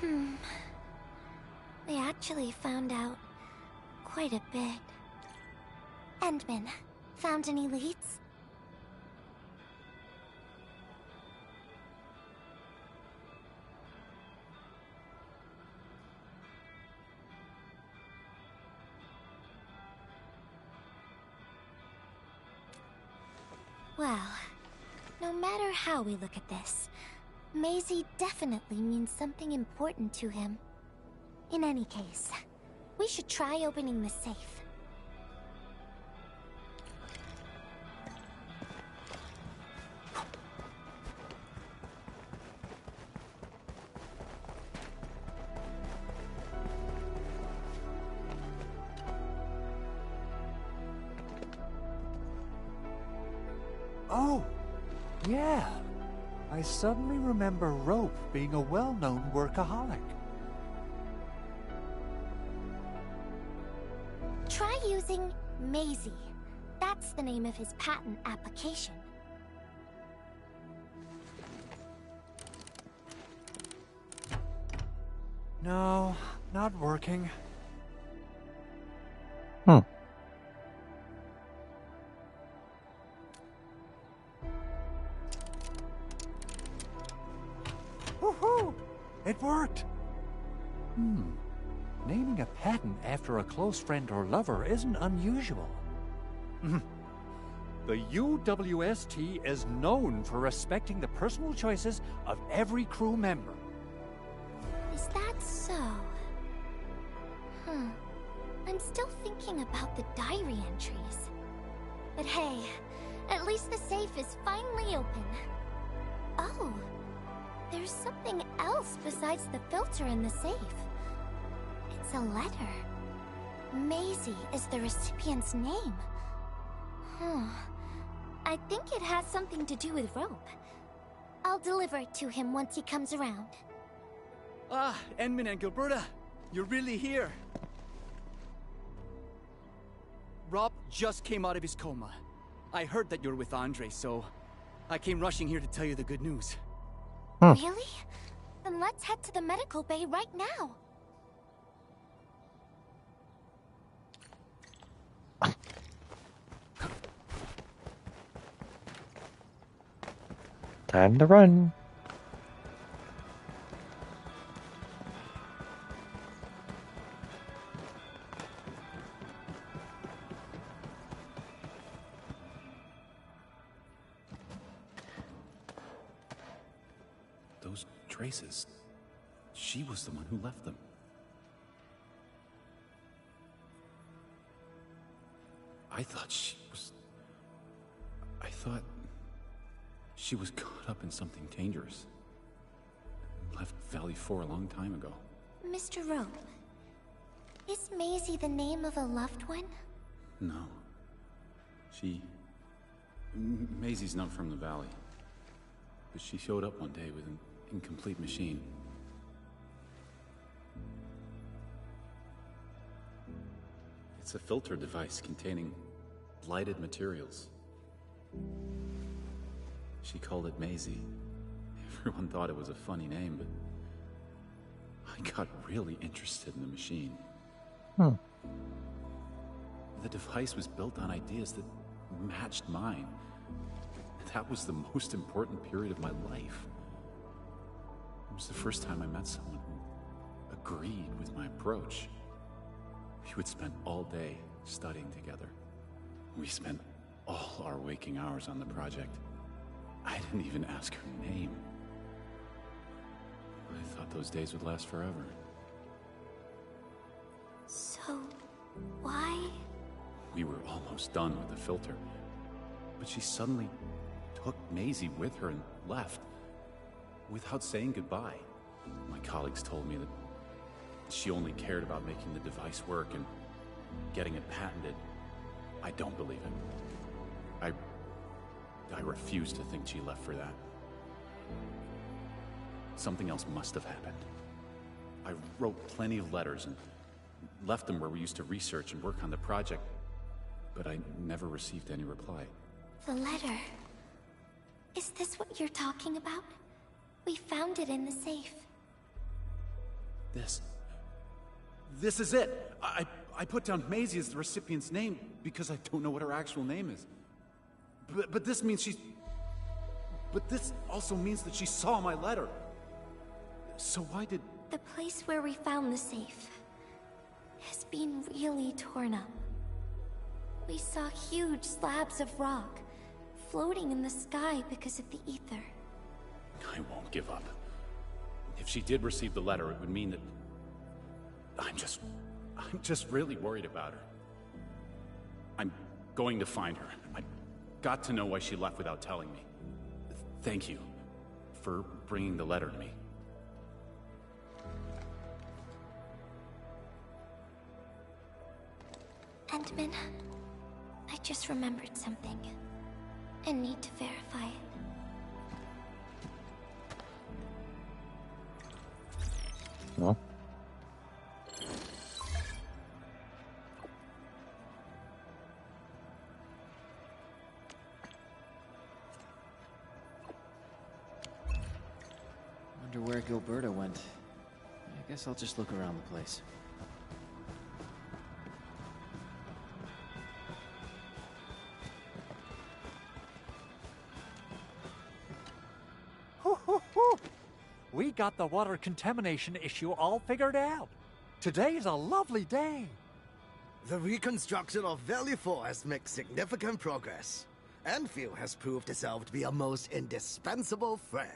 We actually found out quite a bit. Endman, found any leads? Well, no matter how we look at this, Maisie definitely means something important to him. In any case, we should try opening the safe. Oh, yeah. I suddenly remember Rope being a well-known workaholic. Try using Maisie. That's the name of his patent application. No, not working. Woohoo! It worked! Naming a patent after a close friend or lover isn't unusual. The UWST is known for respecting the personal choices of every crew member. Is that so? I'm still thinking about the diary entries. But hey, at least the safe is finally open. Oh, there's something else besides the filter in the safe. It's a letter. Maisie is the recipient's name. I think it has something to do with Rope. I'll deliver it to him once he comes around. Ah, Endman and Gilberta, you're really here. Rob just came out of his coma. I heard that you're with Andre, so I came rushing here to tell you the good news. Really? Then let's head to the medical bay right now. Time to run. Those traces. She was the one who left them. I thought she was caught up in something dangerous. Left Valley 4 a long time ago. Mr. Rope, is Maisie the name of a loved one? No. Maisie's not from the Valley. But she showed up one day with an incomplete machine. It's a filter device containing blighted materials. She called it Maisie. Everyone thought it was a funny name, but I got really interested in the machine. The device was built on ideas that matched mine. That was the most important period of my life. It was the first time I met someone who agreed with my approach. We would spend all day studying together. We spent all our waking hours on the project. I didn't even ask her name. I thought those days would last forever. So, why? We were almost done with the filter, but she suddenly took Maisie with her and left, without saying goodbye. My colleagues told me that she only cared about making the device work and getting it patented. I don't believe it. I refuse to think she left for that. Something else must have happened. I wrote plenty of letters and left them where we used to research and work on the project, but I never received any reply. The letter. Is this what you're talking about? We found it in the safe. This is it. I put down Maisie as the recipient's name because I don't know what her actual name is. But this means she's... But this also means that she saw my letter. So why did... The place where we found the safe has been really torn up. We saw huge slabs of rock floating in the sky because of the ether. I won't give up. If she did receive the letter, it would mean that... I'm just really worried about her. I'm going to find her. I've got to know why she left without telling me. Thank you for bringing the letter to me. Endman, I just remembered something. I need to verify it. Well. Wonder where Gilberta went. I guess I'll just look around the place. We got the water contamination issue all figured out. Today's a lovely day. The reconstruction of Valley 4 has made significant progress. Endfield has proved itself to be a most indispensable friend.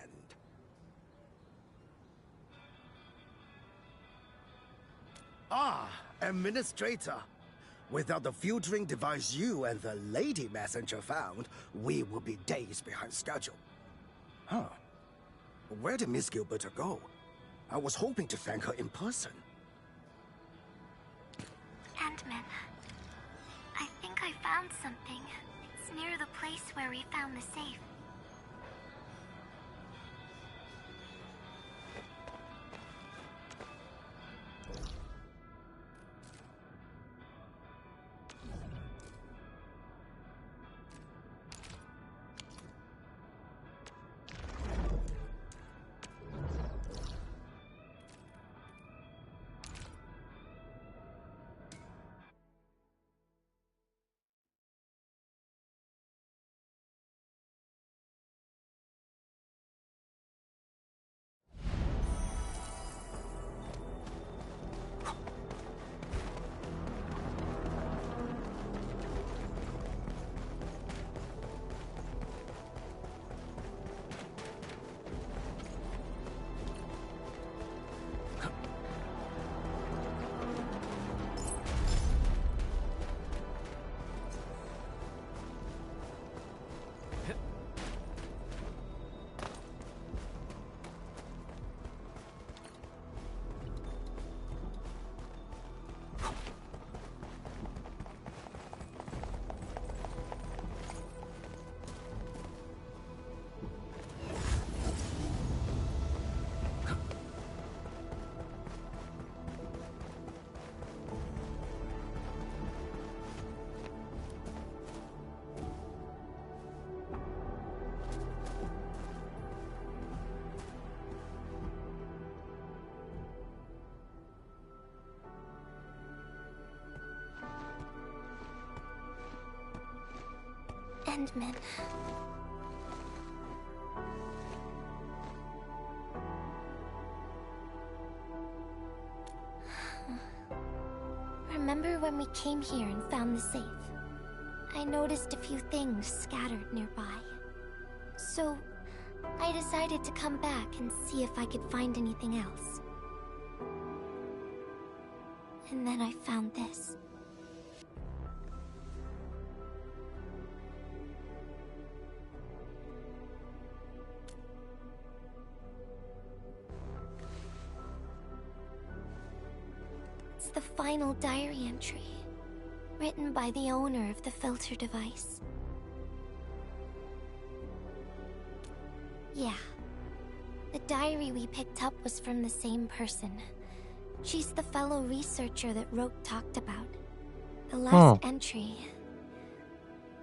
Ah, Administrator. Without the filtering device you and the Lady Messenger found, we would be days behind schedule. Huh. Where did Miss Gilberta go? I was hoping to thank her in person. Endman, I think I found something. It's near the place where we found the safe. Endman. Remember when we came here and found the safe? I noticed a few things scattered nearby. So, I decided to come back and see if I could find anything else. And then I found this. It's the final diary entry, written by the owner of the filter device. Yeah. The diary we picked up was from the same person. She's the fellow researcher that Roke talked about. The last entry,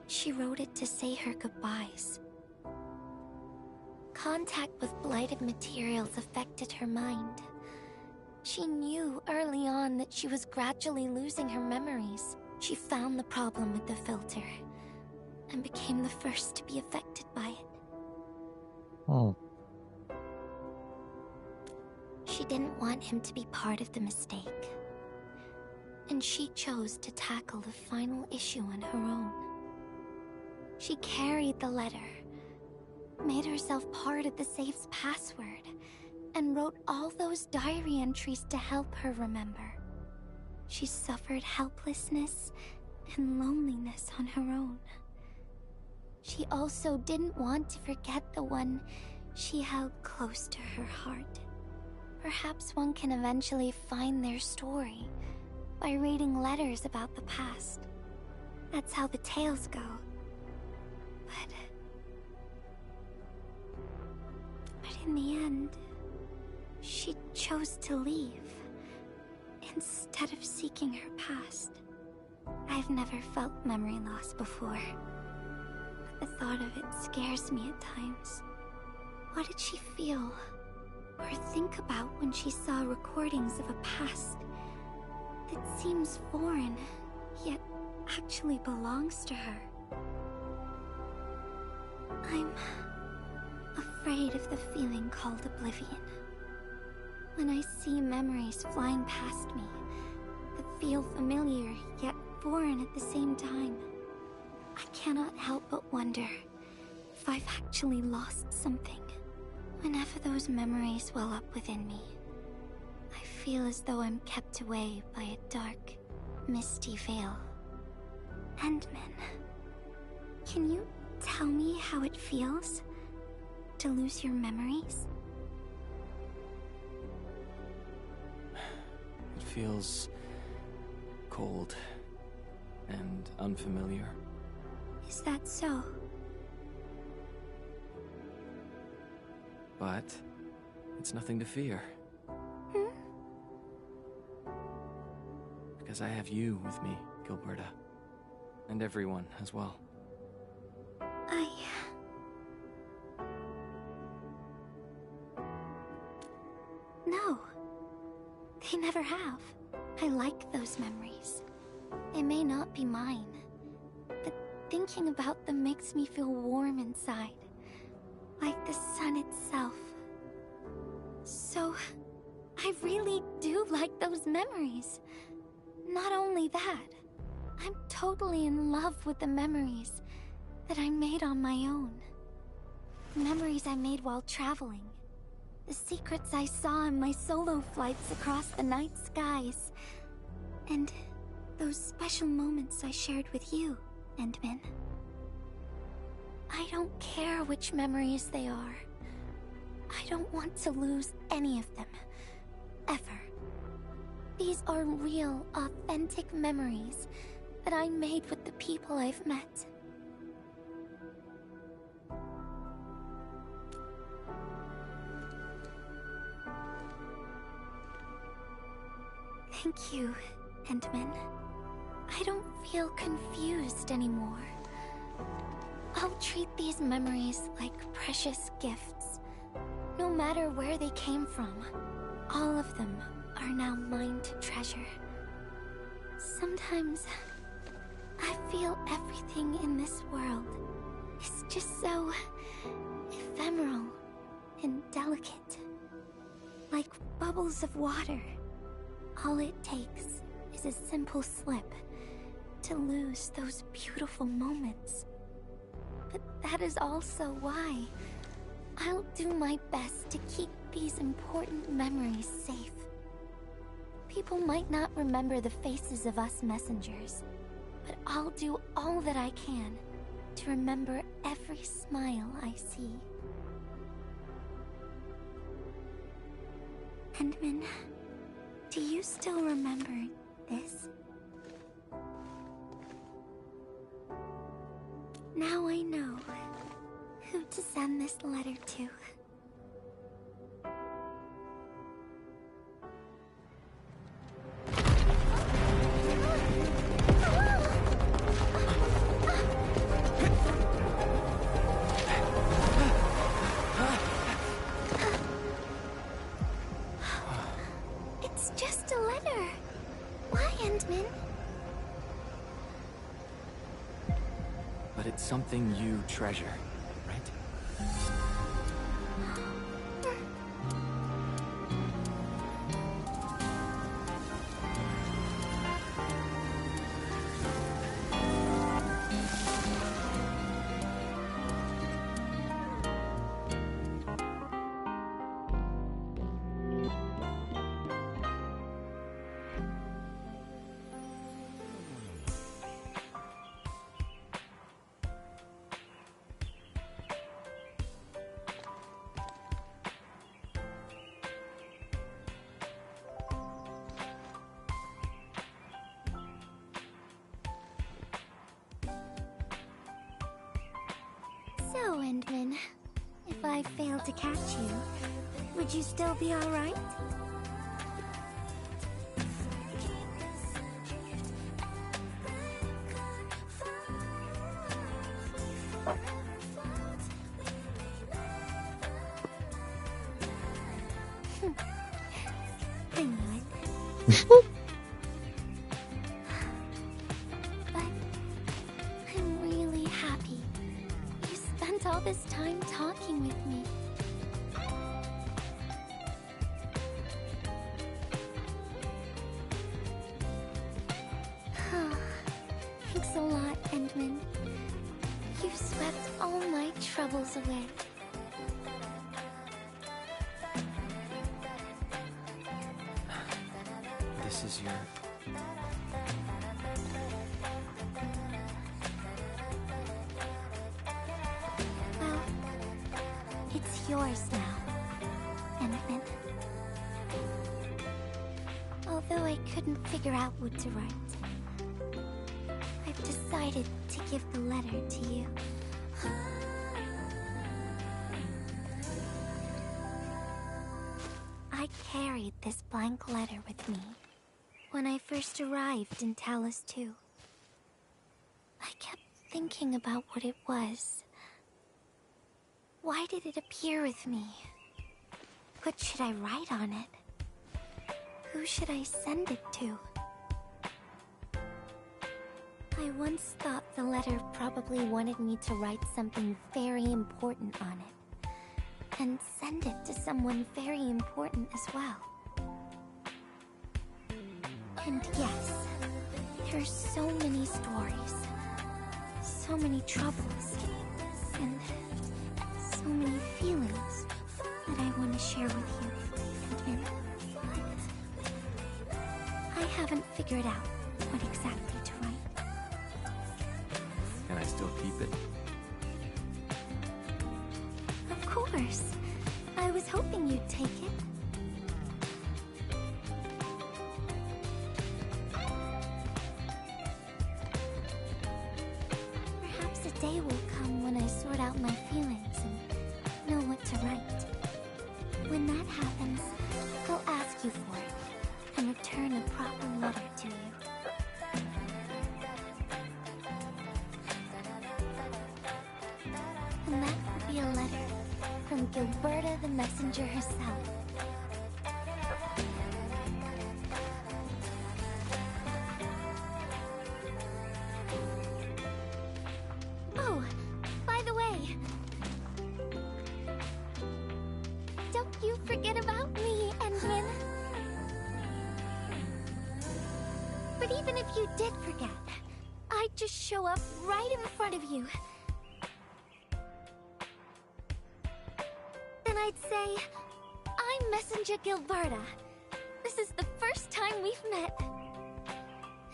she wrote it to say her goodbyes. Contact with blighted materials affected her mind. She knew early on that she was gradually losing her memories. She found the problem with the filter, and became the first to be affected by it. Oh. She didn't want him to be part of the mistake. And she chose to tackle the final issue on her own. She carried the letter, made herself part of the safe's password, and wrote all those diary entries to help her remember. She suffered helplessness and loneliness on her own. She also didn't want to forget the one she held close to her heart. Perhaps one can eventually find their story by reading letters about the past. That's how the tales go. But in the end, she chose to leave instead of seeking her past. I've never felt memory loss before, but the thought of it scares me at times. What did she feel or think about when she saw recordings of a past that seems foreign, yet actually belongs to her? I'm afraid of the feeling called oblivion. When I see memories flying past me that feel familiar yet foreign at the same time, I cannot help but wonder if I've actually lost something. Whenever those memories well up within me, I feel as though I'm kept away by a dark, misty veil. Endman, can you tell me how it feels to lose your memories? It feels cold and unfamiliar. Is that so? But it's nothing to fear. Because I have you with me, Gilberta. And everyone as well. No. They never have. I like those memories. They may not be mine, but thinking about them makes me feel warm inside. Like the sun itself. So, I really do like those memories. Not only that, I'm totally in love with the memories that I made on my own. Memories I made while traveling. The secrets I saw on my solo flights across the night skies. And those special moments I shared with you, Endman. I don't care which memories they are. I don't want to lose any of them. Ever. These are real, authentic memories that I made with the people I've met. Thank you, Endman. I don't feel confused anymore. I'll treat these memories like precious gifts. No matter where they came from, all of them are now mine to treasure. Sometimes, I feel everything in this world is just so ephemeral and delicate. Like bubbles of water. All it takes is a simple slip to lose those beautiful moments. But that is also why I'll do my best to keep these important memories safe. People might not remember the faces of us messengers, but I'll do all that I can to remember every smile I see. Endman, do you still remember this? Now I know who to send this letter to. It's It's just a letter. Why, Endman? But it's something you treasure, right? So, Endman, if I failed to catch you, would you still be alright? I knew it. But I'm really happy. You spent all this time talking with me. Thanks a lot, Endman. You've swept all my troubles away. This is your... Well, it's yours now, Endman. Although I couldn't figure out what to write, I've decided to give the letter to you. I carried this blank letter with me when I first arrived in Talos 2. I kept thinking about what it was. Why did it appear with me? What should I write on it? Who should I send it to? I once thought the letter probably wanted me to write something very important on it, and send it to someone very important as well. And yes, there are so many stories, so many troubles, and so many feelings that I want to share with you, Endman. But I haven't figured out what exactly to write. Can I still keep it? Of course. I was hoping you'd take it. Perhaps a day will come when I sort out my feelings and know what to write. When that happens, I'll ask you for it and return a proper letter to you. And that will be a letter from Gilberta the Messenger herself. Oh, by the way, don't you forget about me, Endman. But even if you did forget, I'd just show up right in front of you. Then I'd say, I'm Messenger Gilberta. This is the first time we've met.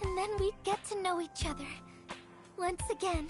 And then we'd get to know each other. Once again.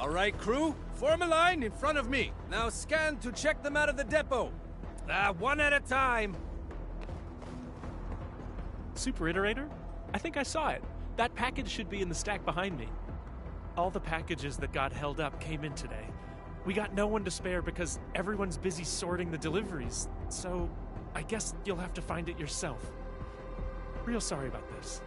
All right, crew, form a line in front of me. Now scan to check them out of the depot. One at a time. Super Iterator? I think I saw it. That package should be in the stack behind me. All the packages that got held up came in today. We got no one to spare because everyone's busy sorting the deliveries, so I guess you'll have to find it yourself. Real sorry about this.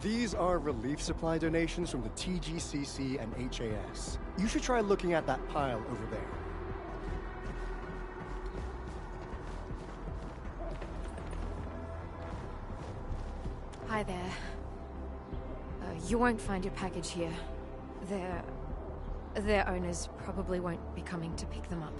These are relief supply donations from the TGCC and HAS. You should try looking at that pile over there. Hi there. You won't find your package here. Their owners probably won't be coming to pick them up.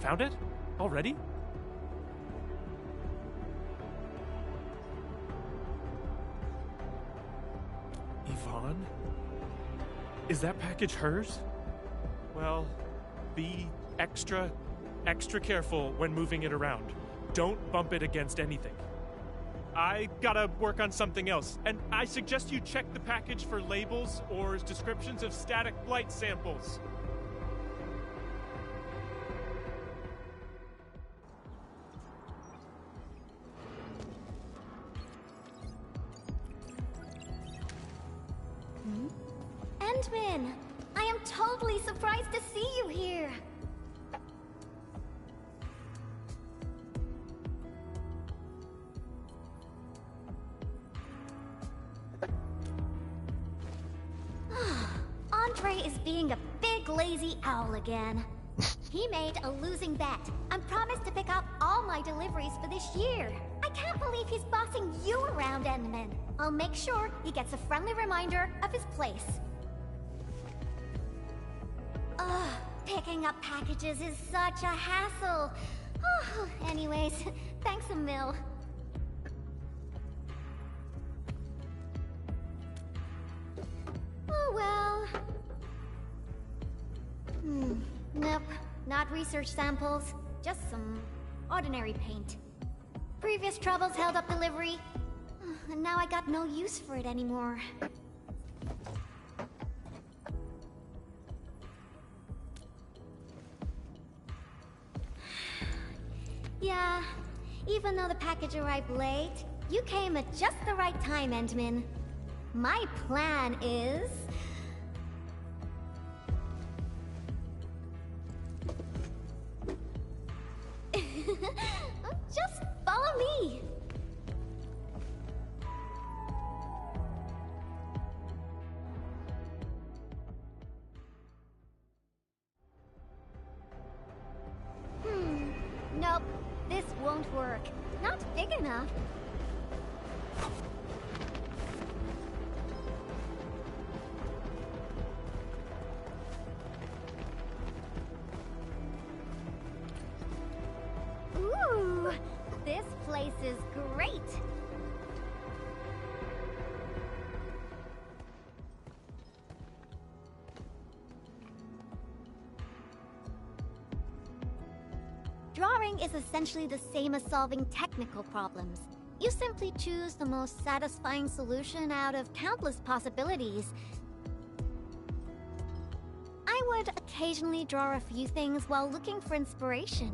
Found it? Already? Yvonne? Is that package hers? Well, be extra careful when moving it around. Don't bump it against anything. I gotta work on something else, and I suggest you check the package for labels or descriptions of static light samples. Endman! I am totally surprised to see you here! Andre is being a big lazy owl again. He made a losing bet and promised to pick up all my deliveries for this year. I can't believe he's bossing you around, Endman. I'll make sure he gets a friendly reminder of his place. Ugh, picking up packages is such a hassle. Oh, anyways, thanks a mil. Oh well. Nope, not research samples. Just some ordinary paint. Previous troubles held up delivery, and now I got no use for it anymore. Yeah, even though the package arrived late, you came at just the right time, Endman. My plan is... just follow me! Nope. This won't work. Not big enough. Ooh, this place is great. Drawing is essentially the same as solving technical problems. You simply choose the most satisfying solution out of countless possibilities. I would occasionally draw a few things while looking for inspiration.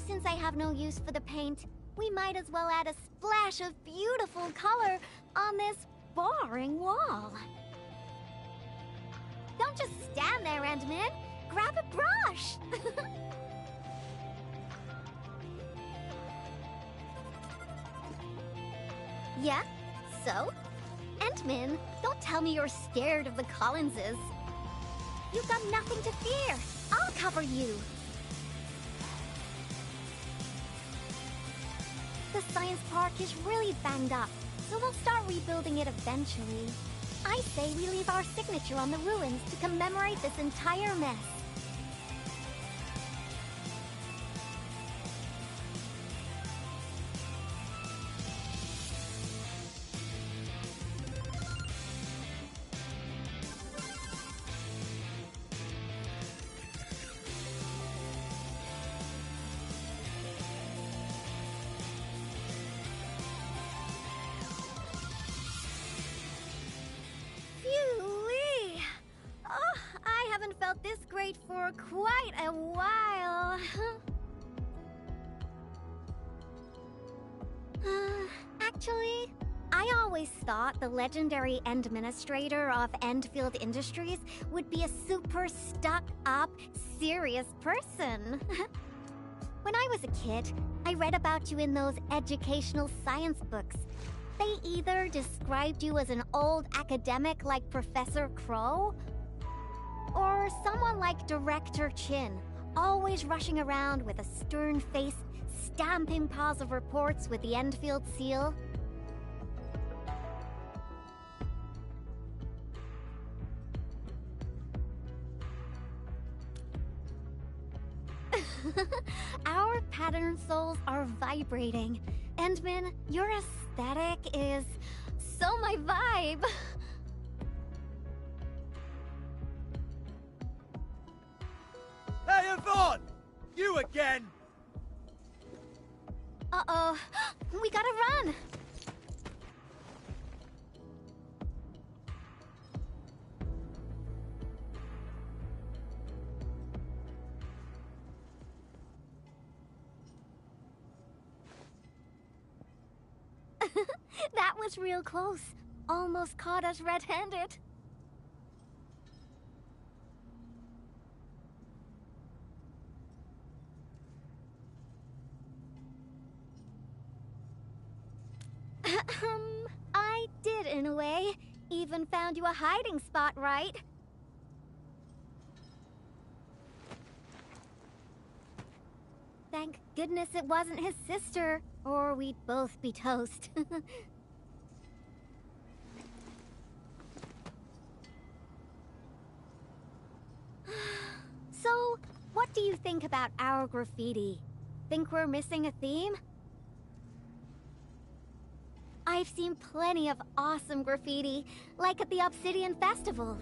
Since I have no use for the paint, we might as well add a splash of beautiful color on this boring wall. Don't just stand there, Endman. Grab a brush! Yeah? So? Endman, don't tell me you're scared of the Collinses. You've got nothing to fear. I'll cover you. The science park is really banged up, so we'll start rebuilding it eventually. I say we leave our signature on the ruins to commemorate this entire mess. straight for quite a while. Actually, I always thought the legendary administrator of Endfield Industries would be a super stuck-up, serious person. When I was a kid, I read about you in those educational science books. They either described you as an old academic like Professor Crow, or someone like Director Chin, always rushing around with a stern face, stamping piles of reports with the Endfield seal. Our pattern souls are vibrating. Endman, your aesthetic is so my vibe. Hey, Yvonne! You again! Uh-oh. We gotta run! That was real close. Almost caught us red-handed. I did in a way. Even found you a hiding spot, right? Thank goodness it wasn't his sister, or we'd both be toast. So, what do you think about our graffiti? Think we're missing a theme? I've seen plenty of awesome graffiti, like at the Obsidian Festival.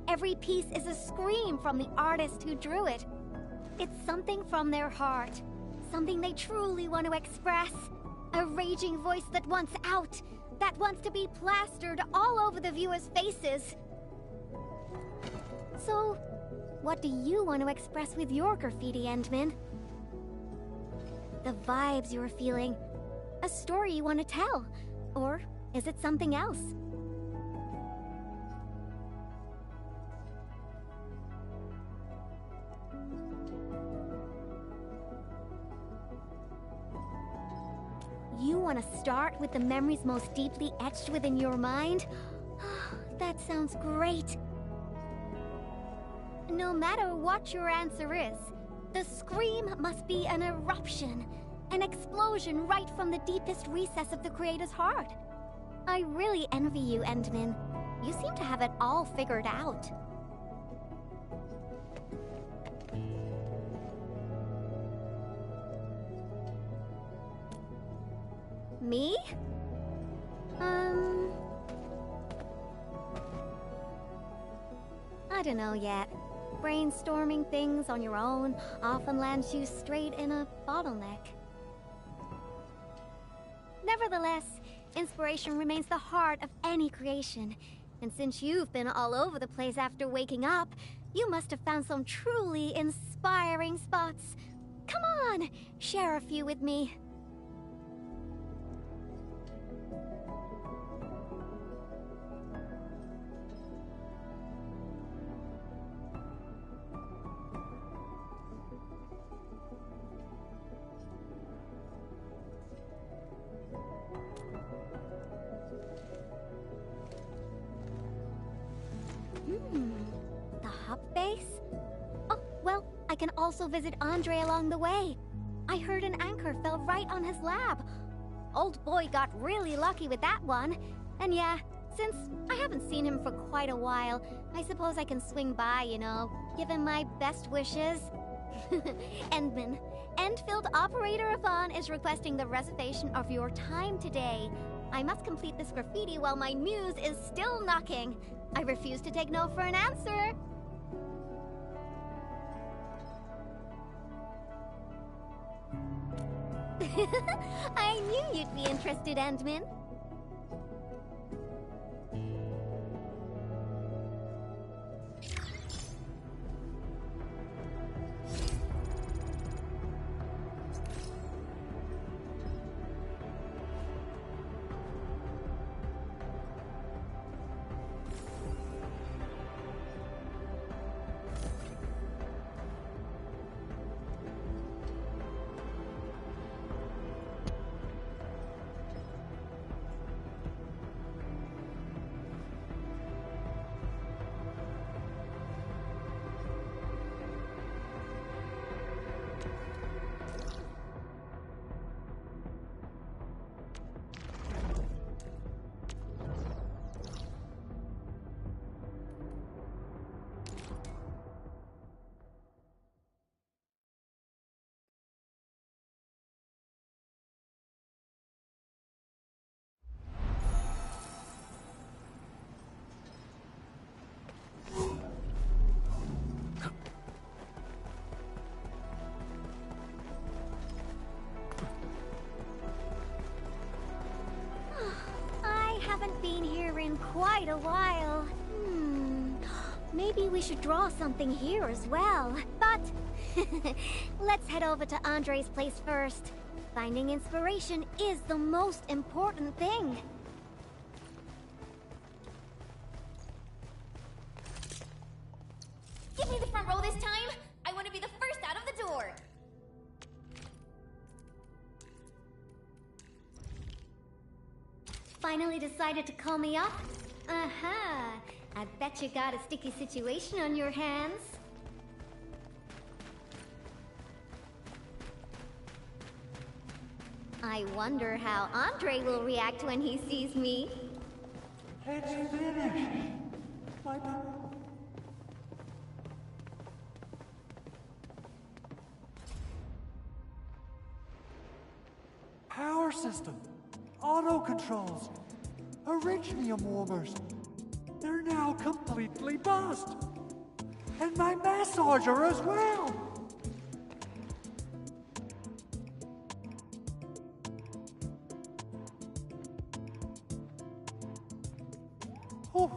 Every piece is a scream from the artist who drew it. It's something from their heart, something they truly want to express. A raging voice that wants out, that wants to be plastered all over the viewers' faces. So, what do you want to express with your graffiti, Endman? The vibes you're feeling, a story you want to tell, or is it something else? You want to start with the memories most deeply etched within your mind? That sounds great. No matter what your answer is, the scream must be an eruption, an explosion right from the deepest recess of the creator's heart. I really envy you, Endman. You seem to have it all figured out. Me? I don't know yet. Brainstorming things on your own often lands you straight in a bottleneck. Nevertheless, inspiration remains the heart of any creation. And since you've been all over the place after waking up, you must have found some truly inspiring spots. Come on, share a few with me. The hub base? Oh, well, I can also visit Andre along the way. I heard an anchor fell right on his lab. Old boy got really lucky with that one. And yeah, since I haven't seen him for quite a while, I suppose I can swing by, you know, give him my best wishes. Endman, Endfield Operator Yvonne is requesting the reservation of your time today. I must complete this graffiti while my muse is still knocking. I refuse to take no for an answer. I knew you'd be interested, Endman. quite a while. Maybe we should draw something here as well. But let's head over to Andre's place first. Finding inspiration is the most important thing. Give me the front row this time! I want to be the first out of the door! Finally decided to call me up? Aha! I bet you got a sticky situation on your hands. I wonder how Andre will react when he sees me. It's finished. My power system, auto controls, Originium warmers. They're now completely bust. And my massager as well. Oh,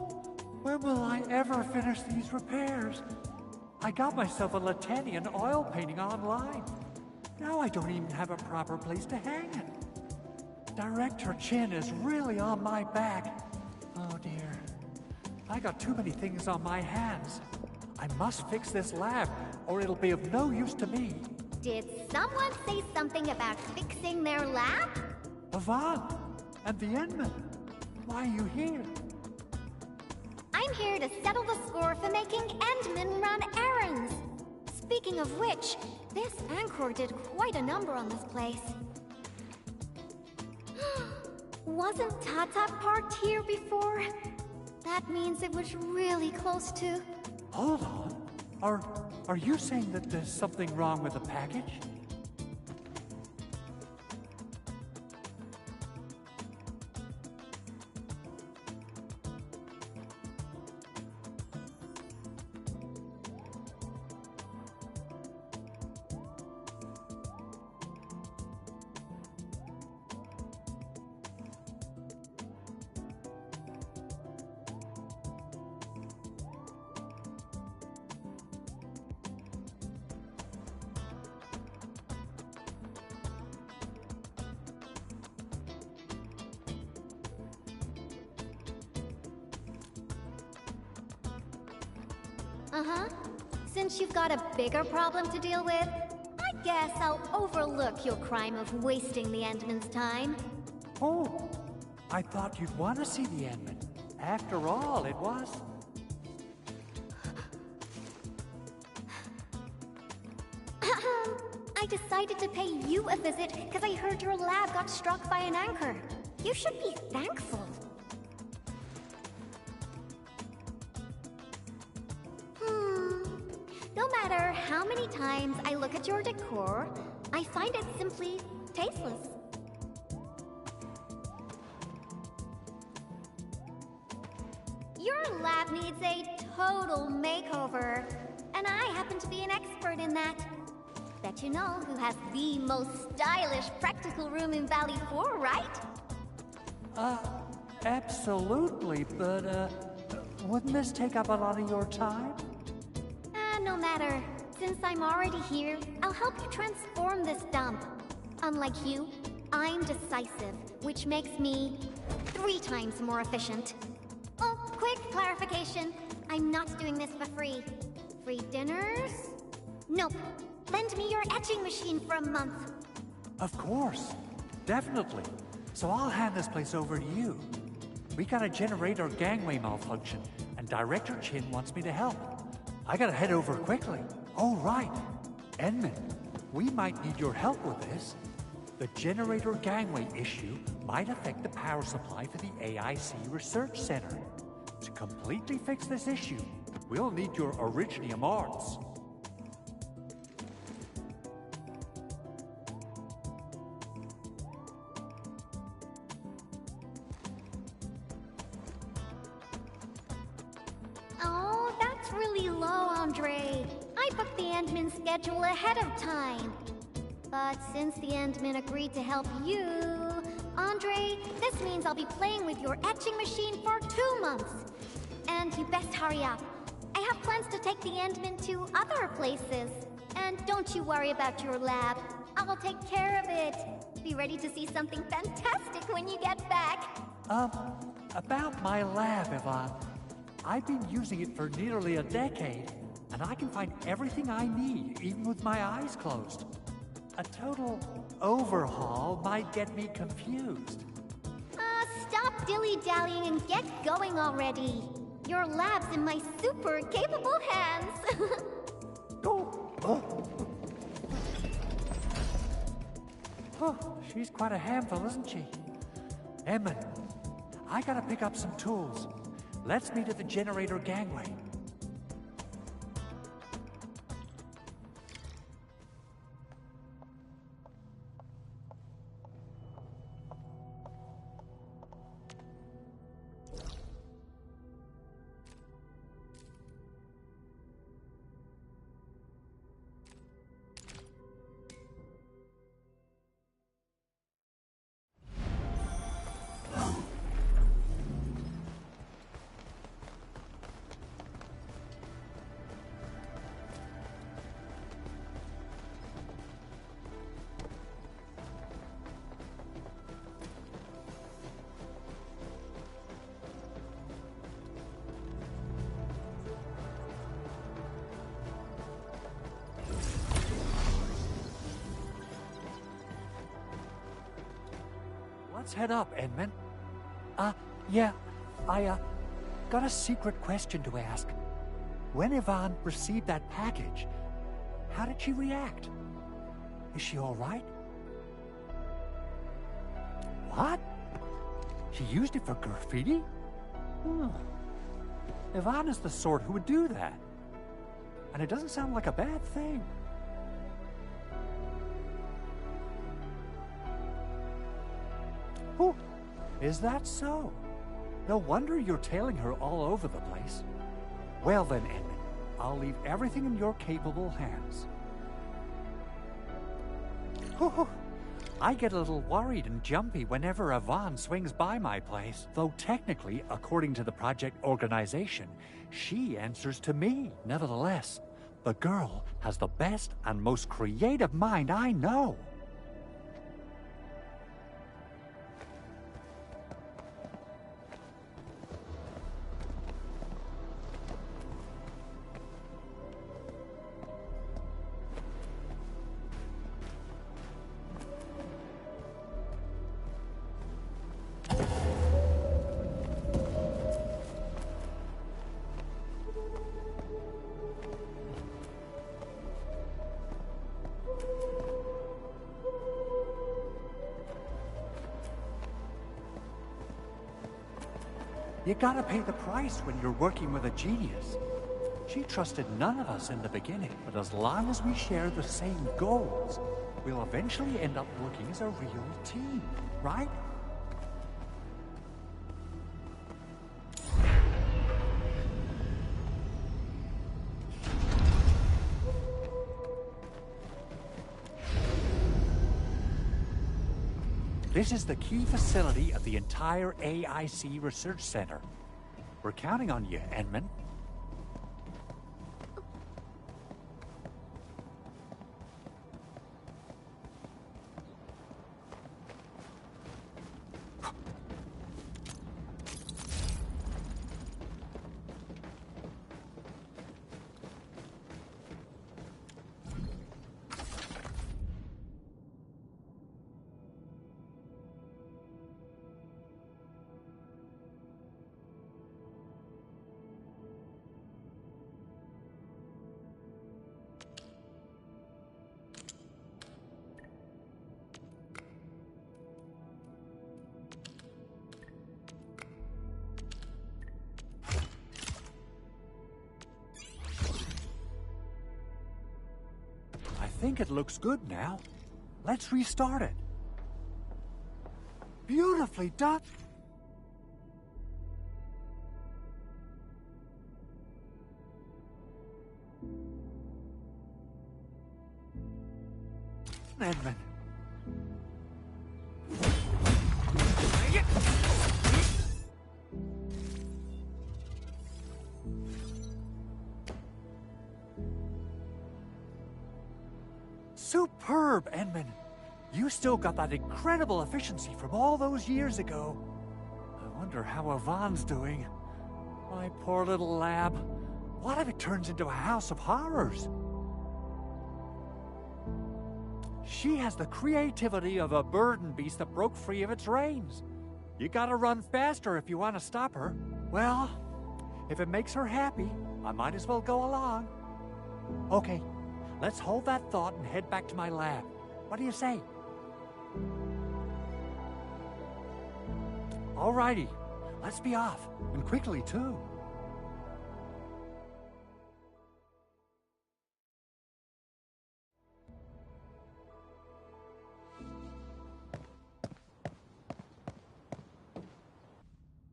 when will I ever finish these repairs? I got myself a Latanian oil painting online. Now I don't even have a proper place to hang it. Director Chin is really on my back. Oh dear. I got too many things on my hands. I must fix this lab, or it'll be of no use to me. Did someone say something about fixing their lab? Yvonne, and the Endman. Why are you here? I'm here to settle the score for making Endman run errands. Speaking of which, this Anchor did quite a number on this place. Wasn't Tata parked here before? That means it was really close to... Hold on. Are you saying that there's something wrong with the package? Uh-huh. Since you've got a bigger problem to deal with, I guess I'll overlook your crime of wasting the Endman's time. Oh, I thought you'd want to see the Endman. After all, it was... I decided to pay you a visit because I heard your lab got struck by an anchor. You should be thankful. No matter how many times I look at your decor, I find it simply tasteless. Your lab needs a total makeover, and I happen to be an expert in that. Bet you know who has the most stylish practical room in Valley 4, right? Absolutely, but, wouldn't this take up a lot of your time? No matter. Since I'm already here, I'll help you transform this dump. Unlike you, I'm decisive, which makes me 3 times more efficient. Oh, quick clarification. I'm not doing this for free. Free dinners? Nope. Lend me your etching machine for a month. Of course. Definitely. So I'll hand this place over to you. We got a generator gangway malfunction, and Director Chin wants me to help. I gotta head over quickly. Oh, right. Endman, we might need your help with this. The generator gangway issue might affect the power supply for the AIC Research Center. To completely fix this issue, we'll need your Originium arts. Oh, that's really low, Andre. I booked the Endman schedule ahead of time. But since the Endman agreed to help you, Andre, this means I'll be playing with your etching machine for 2 months. And you best hurry up. I have plans to take the Endman to other places. And don't you worry about your lab. I'll take care of it. Be ready to see something fantastic when you get back. About my lab, Yvonne. I've been using it for nearly a decade, and I can find everything I need, even with my eyes closed. A total overhaul might get me confused. Stop dilly-dallying and get going already. Your lab's in my super capable hands. Oh, she's quite a handful, isn't she? Edmund, I gotta pick up some tools. Let's meet at the generator gangway. Let's head up, Edmund. Yeah, I got a secret question to ask. When Yvonne received that package, how did she react? Is she all right? What? She used it for graffiti? Yvonne is the sort who would do that. And it doesn't sound like a bad thing. Oh, is that so? No wonder you're tailing her all over the place. Well then, Edmund, I'll leave everything in your capable hands. I get a little worried and jumpy whenever Yvonne swings by my place. Though technically, according to the project organization, she answers to me. Nevertheless, the girl has the best and most creative mind I know. You gotta pay the price when you're working with a genius. She trusted none of us in the beginning, but as long as we share the same goals, we'll eventually end up working as a real team, right? This is the key facility of the entire AIC Research Center. We're counting on you, Edmund. I think it looks good now. Let's restart it. Beautifully done. Edmund. Superb, Edmund. You still got that incredible efficiency from all those years ago. I wonder how Yvonne's doing. My poor little lab. What if it turns into a house of horrors? She has the creativity of a burden beast that broke free of its reins. You gotta run faster if you want to stop her. Well, if it makes her happy, I might as well go along. Okay, let's hold that thought and head back to my lab. What do you say? Alrighty, let's be off, and quickly too.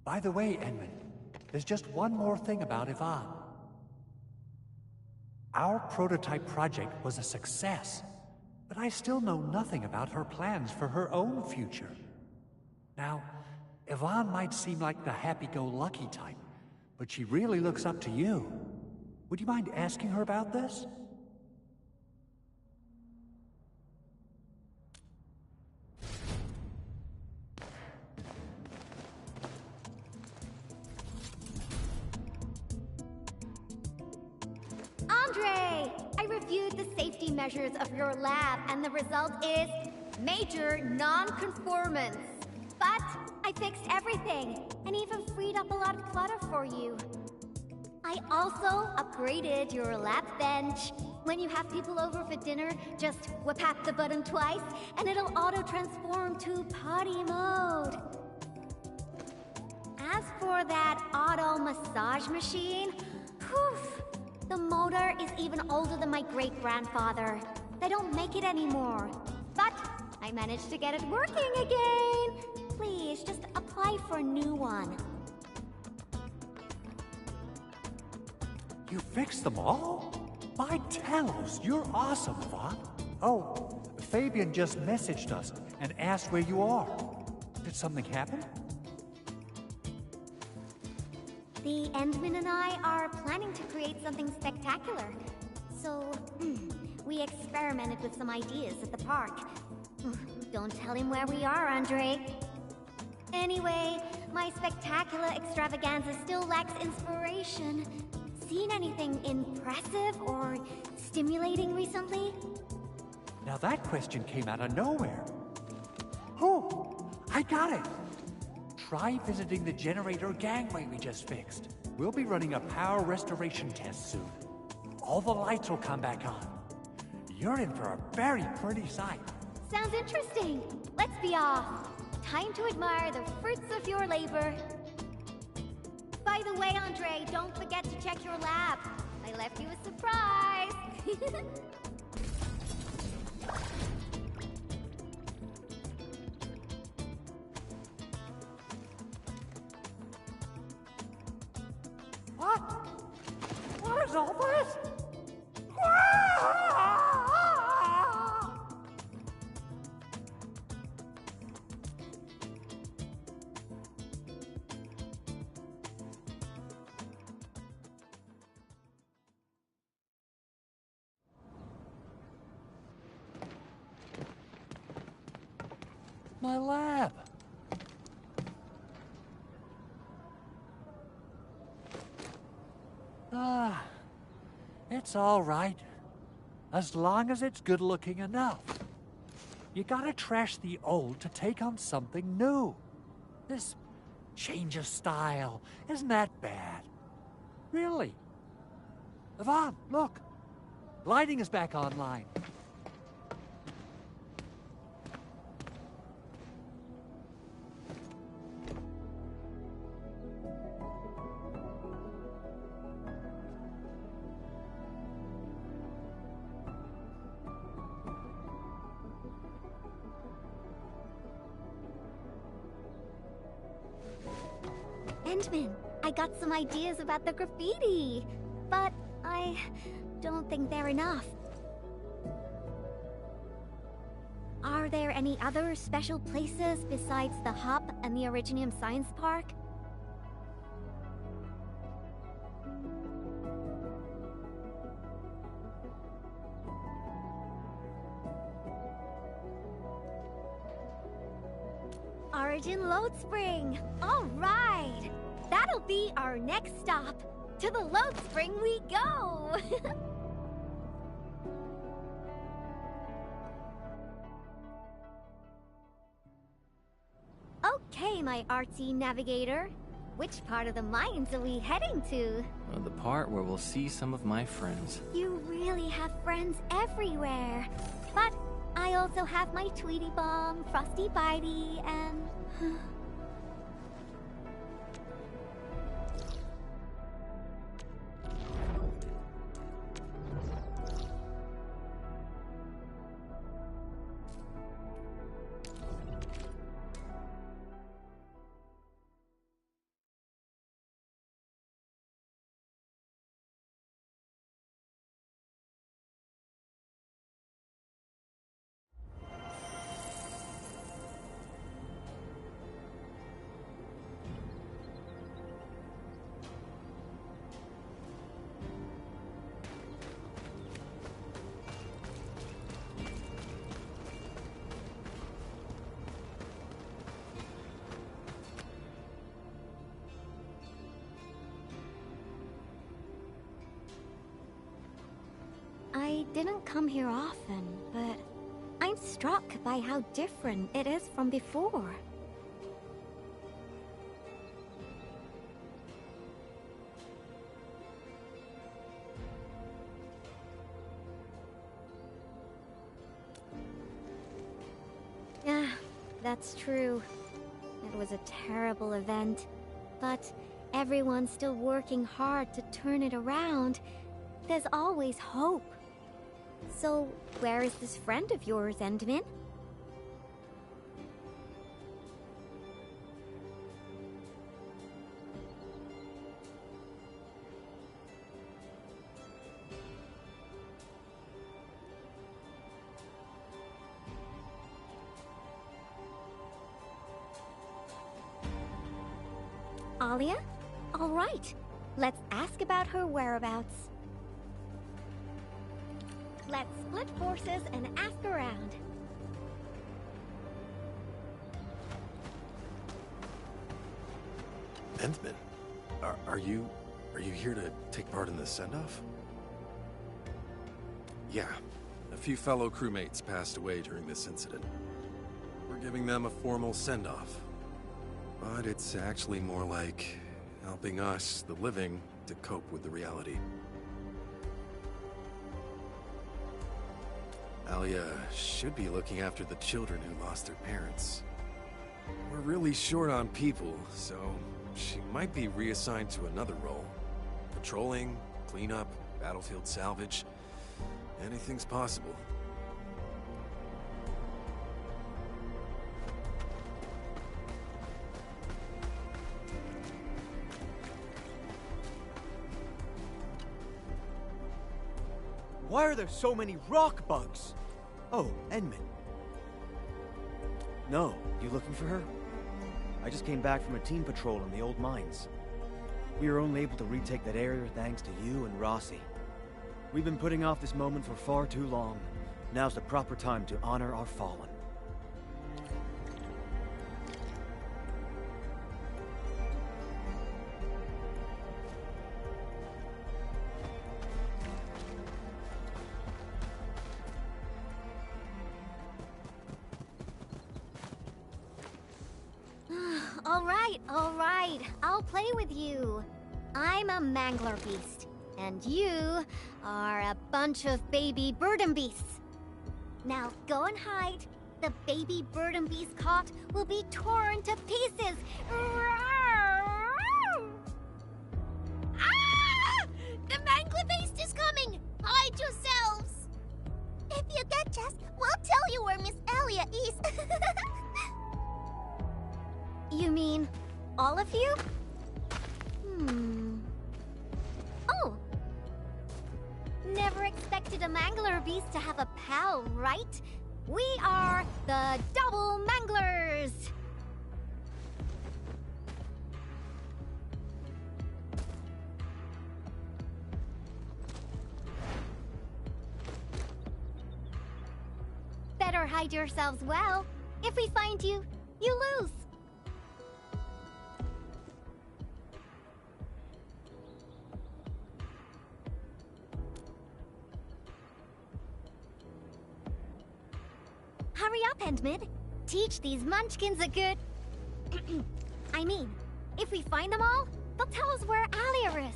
By the way, Edmund, there's just one more thing about Yvonne. Our prototype project was a success, but I still know nothing about her plans for her own future. Now, Yvonne might seem like the happy-go-lucky type, but she really looks up to you. Would you mind asking her about this? Andre! I reviewed the safety measures of your lab, and the result is major non-conformance. But I fixed everything, and even freed up a lot of clutter for you. I also upgraded your lab bench. When you have people over for dinner, just whip the button twice, and it'll auto-transform to potty mode. As for that auto massage machine, whew, the motor is even older than my great-grandfather. They don't make it anymore. But I managed to get it working again. Please, just apply for a new one. You fixed them all? My Talos, you're awesome, Yvonne. Oh, Fabian just messaged us and asked where you are. Did something happen? The Endman and I are planning to create something spectacular. So, we experimented with some ideas at the park. Don't tell him where we are, Andre. Anyway, my spectacular extravaganza still lacks inspiration. Seen anything impressive or stimulating recently? Now that question came out of nowhere. Oh, I got it! Try visiting the generator gangway we just fixed. We'll be running a power restoration test soon. All the lights will come back on. You're in for a very pretty sight. Sounds interesting. Let's be off. Time to admire the fruits of your labor. By the way, Andre, don't forget to check your lab. I left you a surprise. What? What is all this? My lab. It's all right. As long as it's good looking enough. You gotta trash the old to take on something new. This change of style isn't that bad. Really. Yvonne, look. Lighting is back online. Endman, I got some ideas about the graffiti, but I don't think they're enough. Are there any other special places besides the Hub and the Originium Science Park? Origin Load Spring. All right. That'll be our next stop. To the Load Spring we go. Okay, my artsy navigator. Which part of the mines are we heading to? The part where we'll see some of my friends. You really have friends everywhere. But I also have my Tweety Bomb, Frosty Bitey, and... I didn't come here often, but I'm struck by how different it is from before. Yeah, that's true. It was a terrible event, but everyone's still working hard to turn it around. There's always hope. So, where is this friend of yours, Endman? Alia? All right. Let's ask about her whereabouts. Let's split forces and ask around. Endman, are you here to take part in the send-off? Yeah. A few fellow crewmates passed away during this incident. We're giving them a formal send-off. But it's actually more like helping us, the living, to cope with the reality. Alia should be looking after the children who lost their parents. We're really short on people, so she might be reassigned to another role. Patrolling, cleanup, battlefield salvage. Anything's possible. Why are there so many rock bugs? Oh, Endman. No, you looking for her? I just came back from a team patrol in the old mines. We were only able to retake that area thanks to you and Rossi. We've been putting off this moment for far too long. Now's the proper time to honor our fallen. All right, I'll play with you. I'm a mangler beast, and you are a bunch of baby burden beasts. Now go and hide. The baby burden beast caught will be torn to pieces. Ah! The mangler beast is coming! Hide yourselves! If you catch us, we'll tell you where Miss Alia is. You mean all of you? Oh! Never expected a mangler beast to have a pal, right? We are the Double Manglers! Better hide yourselves well. If we find you, you lose. Hurry up, Endmid. Teach these munchkins a good... I mean, if we find them all, they'll tell us where Alia is.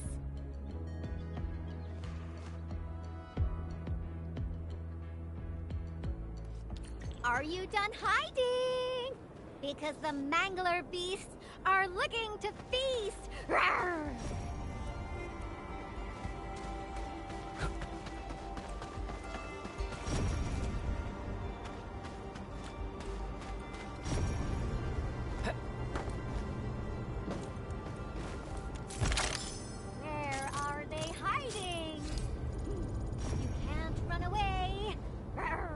Are you done hiding? Because the Mangler beasts are looking to feast! Rawr! Where are they hiding? You can't run away! Rawr!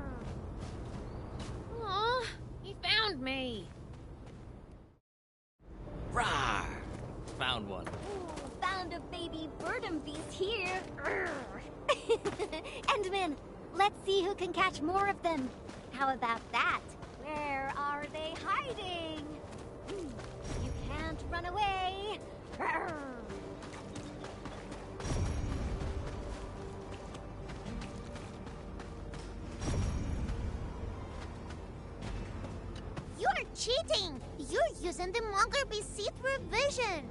Aw, he found me. Rawr! Found one. Ooh, found a baby Birdom beast here. Endman, let's see who can catch more of them. How about that? Where are they hiding? You can't run away. You're cheating! You're using the Monger Beast see-through vision!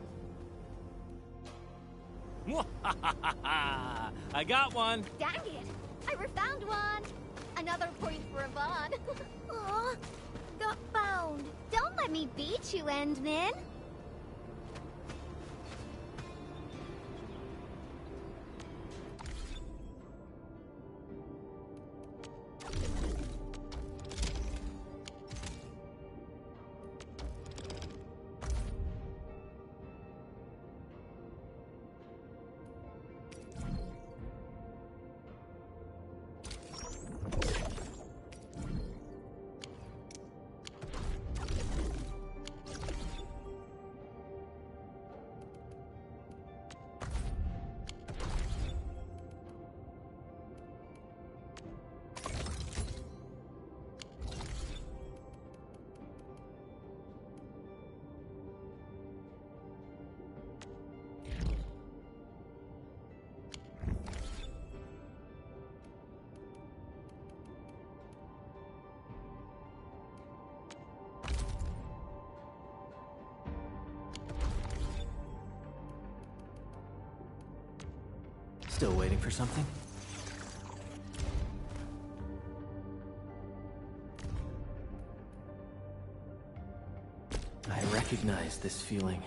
I got one. Dang it! I found one! Another point for Yvonne. Aw, got found. Don't let me beat you, Endman. Still waiting for something? I recognize this feeling.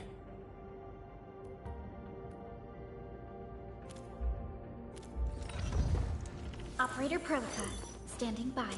Operator Prolica, standing by.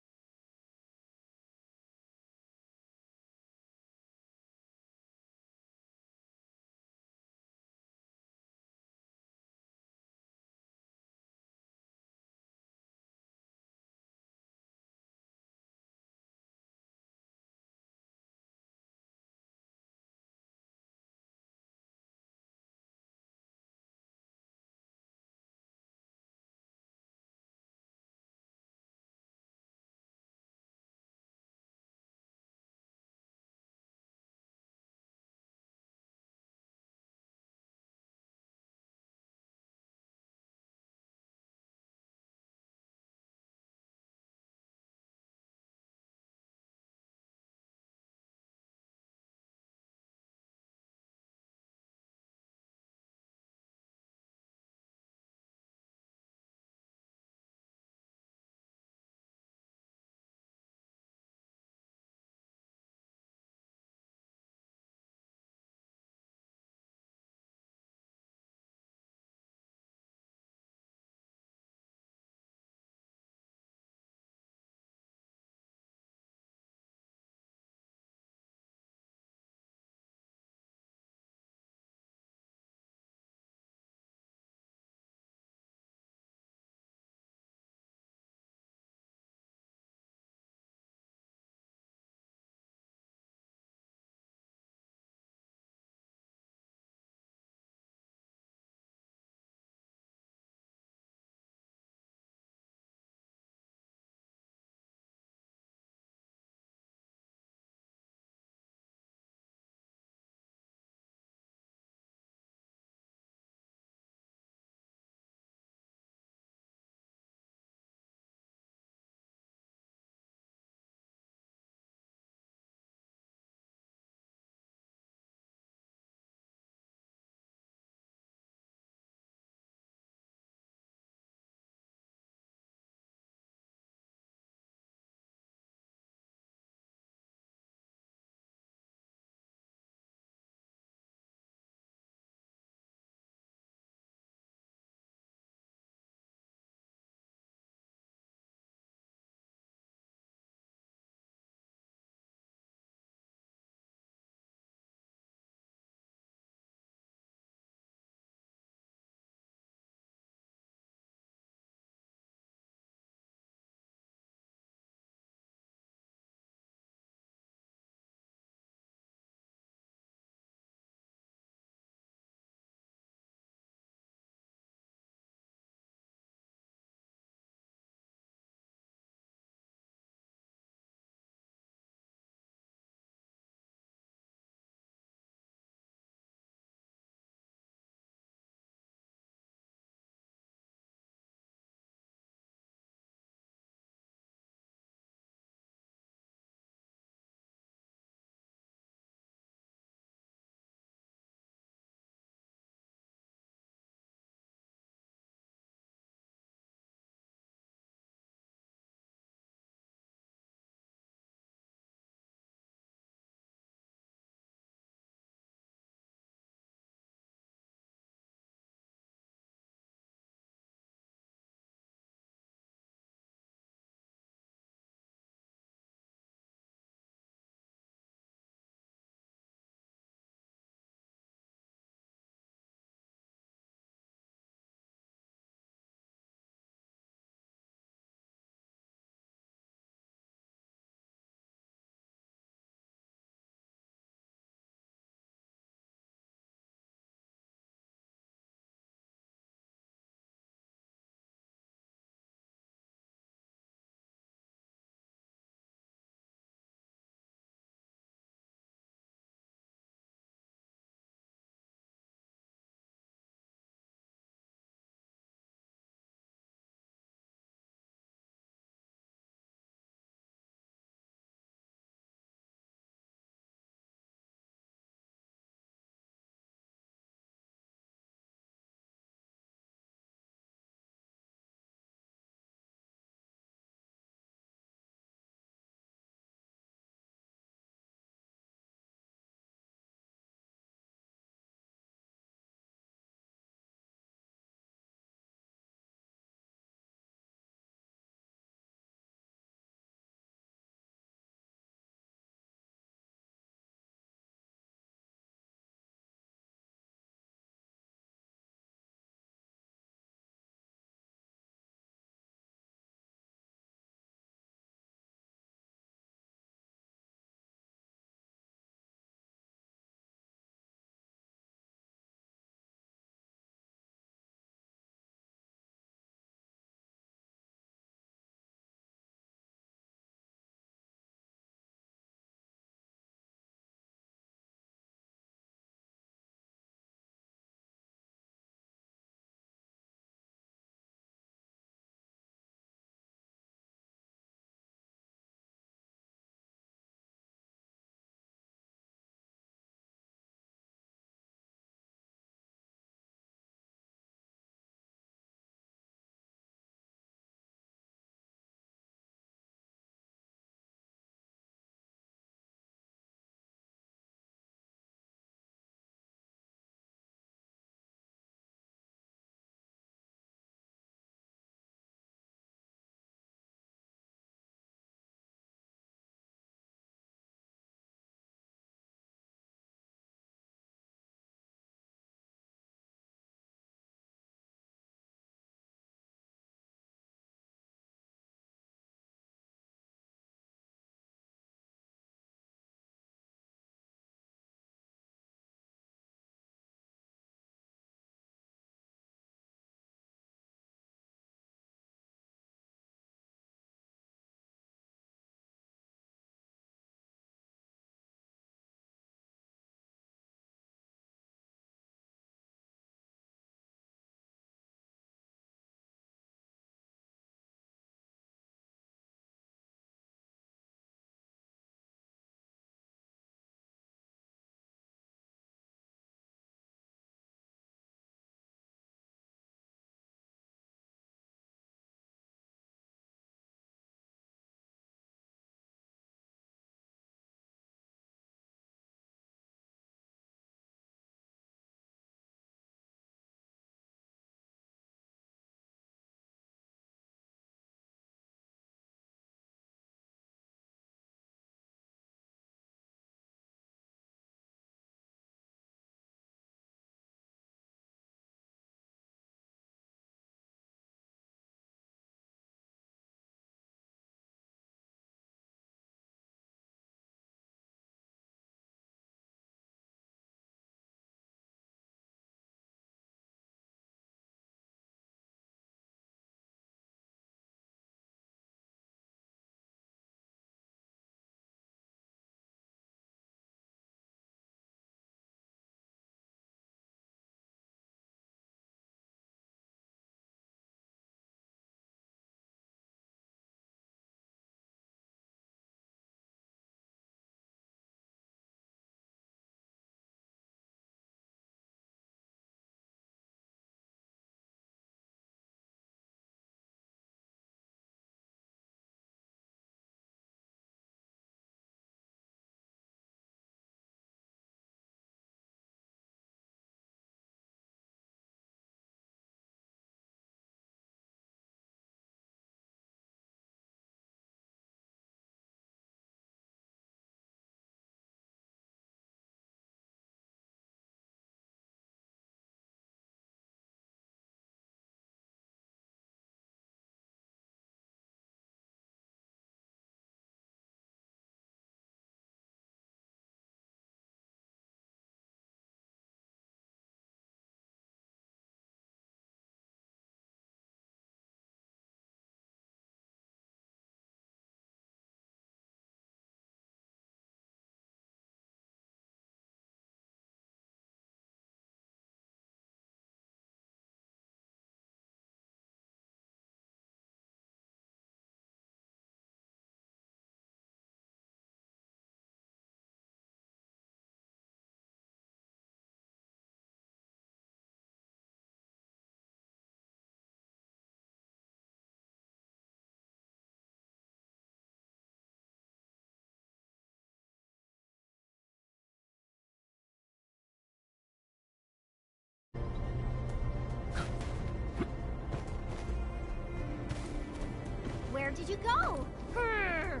did you go? Grr.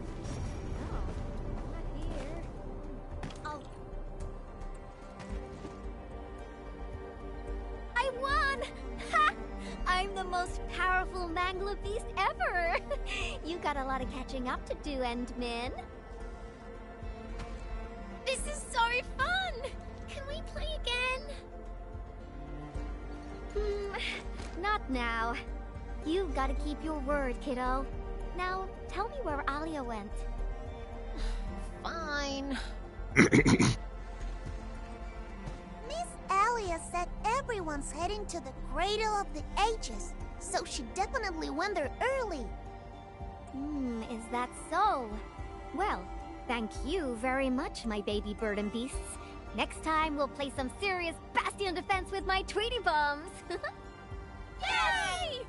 Oh, not here. Oh. I won! Ha! I'm the most powerful Mangler beast ever! You got a lot of catching up to do, Endmin. This is so fun! Can we play again? Not now. You've got to keep your word, kiddo. Now, tell me where Alia went. Fine. Miss Alia said everyone's heading to the Cradle of the Ages, so she definitely went there early. Is that so? Well, thank you very much, my baby bird and beasts. Next time, we'll play some serious Bastion defense with my Tweety Bums. Yay!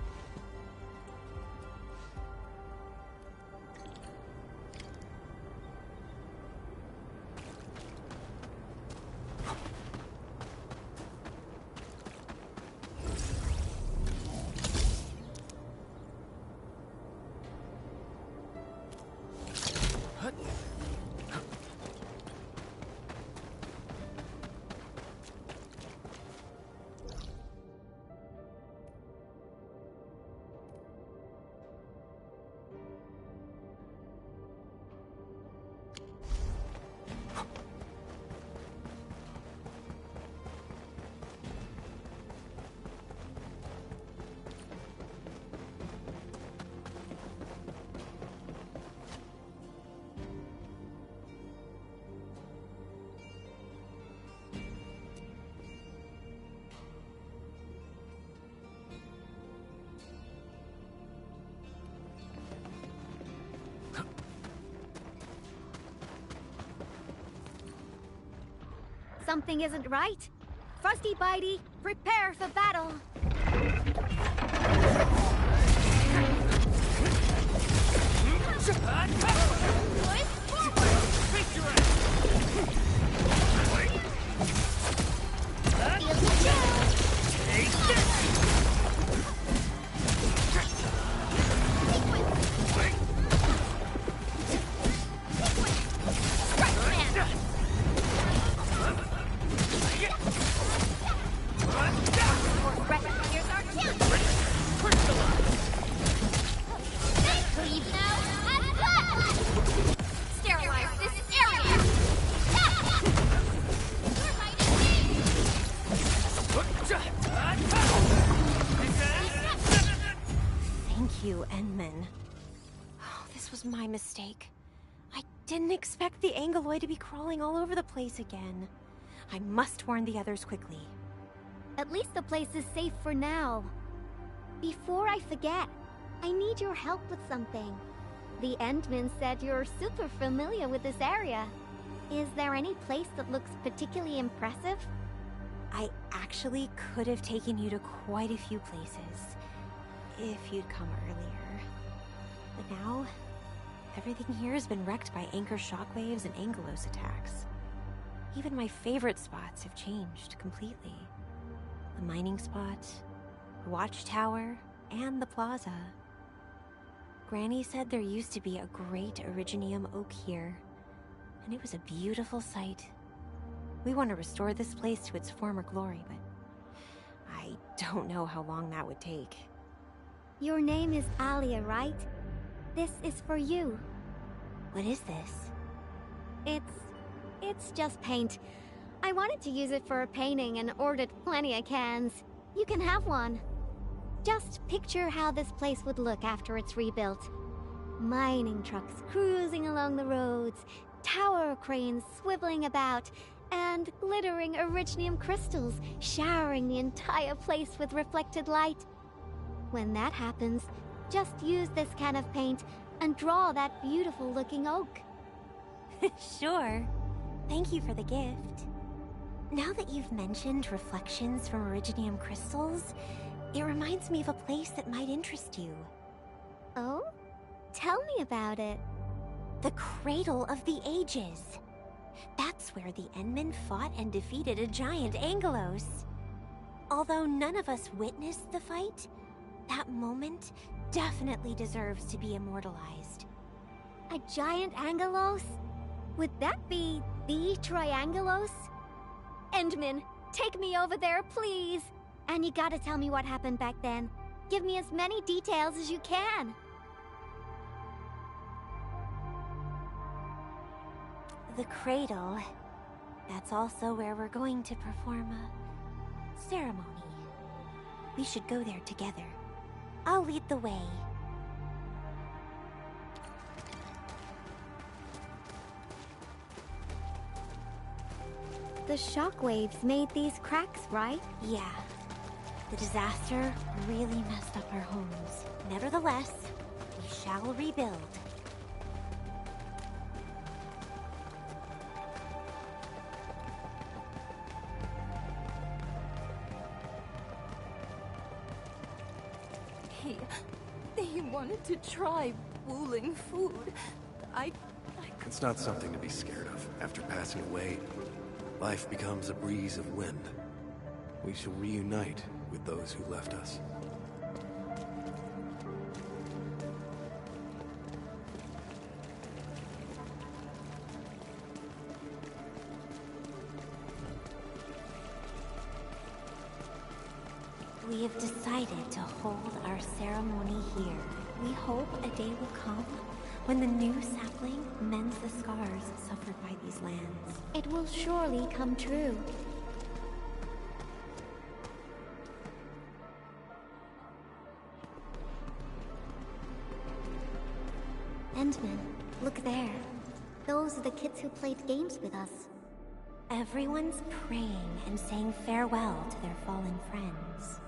Something isn't right. Frosty Bitey, prepare for battle. Thank you, Endman. Oh, this was my mistake. I didn't expect the Angeloid to be crawling all over the place again. I must warn the others quickly. At least the place is safe for now. Before I forget, I need your help with something. The Endman said you're super familiar with this area. Is there any place that looks particularly impressive? I actually could have taken you to quite a few places, if you'd come earlier. But now, everything here has been wrecked by anchor shockwaves and Angelos attacks. Even my favorite spots have changed completely. The mining spot, the watchtower, and the plaza. Granny said there used to be a great Originium oak here, and it was a beautiful sight. We want to restore this place to its former glory, but I don't know how long that would take. Your name is Alia, right? This is for you. What is this? It's just paint. I wanted to use it for a painting and ordered plenty of cans. You can have one. Just picture how this place would look after it's rebuilt. Mining trucks cruising along the roads, tower cranes swiveling about, and glittering Originium crystals showering the entire place with reflected light. When that happens, just use this can of paint and draw that beautiful looking oak. Sure. Thank you for the gift. Now that you've mentioned reflections from Originium crystals, it reminds me of a place that might interest you. Oh? Tell me about it. The Cradle of the Ages. That's where the Endmen fought and defeated a giant Angelos. Although none of us witnessed the fight, that moment definitely deserves to be immortalized. A giant Angelos? Would that be the Triangelos? Endman, take me over there, please! And you gotta tell me what happened back then. Give me as many details as you can. The cradle. That's also where we're going to perform a ceremony. We should go there together. I'll lead the way. The shockwaves made these cracks, right? Yeah. The disaster really messed up our homes. Nevertheless, we shall rebuild. He wanted to try wooling food. It's not something to be scared of. After passing away, life becomes a breeze of wind. We shall reunite with those who left us. We have decided to hold our ceremony here. We hope a day will come when the new sapling mends the scars suffered by these lands. It will surely come true. Endman, look there. Those are the kids who played games with us. Everyone's praying and saying farewell to their fallen friends.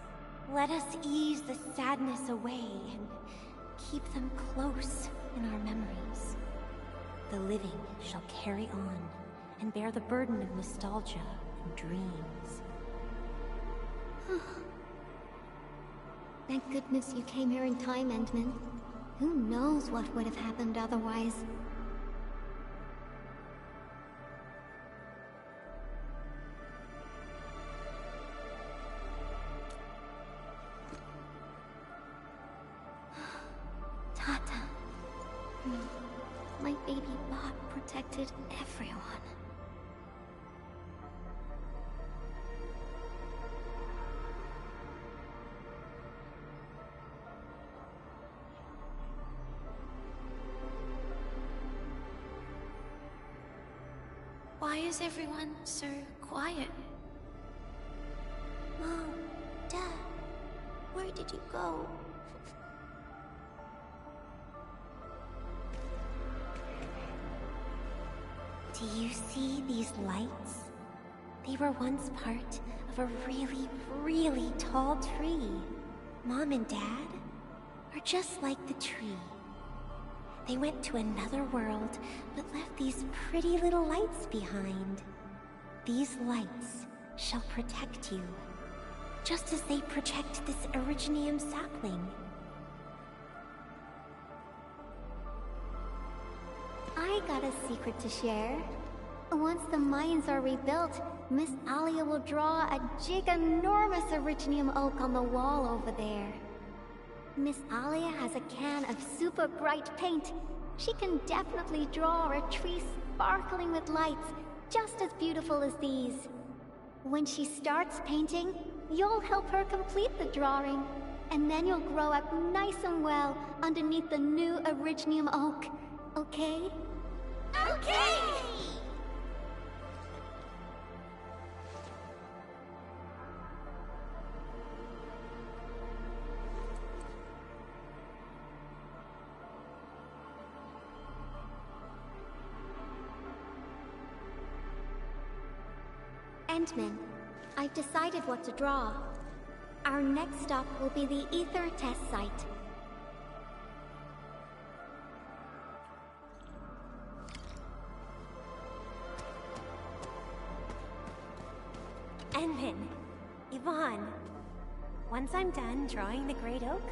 Let us ease the sadness away and keep them close in our memories. The living shall carry on and bear the burden of nostalgia and dreams. Thank goodness you came here in time, Endman. Who knows what would have happened otherwise? Tata. My baby bot protected everyone. Why is everyone so quiet? Mom, Dad, where did you go? Do you see these lights? They were once part of a really, really tall tree. Mom and Dad are just like the tree. They went to another world, but left these pretty little lights behind. These lights shall protect you, just as they protect this Originium sapling. I got a secret to share. Once the mines are rebuilt, Miss Alia will draw a giganormous Originium oak on the wall over there. Miss Alia has a can of super bright paint. She can definitely draw a tree sparkling with lights, just as beautiful as these. When she starts painting, you'll help her complete the drawing, and then you'll grow up nice and well underneath the new Originium oak. Okay? Okay! Endman, I've decided what to draw. Our next stop will be the Ether test site. Endman, Yvonne, once I'm done drawing the Great Oak,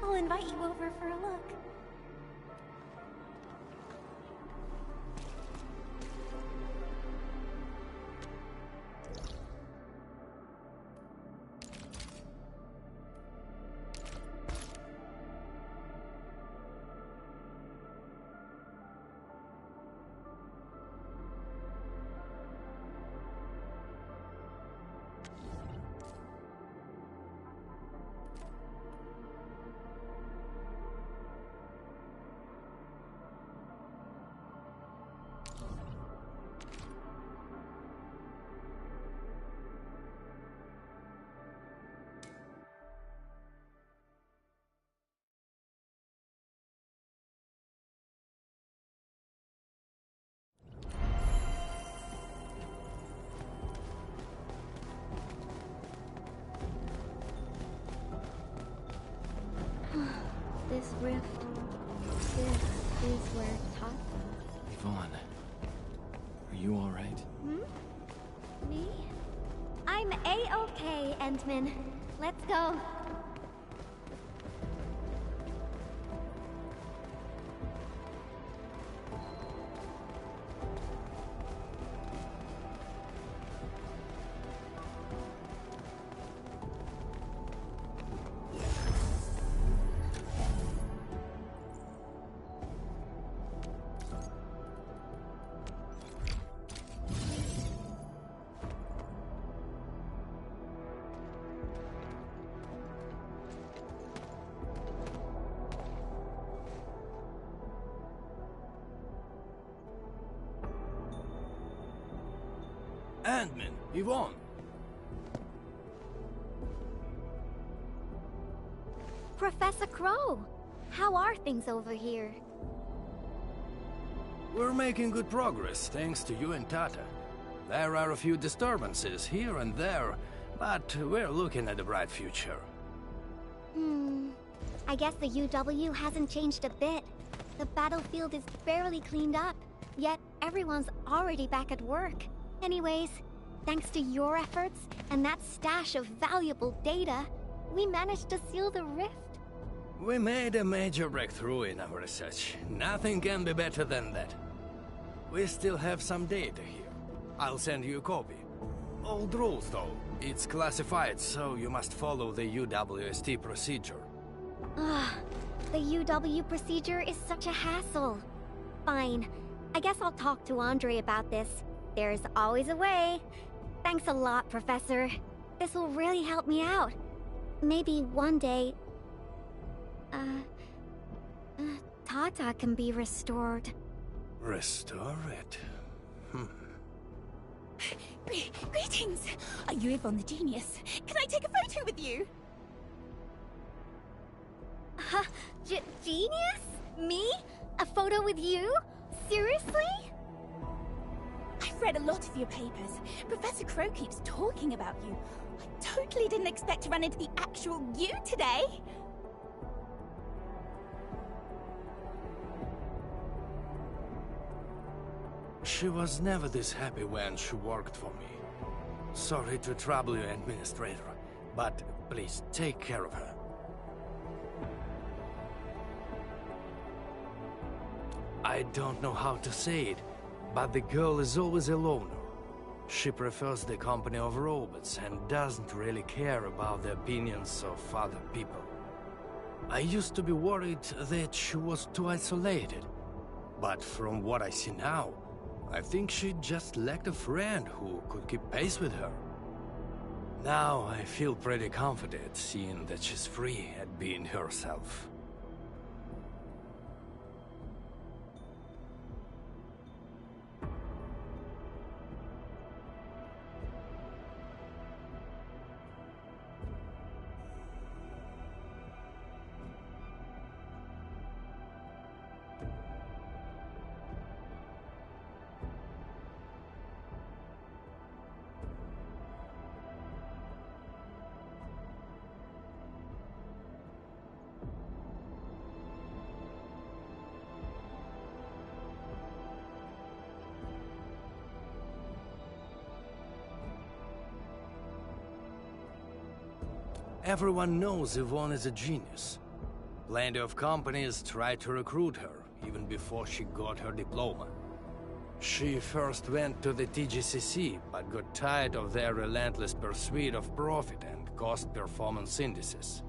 I'll invite you over for a look. you alright? Hmm? Me? I'm A-okay, Endman. Let's go. Endman, Yvonne. Professor Crow, how are things over here? We're making good progress, thanks to you and Tata. There are a few disturbances here and there, but we're looking at a bright future. I guess the UW hasn't changed a bit. The battlefield is barely cleaned up, yet everyone's already back at work. Anyways, thanks to your efforts and that stash of valuable data, we managed to seal the rift. We made a major breakthrough in our research. Nothing can be better than that. We still have some data here. I'll send you a copy. Old rules, though. It's classified, so you must follow the UWST procedure. The UW procedure is such a hassle. Fine. I guess I'll talk to Andre about this. There's always a way. Thanks a lot, Professor. This will really help me out. Maybe one day... Tata can be restored. Restore it? Greetings! Are you Yvonne the Genius? Can I take a photo with you? Genius? Me? A photo with you? Seriously? I've read a lot of your papers. Professor Crow keeps talking about you. I totally didn't expect to run into the actual you today. She was never this happy when she worked for me. Sorry to trouble you, Administrator, but please take care of her. I don't know how to say it, but the girl is always a loner. She prefers the company of robots and doesn't really care about the opinions of other people. I used to be worried that she was too isolated, but from what I see now, I think she just lacked a friend who could keep pace with her. Now I feel pretty confident seeing that she's free at being herself. Everyone knows Yvonne is a genius. Plenty of companies tried to recruit her, even before she got her diploma. She first went to the TGCC, but got tired of their relentless pursuit of profit and cost performance indices.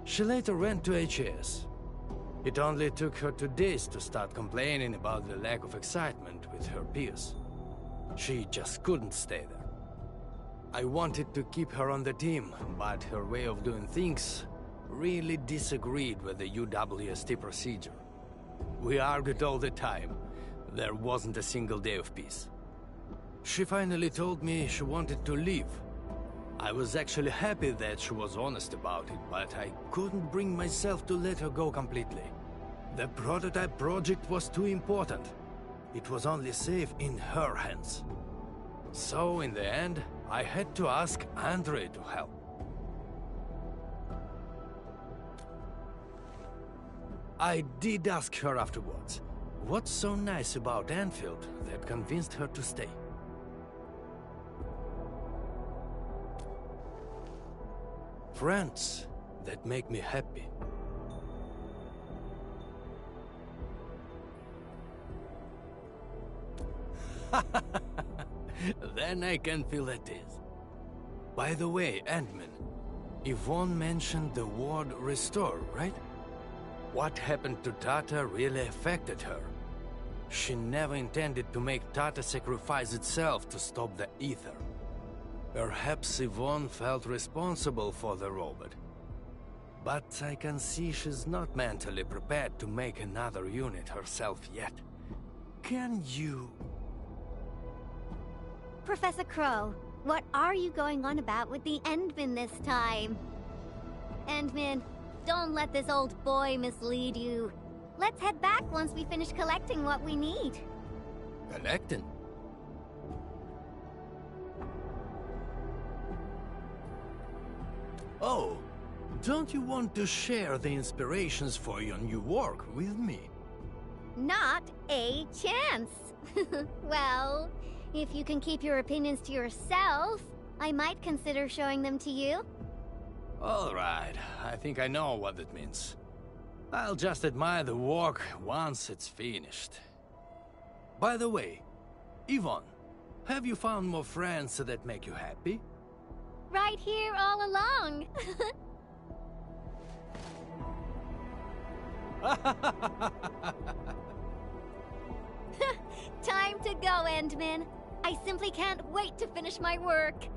She later went to HAS. It only took her 2 days to start complaining about the lack of excitement with her peers. She just couldn't stay there. I wanted to keep her on the team, but her way of doing things really disagreed with the UWST procedure. We argued all the time. There wasn't a single day of peace. She finally told me she wanted to leave. I was actually happy that she was honest about it, but I couldn't bring myself to let her go completely. The prototype project was too important. It was only safe in her hands. So, in the end, I had to ask Andre to help. I did ask her afterwards. What's so nice about Endfield that convinced her to stay? Friends that make me happy. Then I can feel at ease. By the way, Ant-Man, Yvonne mentioned the word restore, right? What happened to Tata really affected her. She never intended to make Tata sacrifice itself to stop the ether. Perhaps Yvonne felt responsible for the robot. But I can see she's not mentally prepared to make another unit herself yet. Can you... Professor Crow, what are you going on about with the Endman this time? Endman, don't let this old boy mislead you. Let's head back once we finish collecting what we need. Collecting? Oh, don't you want to share the inspirations for your new work with me? Not a chance. Well, if you can keep your opinions to yourself, I might consider showing them to you. All right, I think I know what that means. I'll just admire the work once it's finished. By the way, Yvonne, have you found more friends that make you happy? Right here all along. Time to go, Endman. I simply can't wait to finish my work.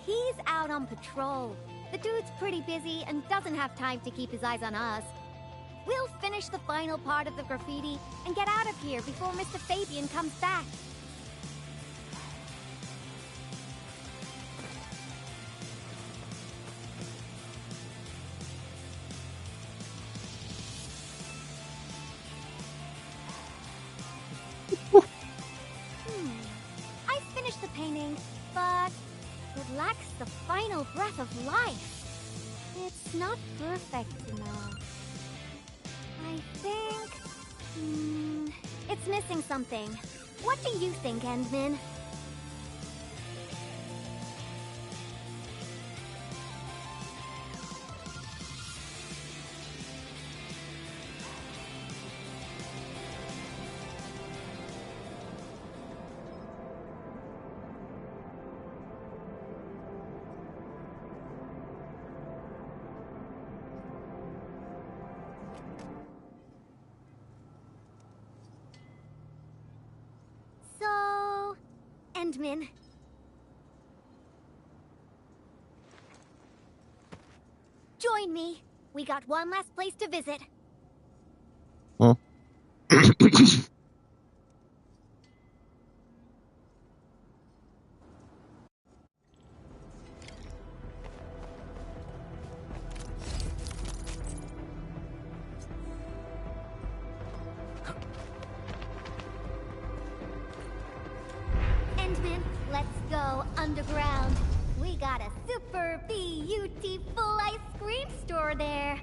He's out on patrol. The dude's pretty busy and doesn't have time to keep his eyes on us. We'll finish the final part of the graffiti and get out of here before Mr. Fabian comes back. I finished the painting, but it lacks the final breath of life. It's not perfect enough. I think... it's missing something. What do you think, Endman? So... Endman. Join me. We got one last place to visit. Huh? Endman, let's go underground. We got a super beautiful ice cream store there.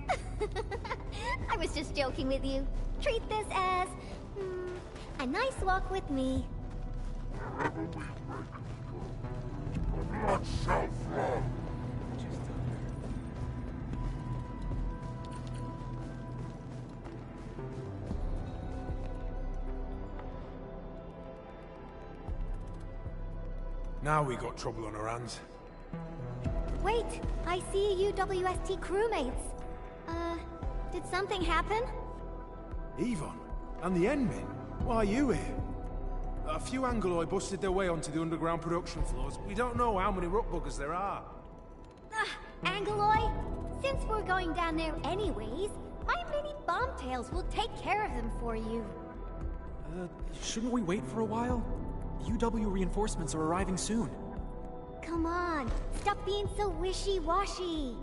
I was just joking with you. Treat this as a nice walk with me. Now we got trouble on our hands. Wait, I see UWST crewmates. Did something happen? Yvonne? And the Endmen? Why are you here? A few Angoloi busted their way onto the underground production floors. We don't know how many ruckbuggers there are. Angoloi? Since we're going down there anyways, my mini bombtails will take care of them for you. Shouldn't we wait for a while? UW reinforcements are arriving soon. Come on, stop being so wishy-washy.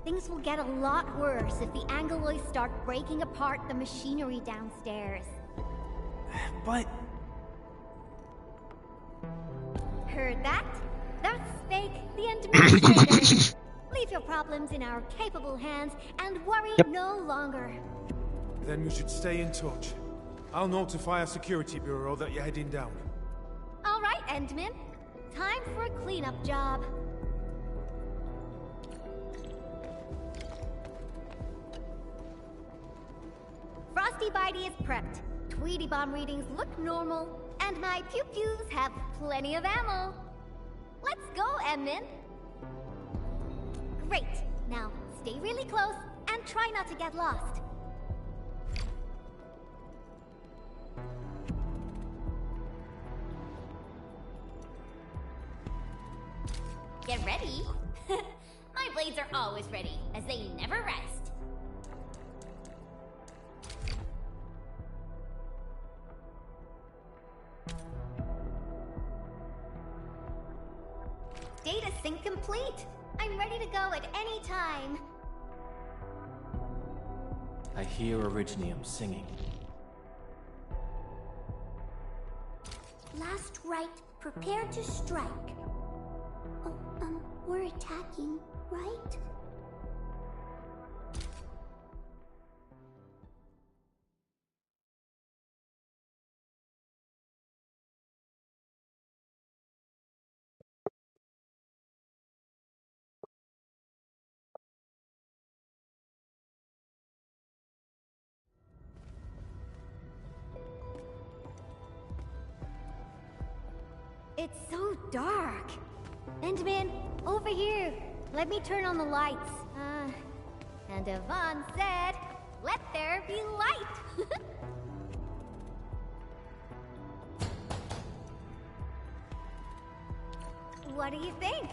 Things will get a lot worse if the Angoloi start breaking apart the machinery downstairs. But... Heard that? That's fake, the administrator. Leave your problems in our capable hands and worry no longer. Then we should stay in touch. I'll notify our security bureau that you're heading down. All right, Endman. Time for a cleanup job. Frosty Bitey is prepped. Tweety Bomb readings look normal, and my pew-pews have plenty of ammo. Let's go, Endman. Great. Now, stay really close and try not to get lost. Get ready. My blades are always ready, as they never rest. Data sync complete. I'm ready to go at any time. I hear Originium singing. Last right, prepare to strike. Oh, we're attacking, right? It's so dark. Endman, over here. Let me turn on the lights. And Yvonne said, let there be light. What do you think?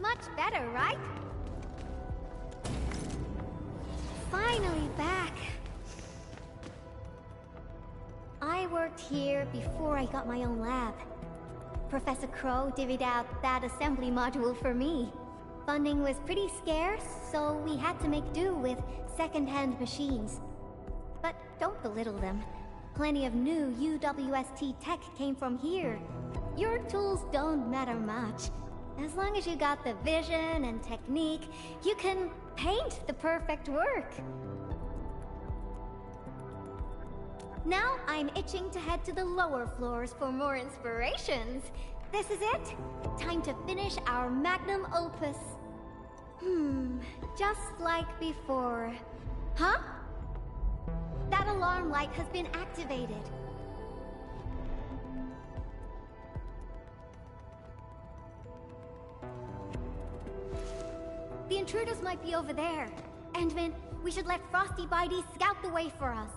Much better, right? Finally back. I worked here before I got my own lab. Professor Crow divvied out that assembly module for me. Funding was pretty scarce, so we had to make do with second-hand machines. But don't belittle them. Plenty of new UWST tech came from here. Your tools don't matter much. As long as you got the vision and technique, you can paint the perfect work. Now I'm itching to head to the lower floors for more inspirations. This is it. Time to finish our magnum opus. Just like before. Huh? That alarm light has been activated. The intruders might be over there. Endman, we should let Frosty Bitey scout the way for us.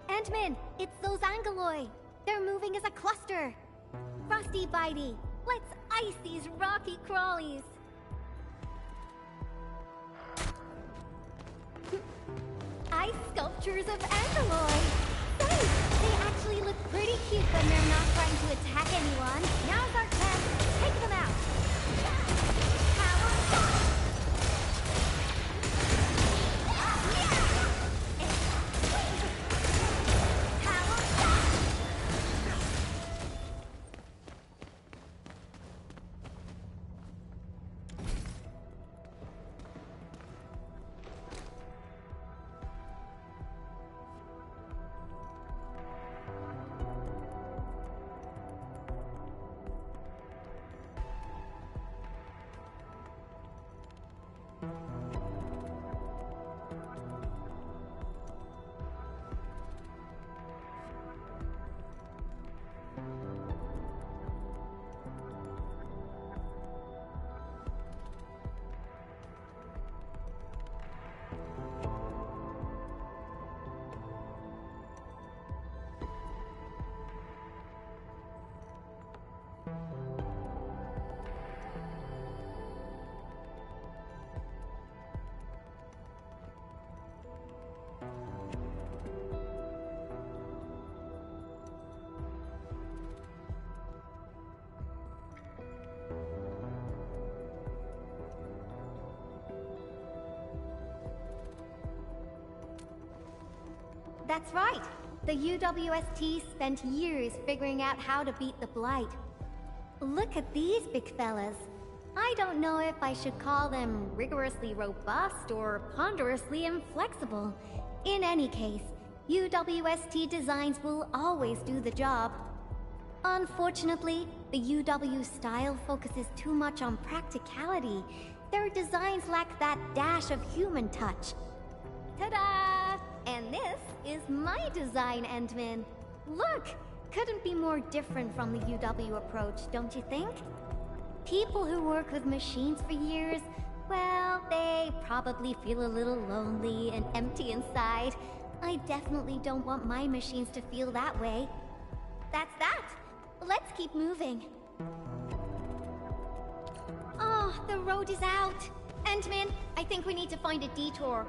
Endman, it's those Angoloi. They're moving as a cluster. Frosty Bitey, let's ice these rocky crawlies. Ice sculptures of Angoloi. Say, they actually look pretty cute when they're not trying to attack anyone. Now's our chance. Take them out. That's right. The UWST spent years figuring out how to beat the Blight. Look at these big fellas. I don't know if I should call them rigorously robust or ponderously inflexible. In any case, UWST designs will always do the job. Unfortunately, the UW style focuses too much on practicality. Their designs lack that dash of human touch. Ta-da! And this is my design, Endman. Look! Couldn't be more different from the UW approach, don't you think? People who work with machines for years, well, they probably feel a little lonely and empty inside. I definitely don't want my machines to feel that way. That's that! Let's keep moving. Oh, the road is out! Endman, I think we need to find a detour.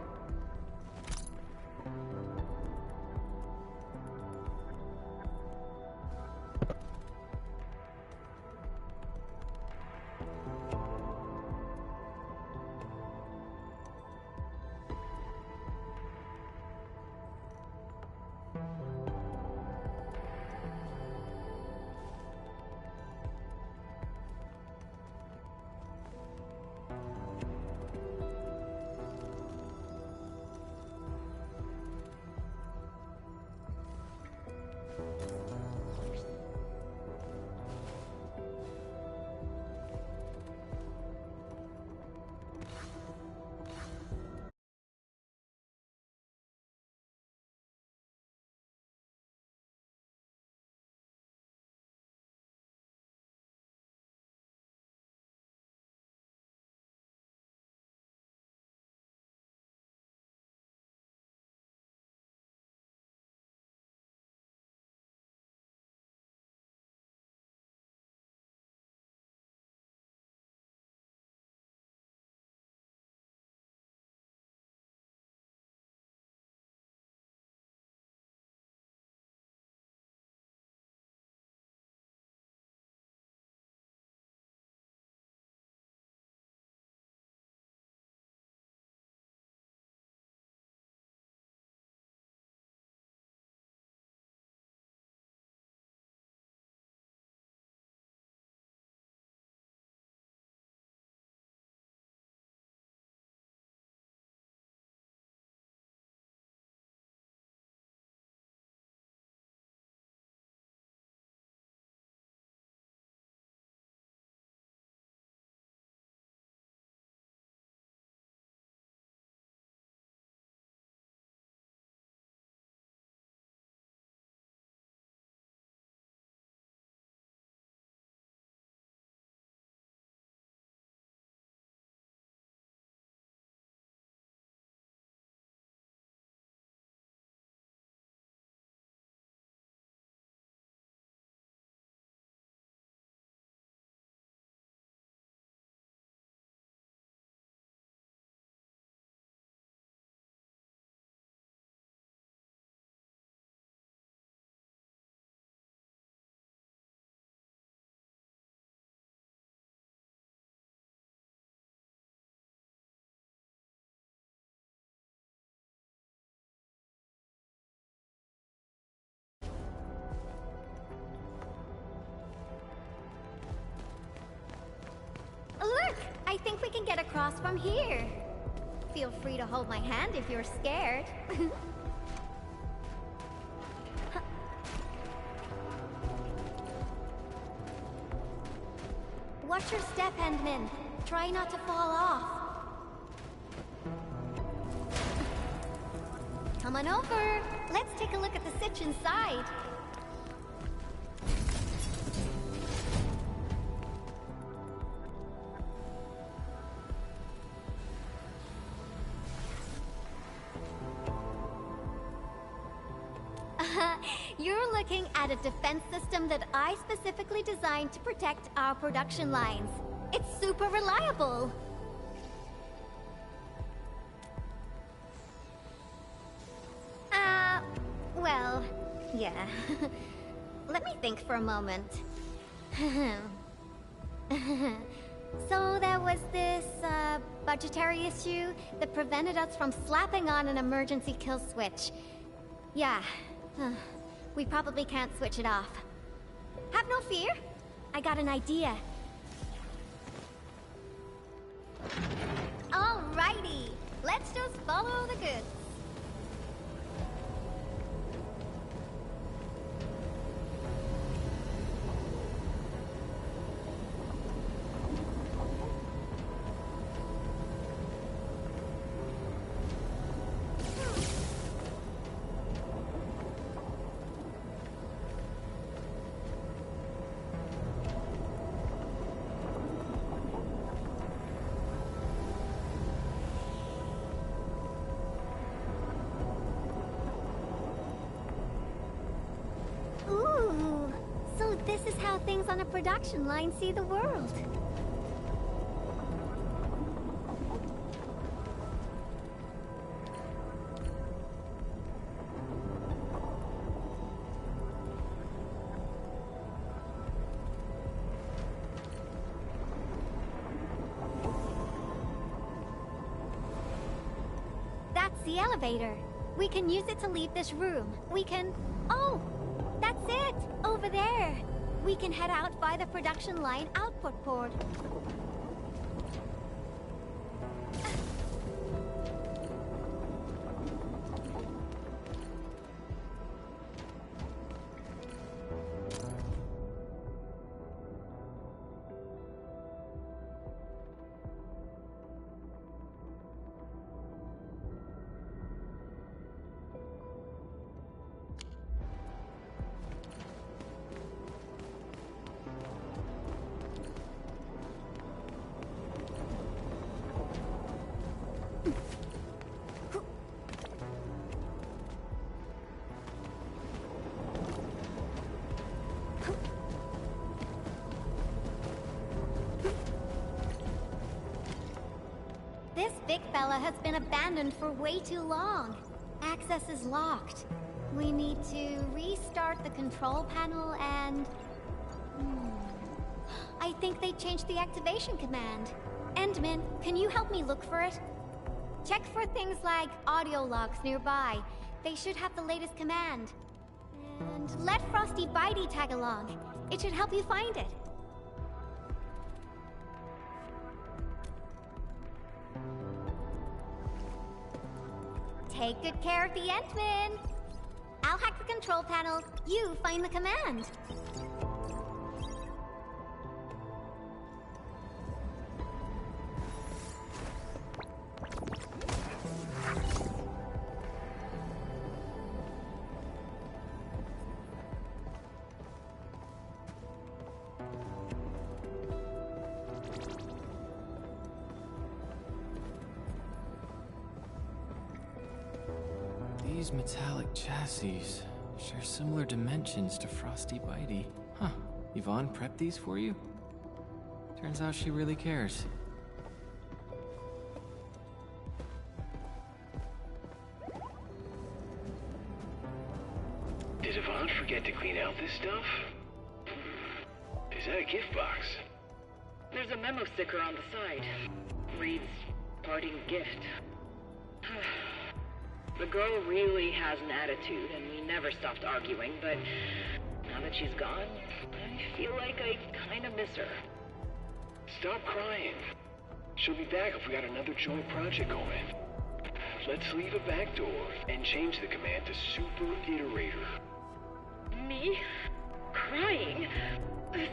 I think we can get across from here. Feel free to hold my hand if you're scared. Watch your step, Endman. Try not to fall off. Come on over. Let's take a look at the sitch inside. You're looking at a defense system that I specifically designed to protect our production lines. It's super reliable. Well, yeah. Let me think for a moment. So there was this, budgetary issue that prevented us from slapping on an emergency kill switch. Yeah. We probably can't switch it off. Have no fear. I got an idea. Alrighty. Let's just follow the goods. Ooh, so this is how things on a production line see the world. That's the elevator. We can use it to leave this room. We can... Oh! That's it! Over there! We can head out by the production line output port. This big fella has been abandoned for way too long. Access is locked. We need to restart the control panel and... I think they changed the activation command. Endman, can you help me look for it? Check for things like audio logs nearby. They should have the latest command. And let Frosty Bitey tag along. It should help you find it. Take good care of the Endman. I'll hack the control panel. You find the command. These metallic chassis share similar dimensions to Frosty Bitey. Huh. Yvonne prepped these for you? Turns out she really cares. Did Yvonne forget to clean out this stuff? Is that a gift box? There's a memo sticker on the side. Reads, parting gift. The girl really has an attitude, and we never stopped arguing, but now that she's gone, I feel like I kind of miss her. Stop crying. She'll be back if we got another joint project going. Let's leave a back door and change the command to Super Iterator. Me? Crying?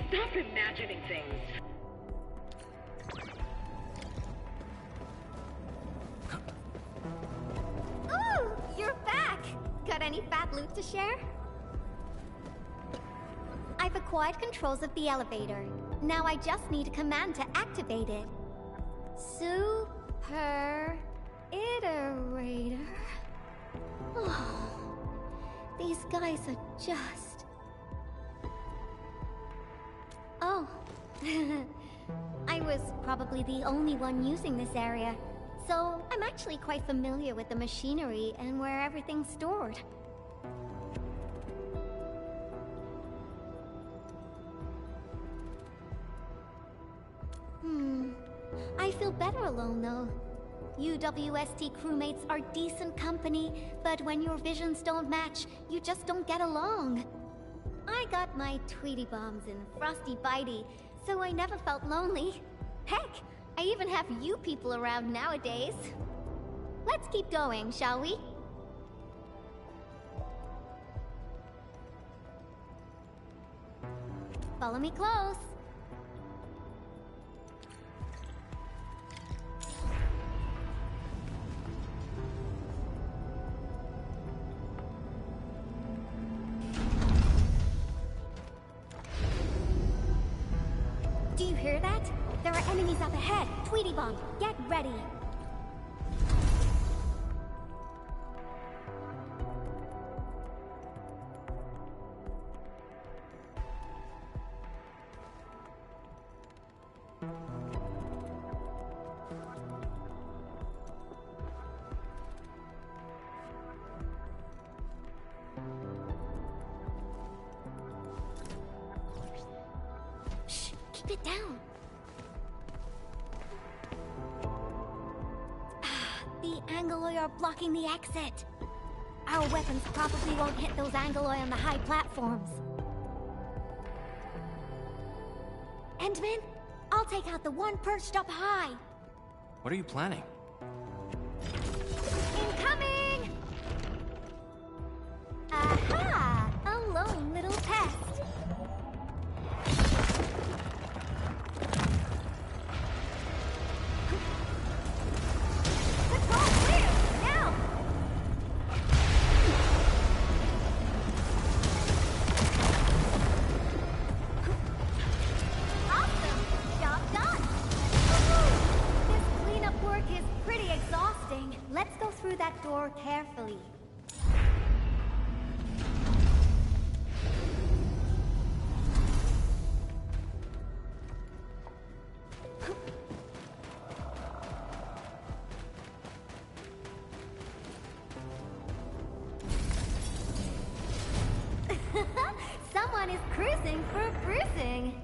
Stop imagining things. Ooh, you're back! Got any fat loot to share? I've acquired controls of the elevator. Now I just need a command to activate it. Super Iterator. Oh, these guys are just... Oh. I was probably the only one using this area, so I'm actually quite familiar with the machinery and where everything's stored. I feel better alone, though. UWST crewmates are decent company, but when your visions don't match, you just don't get along. I got my Tweety Bombs and Frosty Bitey, so I never felt lonely. Heck, I even have you people around nowadays. Let's keep going, shall we? Follow me close. Do you hear that? There are enemies up ahead. Tweety Bomb, get ready. Keep it down. The Angloi are blocking the exit. Our weapons probably won't hit those Angloi on the high platforms. Endman, I'll take out the one perched up high. What are you planning? Incoming! Aha! A lone little pest. Let's go through that door carefully. Someone is cruising for bruising.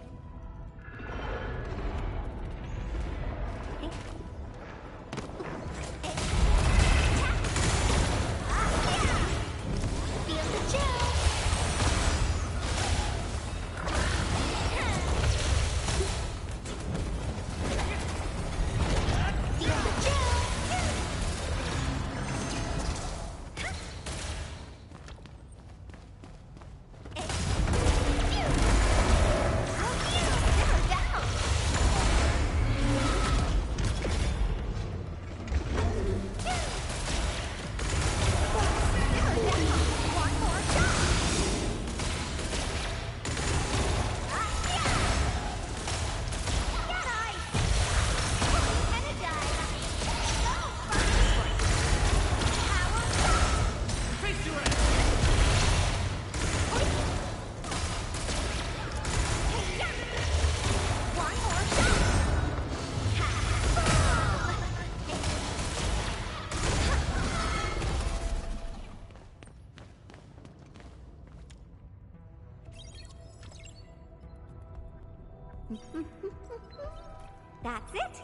That's it!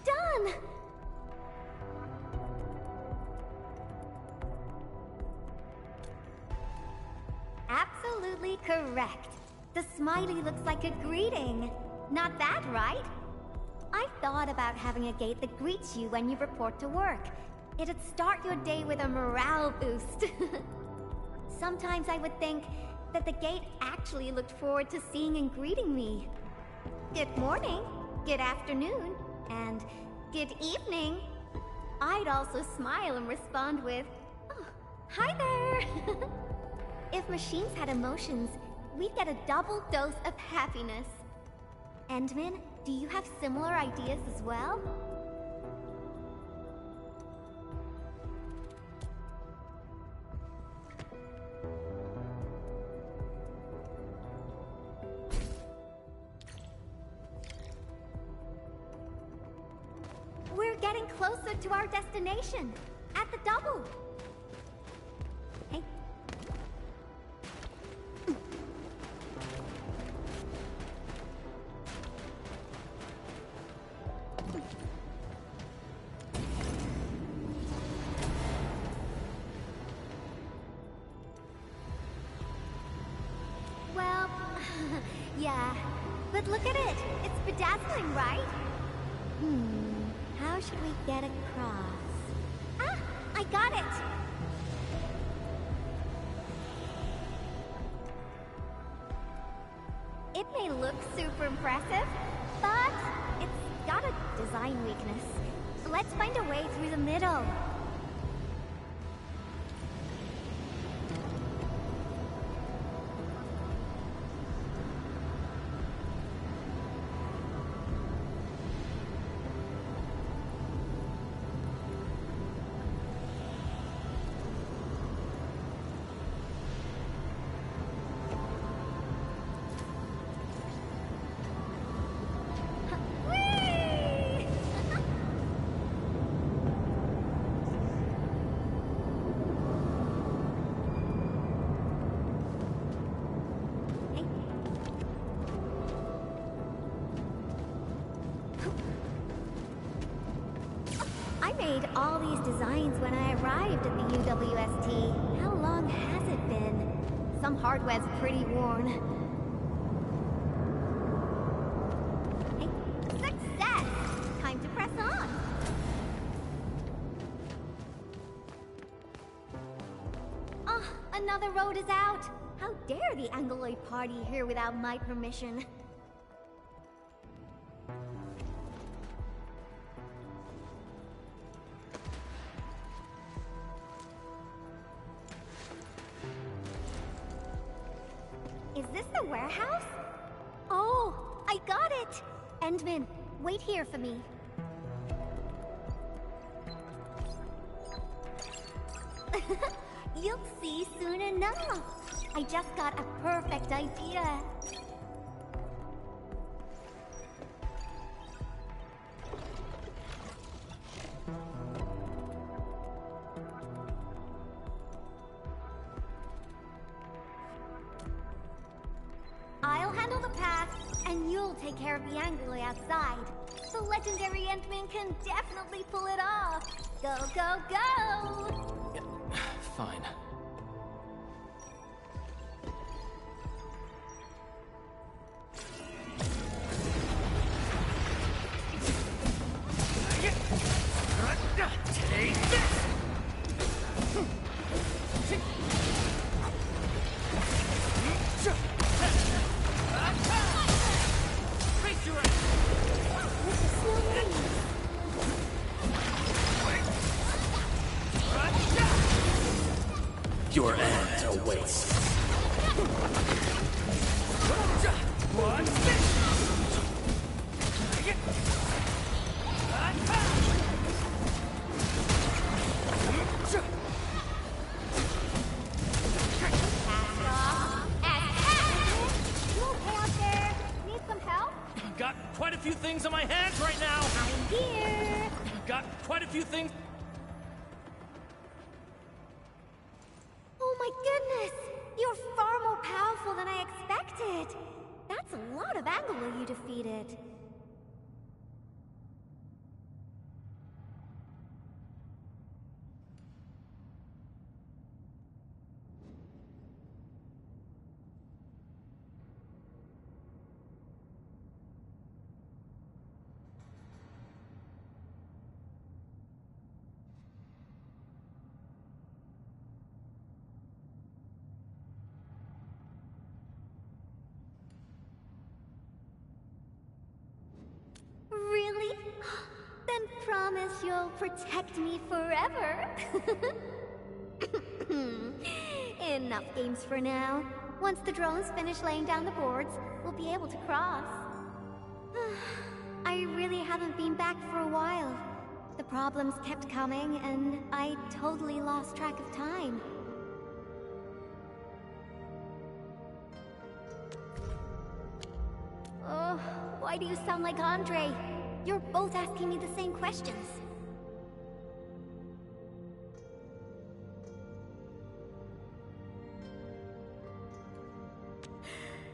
Done! Absolutely correct. The smiley looks like a greeting. Not bad, right? I thought about having a gate that greets you when you report to work. It'd start your day with a morale boost. Sometimes I would think that the gate actually looked forward to seeing and greeting me. Good morning, good afternoon, and good evening. I'd also smile and respond with, "Oh, hi there." If machines had emotions, we'd get a double dose of happiness. Endman, do you have similar ideas as well? We're getting closer to our destination. At the double. Hey. Well, yeah. But look at it. It's bedazzling, right? How should we get across? Ah, I got it! It may look super impressive, but it's got a design weakness. Let's find a way through the middle. I made all these designs when I arrived at the UWST. How long has it been? Some hardware's pretty worn. Hey, success! Time to press on! Ah, another road is out! How dare the Angloid party here without my permission? Is this the warehouse? Oh, I got it! Endman, wait here for me. You'll see soon enough. I just got a perfect idea. I'll handle the path, and you'll take care of the Angloy outside. The legendary Endman can definitely pull it off. Go, go, go! Fine. Take this! Your end awaits. Got quite a few things on my hands right now. I'm here. Got quite a few things. Oh my goodness! You're far more powerful than I expected! That's a lot of Anglo you defeated. promise you'll protect me forever. Enough games for now. Once the drones finish laying down the boards, we'll be able to cross. I really haven't been back for a while. The problems kept coming, and I totally lost track of time. Oh, why do you sound like Andre? You're both asking me the same questions.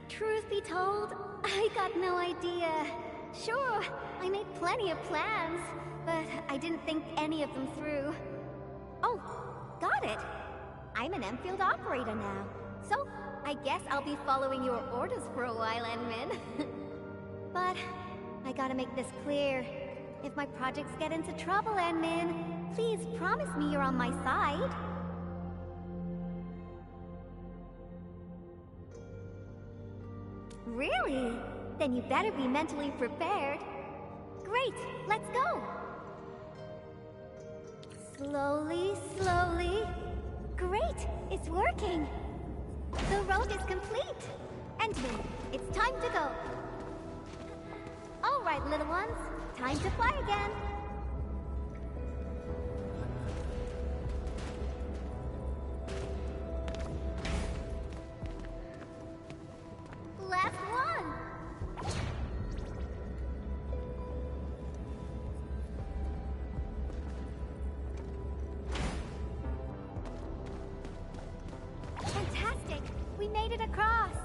Truth be told, I got no idea. Sure, I made plenty of plans, but I didn't think any of them through. Oh, got it. I'm an Endfield operator now, so I guess I'll be following your orders for a while, Enmin. But I gotta make this clear. If my projects get into trouble, Enmin, please promise me you're on my side. Really? Then you better be mentally prepared. Great, let's go! Slowly, slowly. Great, it's working! The road is complete! Endfield, it's time to go! Alright, little ones, time to fly again! Last one! Fantastic! We made it across!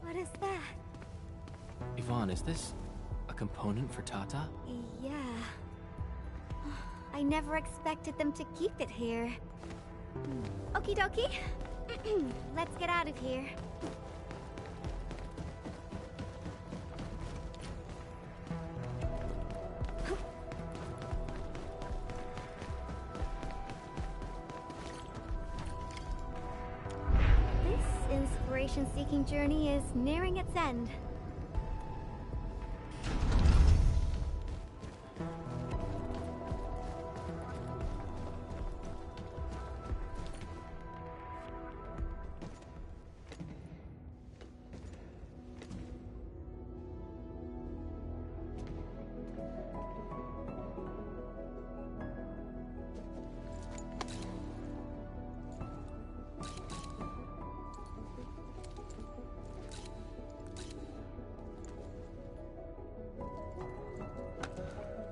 What is that? Yvonne, is this a component for Tata? Yeah. I never expected them to keep it here. Okie dokie. Let's get out of here. This inspiration-seeking journey is nearing its end.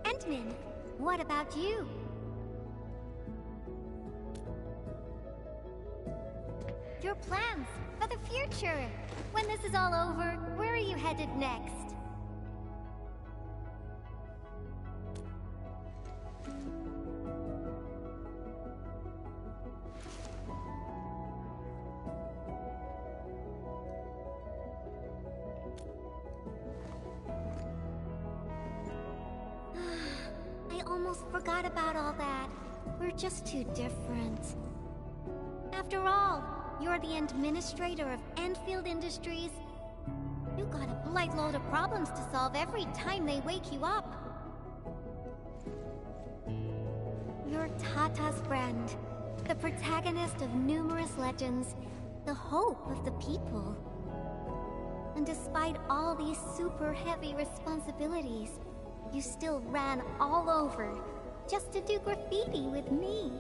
Endmin, what about you? Your plans for the future. When this is all over, where are you headed next? I almost forgot about all that. We're just too different. After all, you're the administrator of Endfield Industries. You got a blight load of problems to solve every time they wake you up. You're Tata's friend, the protagonist of numerous legends, the hope of the people. And despite all these super heavy responsibilities, you still ran all over just to do graffiti with me.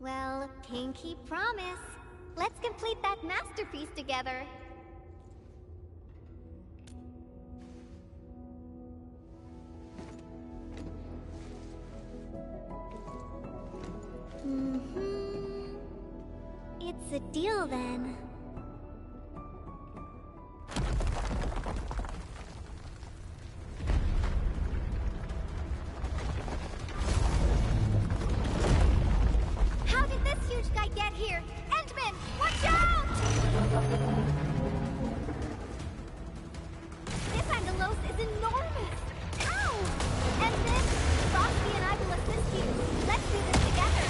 Well, pinky promise. Let's complete that masterpiece together. It's a deal then. How did this huge guy get here? Endman, watch out! This Angelos is enormous! Ow! Endman, Frosty and I will assist you. Let's do this together.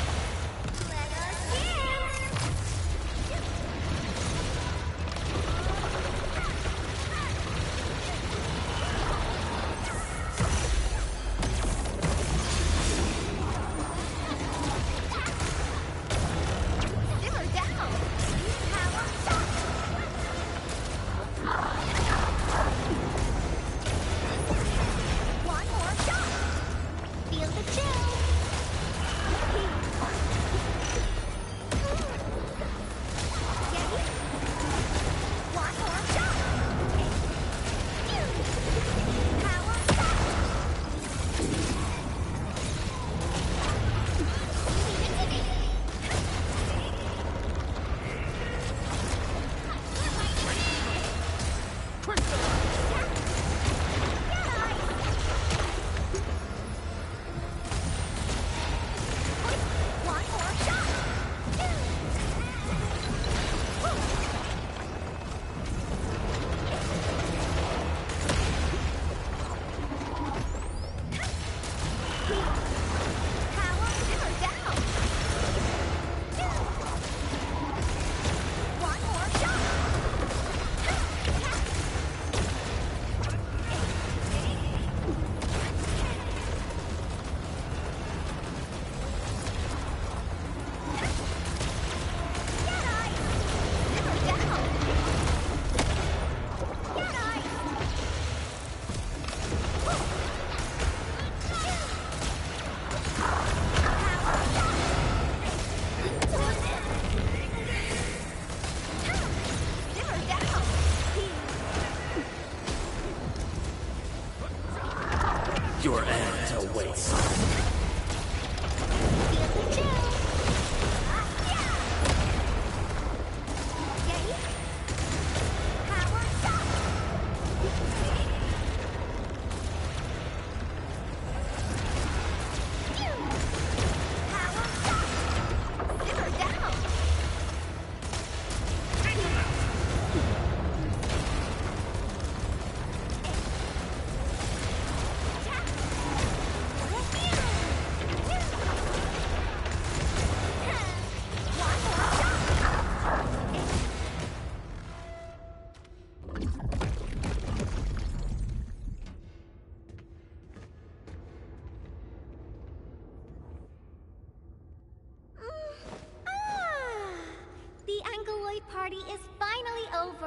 Let us in!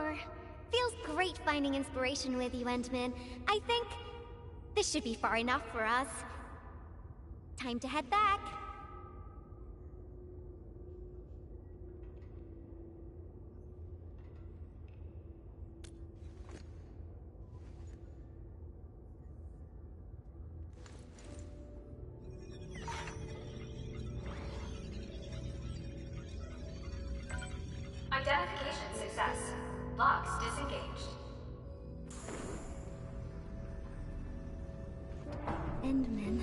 sure. Feels great finding inspiration with you, Endman. I think this should be far enough for us. Time to head back. Identification success. Locks disengaged. Endman.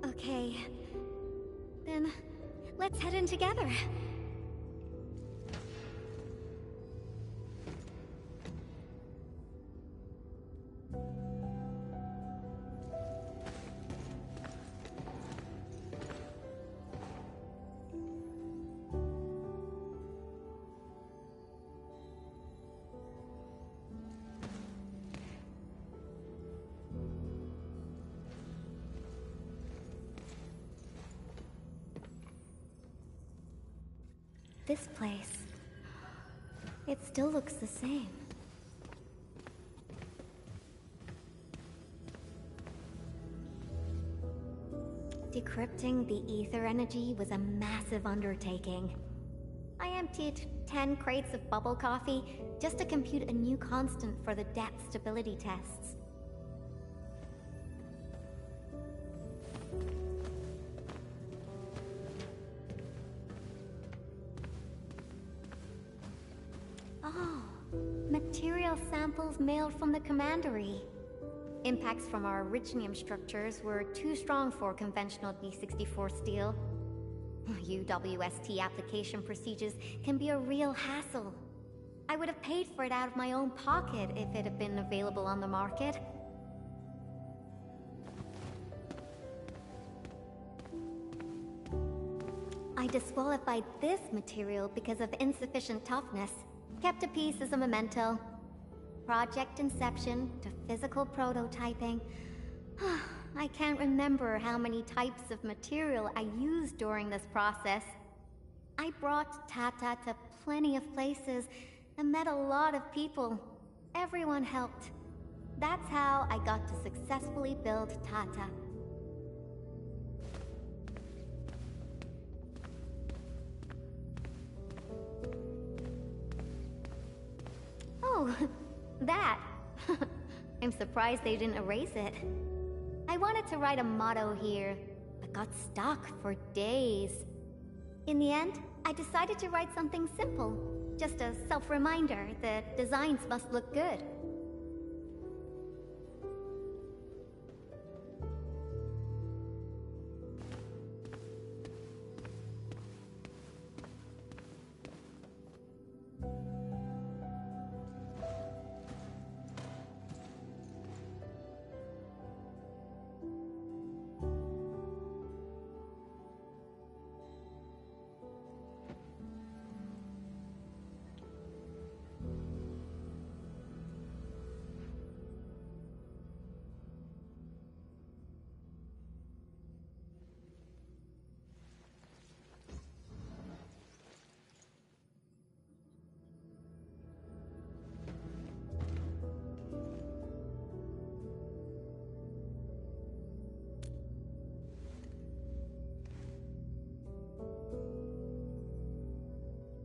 Okay. Then, let's head in together. This place... it still looks the same. Decrypting the ether energy was a massive undertaking. I emptied 10 crates of bubble coffee just to compute a new constant for the depth stability tests. Oh, material samples mailed from the commandery. Impacts from our Originium structures were too strong for conventional B64 steel. UWST application procedures can be a real hassle. I would have paid for it out of my own pocket if it had been available on the market. I disqualified this material because of insufficient toughness. Kept a piece as a memento. Project inception to physical prototyping. I can't remember how many types of material I used during this process. I brought Tata to plenty of places and met a lot of people. Everyone helped. That's how I got to successfully build Tata. Oh, that. I'm surprised they didn't erase it. I wanted to write a motto here, but got stuck for days. In the end, I decided to write something simple. Just a self-reminder that designs must look good.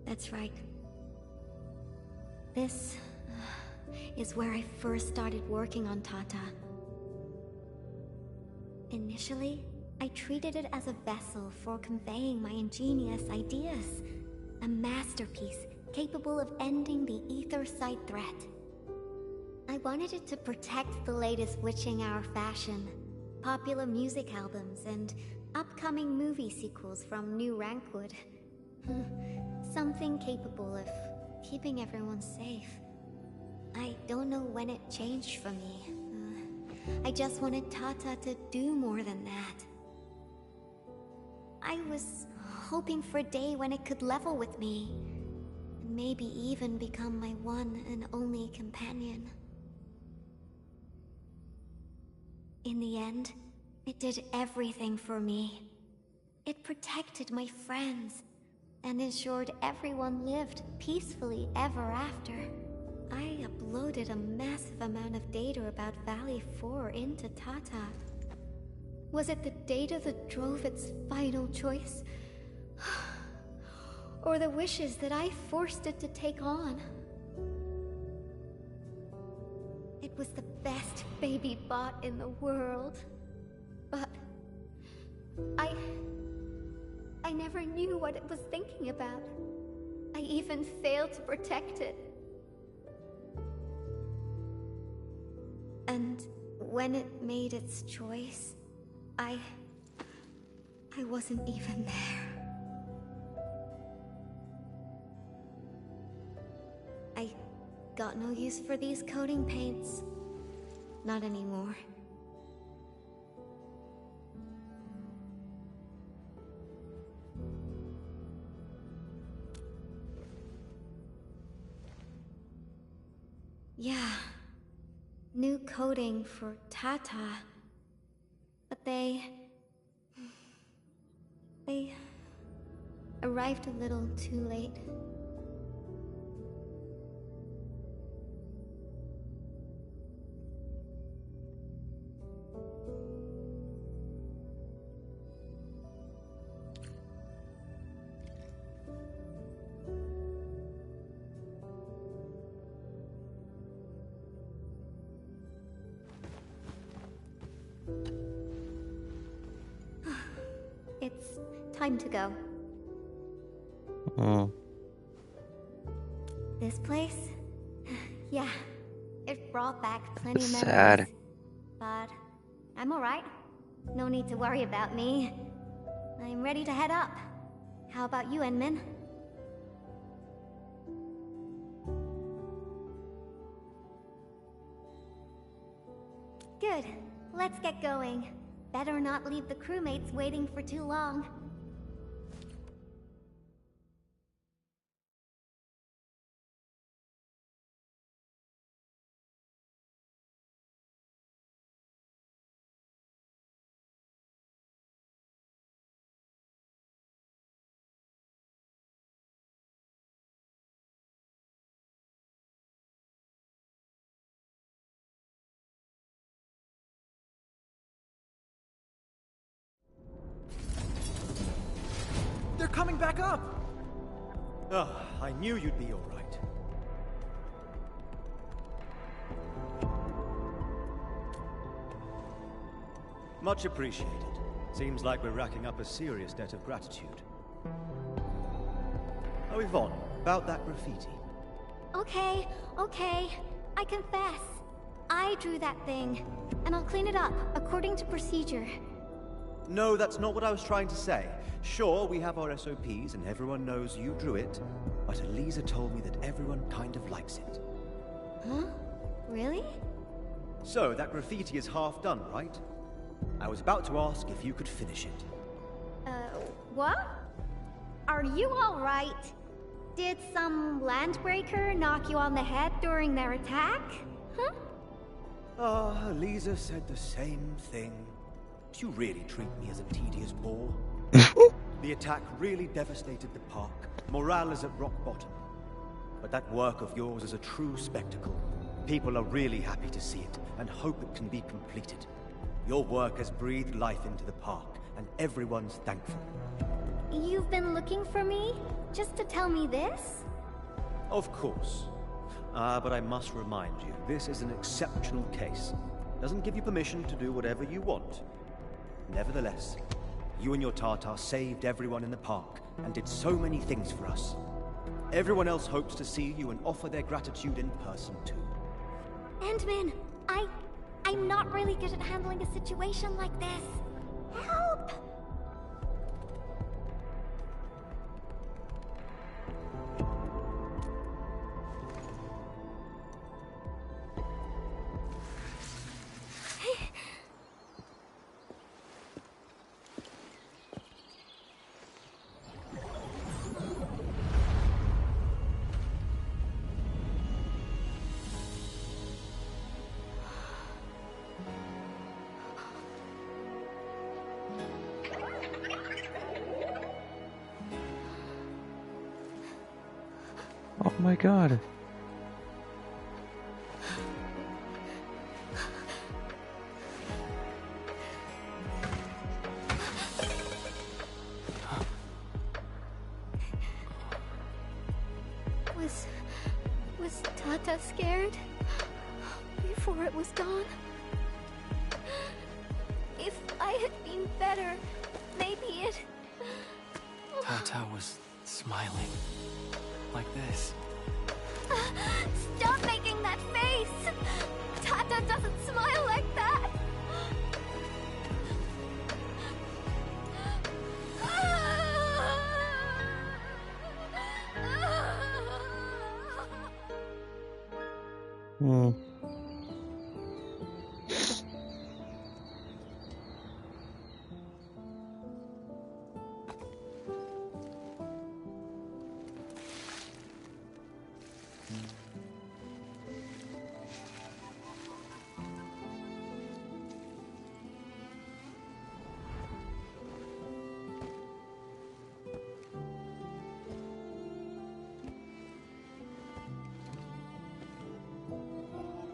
That's right. This is where I first started working on Tata. Initially, I treated it as a vessel for conveying my ingenious ideas. A masterpiece capable of ending the ether site threat. I wanted it to protect the latest witching hour fashion, popular music albums, and upcoming movie sequels from New Rankwood. Something capable of keeping everyone safe. I don't know when it changed for me. I just wanted Tata to do more than that. I was hoping for a day when it could level with me, and maybe even become my one and only companion. In the end, it did everything for me. It protected my friends, and ensured everyone lived peacefully ever after. I uploaded a massive amount of data about Valley 4 into Tata. Was it the data that drove its final choice? Or the wishes that I forced it to take on? It was the best baby bot in the world. But I never knew what it was thinking about. I even failed to protect it. And when it made its choice, I wasn't even there. I got no use for these coating paints. Not anymore. Yeah. New coating for Tata. But they arrived a little too late. It's time to go. This place? Yeah, it brought back plenty of memories. Sad. But I'm alright. No need to worry about me. I'm ready to head up. How about you, Enmin? Good. Let's get going. Better not leave the crewmates waiting for too long. They're coming back up! Ugh, I knew you'd be alright. Much appreciated. Seems like we're racking up a serious debt of gratitude. Oh, Yvonne, about that graffiti. Okay. I confess. I drew that thing, and I'll clean it up according to procedure. No, that's not what I was trying to say. Sure, we have our SOPs and everyone knows you drew it, but Elisa told me that everyone kind of likes it. Huh? Really? So, that graffiti is half done, right? I was about to ask if you could finish it. What? Are you alright? Did some landbreaker knock you on the head during their attack? Huh? Elisa said the same thing. Do you really treat me as a tedious bore? The attack really devastated the park. Morale is at rock bottom. But that work of yours is a true spectacle. People are really happy to see it, and hope it can be completed. Your work has breathed life into the park, and everyone's thankful. You've been looking for me? Just to tell me this? Of course. But I must remind you, this is an exceptional case. Doesn't give you permission to do whatever you want. Nevertheless, you and your Tartar saved everyone in the park, and did so many things for us. Everyone else hopes to see you and offer their gratitude in person, too. Endmin, I'm not really good at handling a situation like this. Help! Oh my god. Was Tata scared? Before it was gone? If I had been better, maybe it... Tata was smiling. Like this. Stop making that face! Tata doesn't smile like that! Hmm.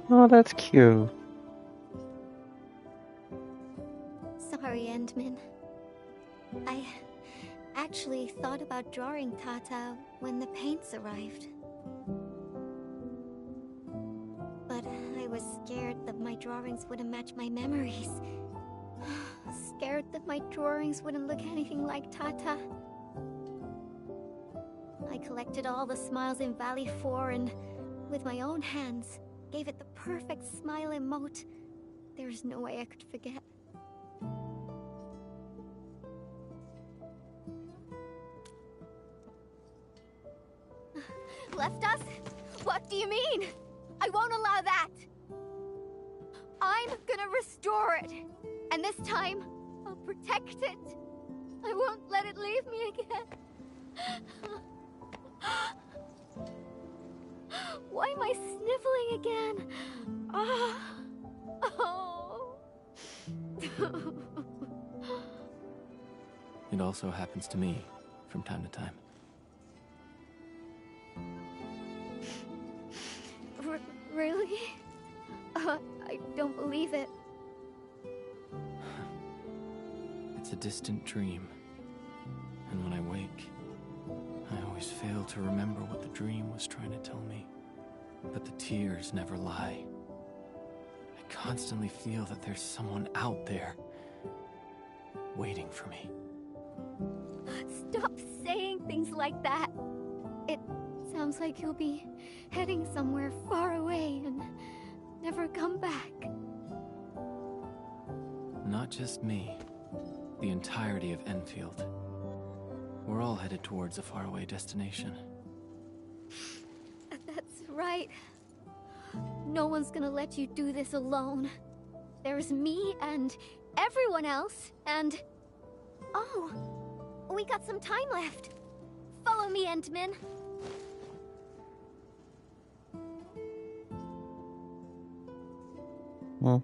Oh, that's cute. Sorry, Endman. I actually thought about drawing Tata when the paints arrived. But I was scared that my drawings wouldn't match my memories. Scared that my drawings wouldn't look anything like Tata. I collected all the smiles in Valley 4 and, with my own hands, gave it the perfect smile emote. There's no way I could forget. Left us? What do you mean? I won't allow that! I'm gonna restore it! And this time, I'll protect it! I won't let it leave me again! Why am I sniffling again? Oh. It also happens to me from time to time. Really? I don't believe it. It's a distant dream. And when I wake, I always fail to remember what the dream was trying to tell me. But the tears never lie. I constantly feel that there's someone out there waiting for me. Stop saying things like that. It sounds like you'll be heading somewhere far away and never come back. Not just me. The entirety of Endfield. We're all headed towards a faraway destination. That's right. No one's gonna let you do this alone. There's me and everyone else, and... Oh, we got some time left. Follow me, Endman. Well.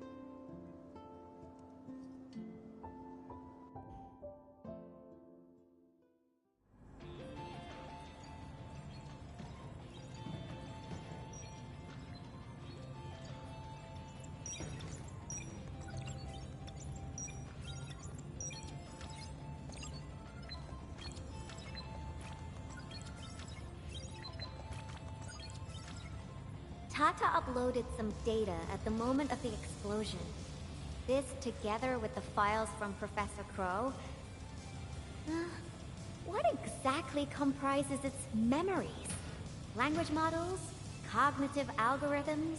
Tata uploaded some data at the moment of the explosion. This, together with the files from Professor Crow... what exactly comprises its memories? Language models? Cognitive algorithms?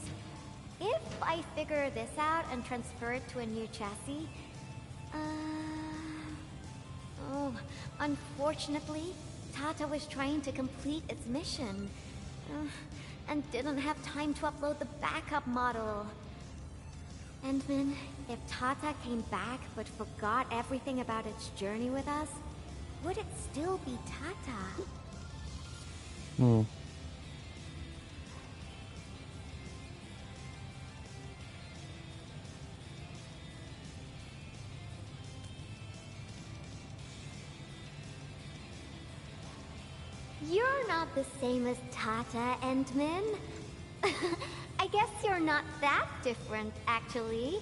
If I figure this out and transfer it to a new chassis... Oh, unfortunately, Tata was trying to complete its mission. And didn't have time to upload the backup model. Endman, if Tata came back but forgot everything about its journey with us, would it still be Tata? Hmm. You're not the same as Tata and Min. I guess you're not that different, actually.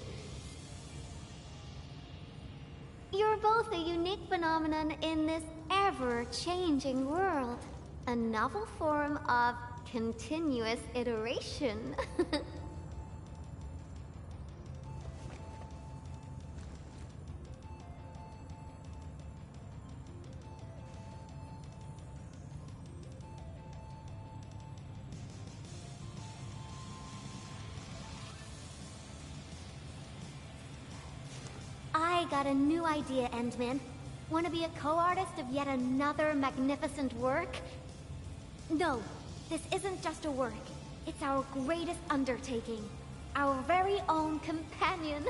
You're both a unique phenomenon in this ever-changing world. A novel form of continuous iteration. I got a new idea, Endman. Want to be a co-artist of yet another magnificent work? No, this isn't just a work. It's our greatest undertaking. Our very own companion.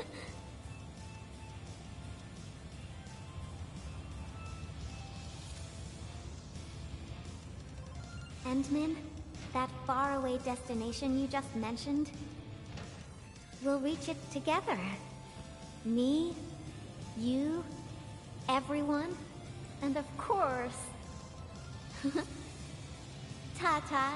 Endman, that faraway destination you just mentioned, we'll reach it together. Me, you, everyone, and of course, Tata.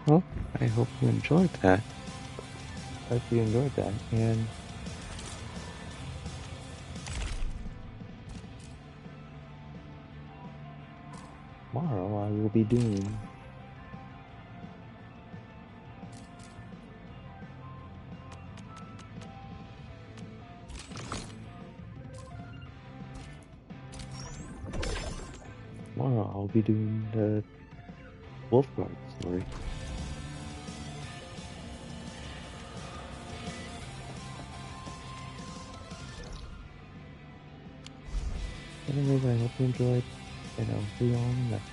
Well, I hope you enjoyed that. Hope you enjoyed that, and tomorrow I will be doing the Wolfguard story. Anyways, I hope you enjoyed, and I'll see you all in the next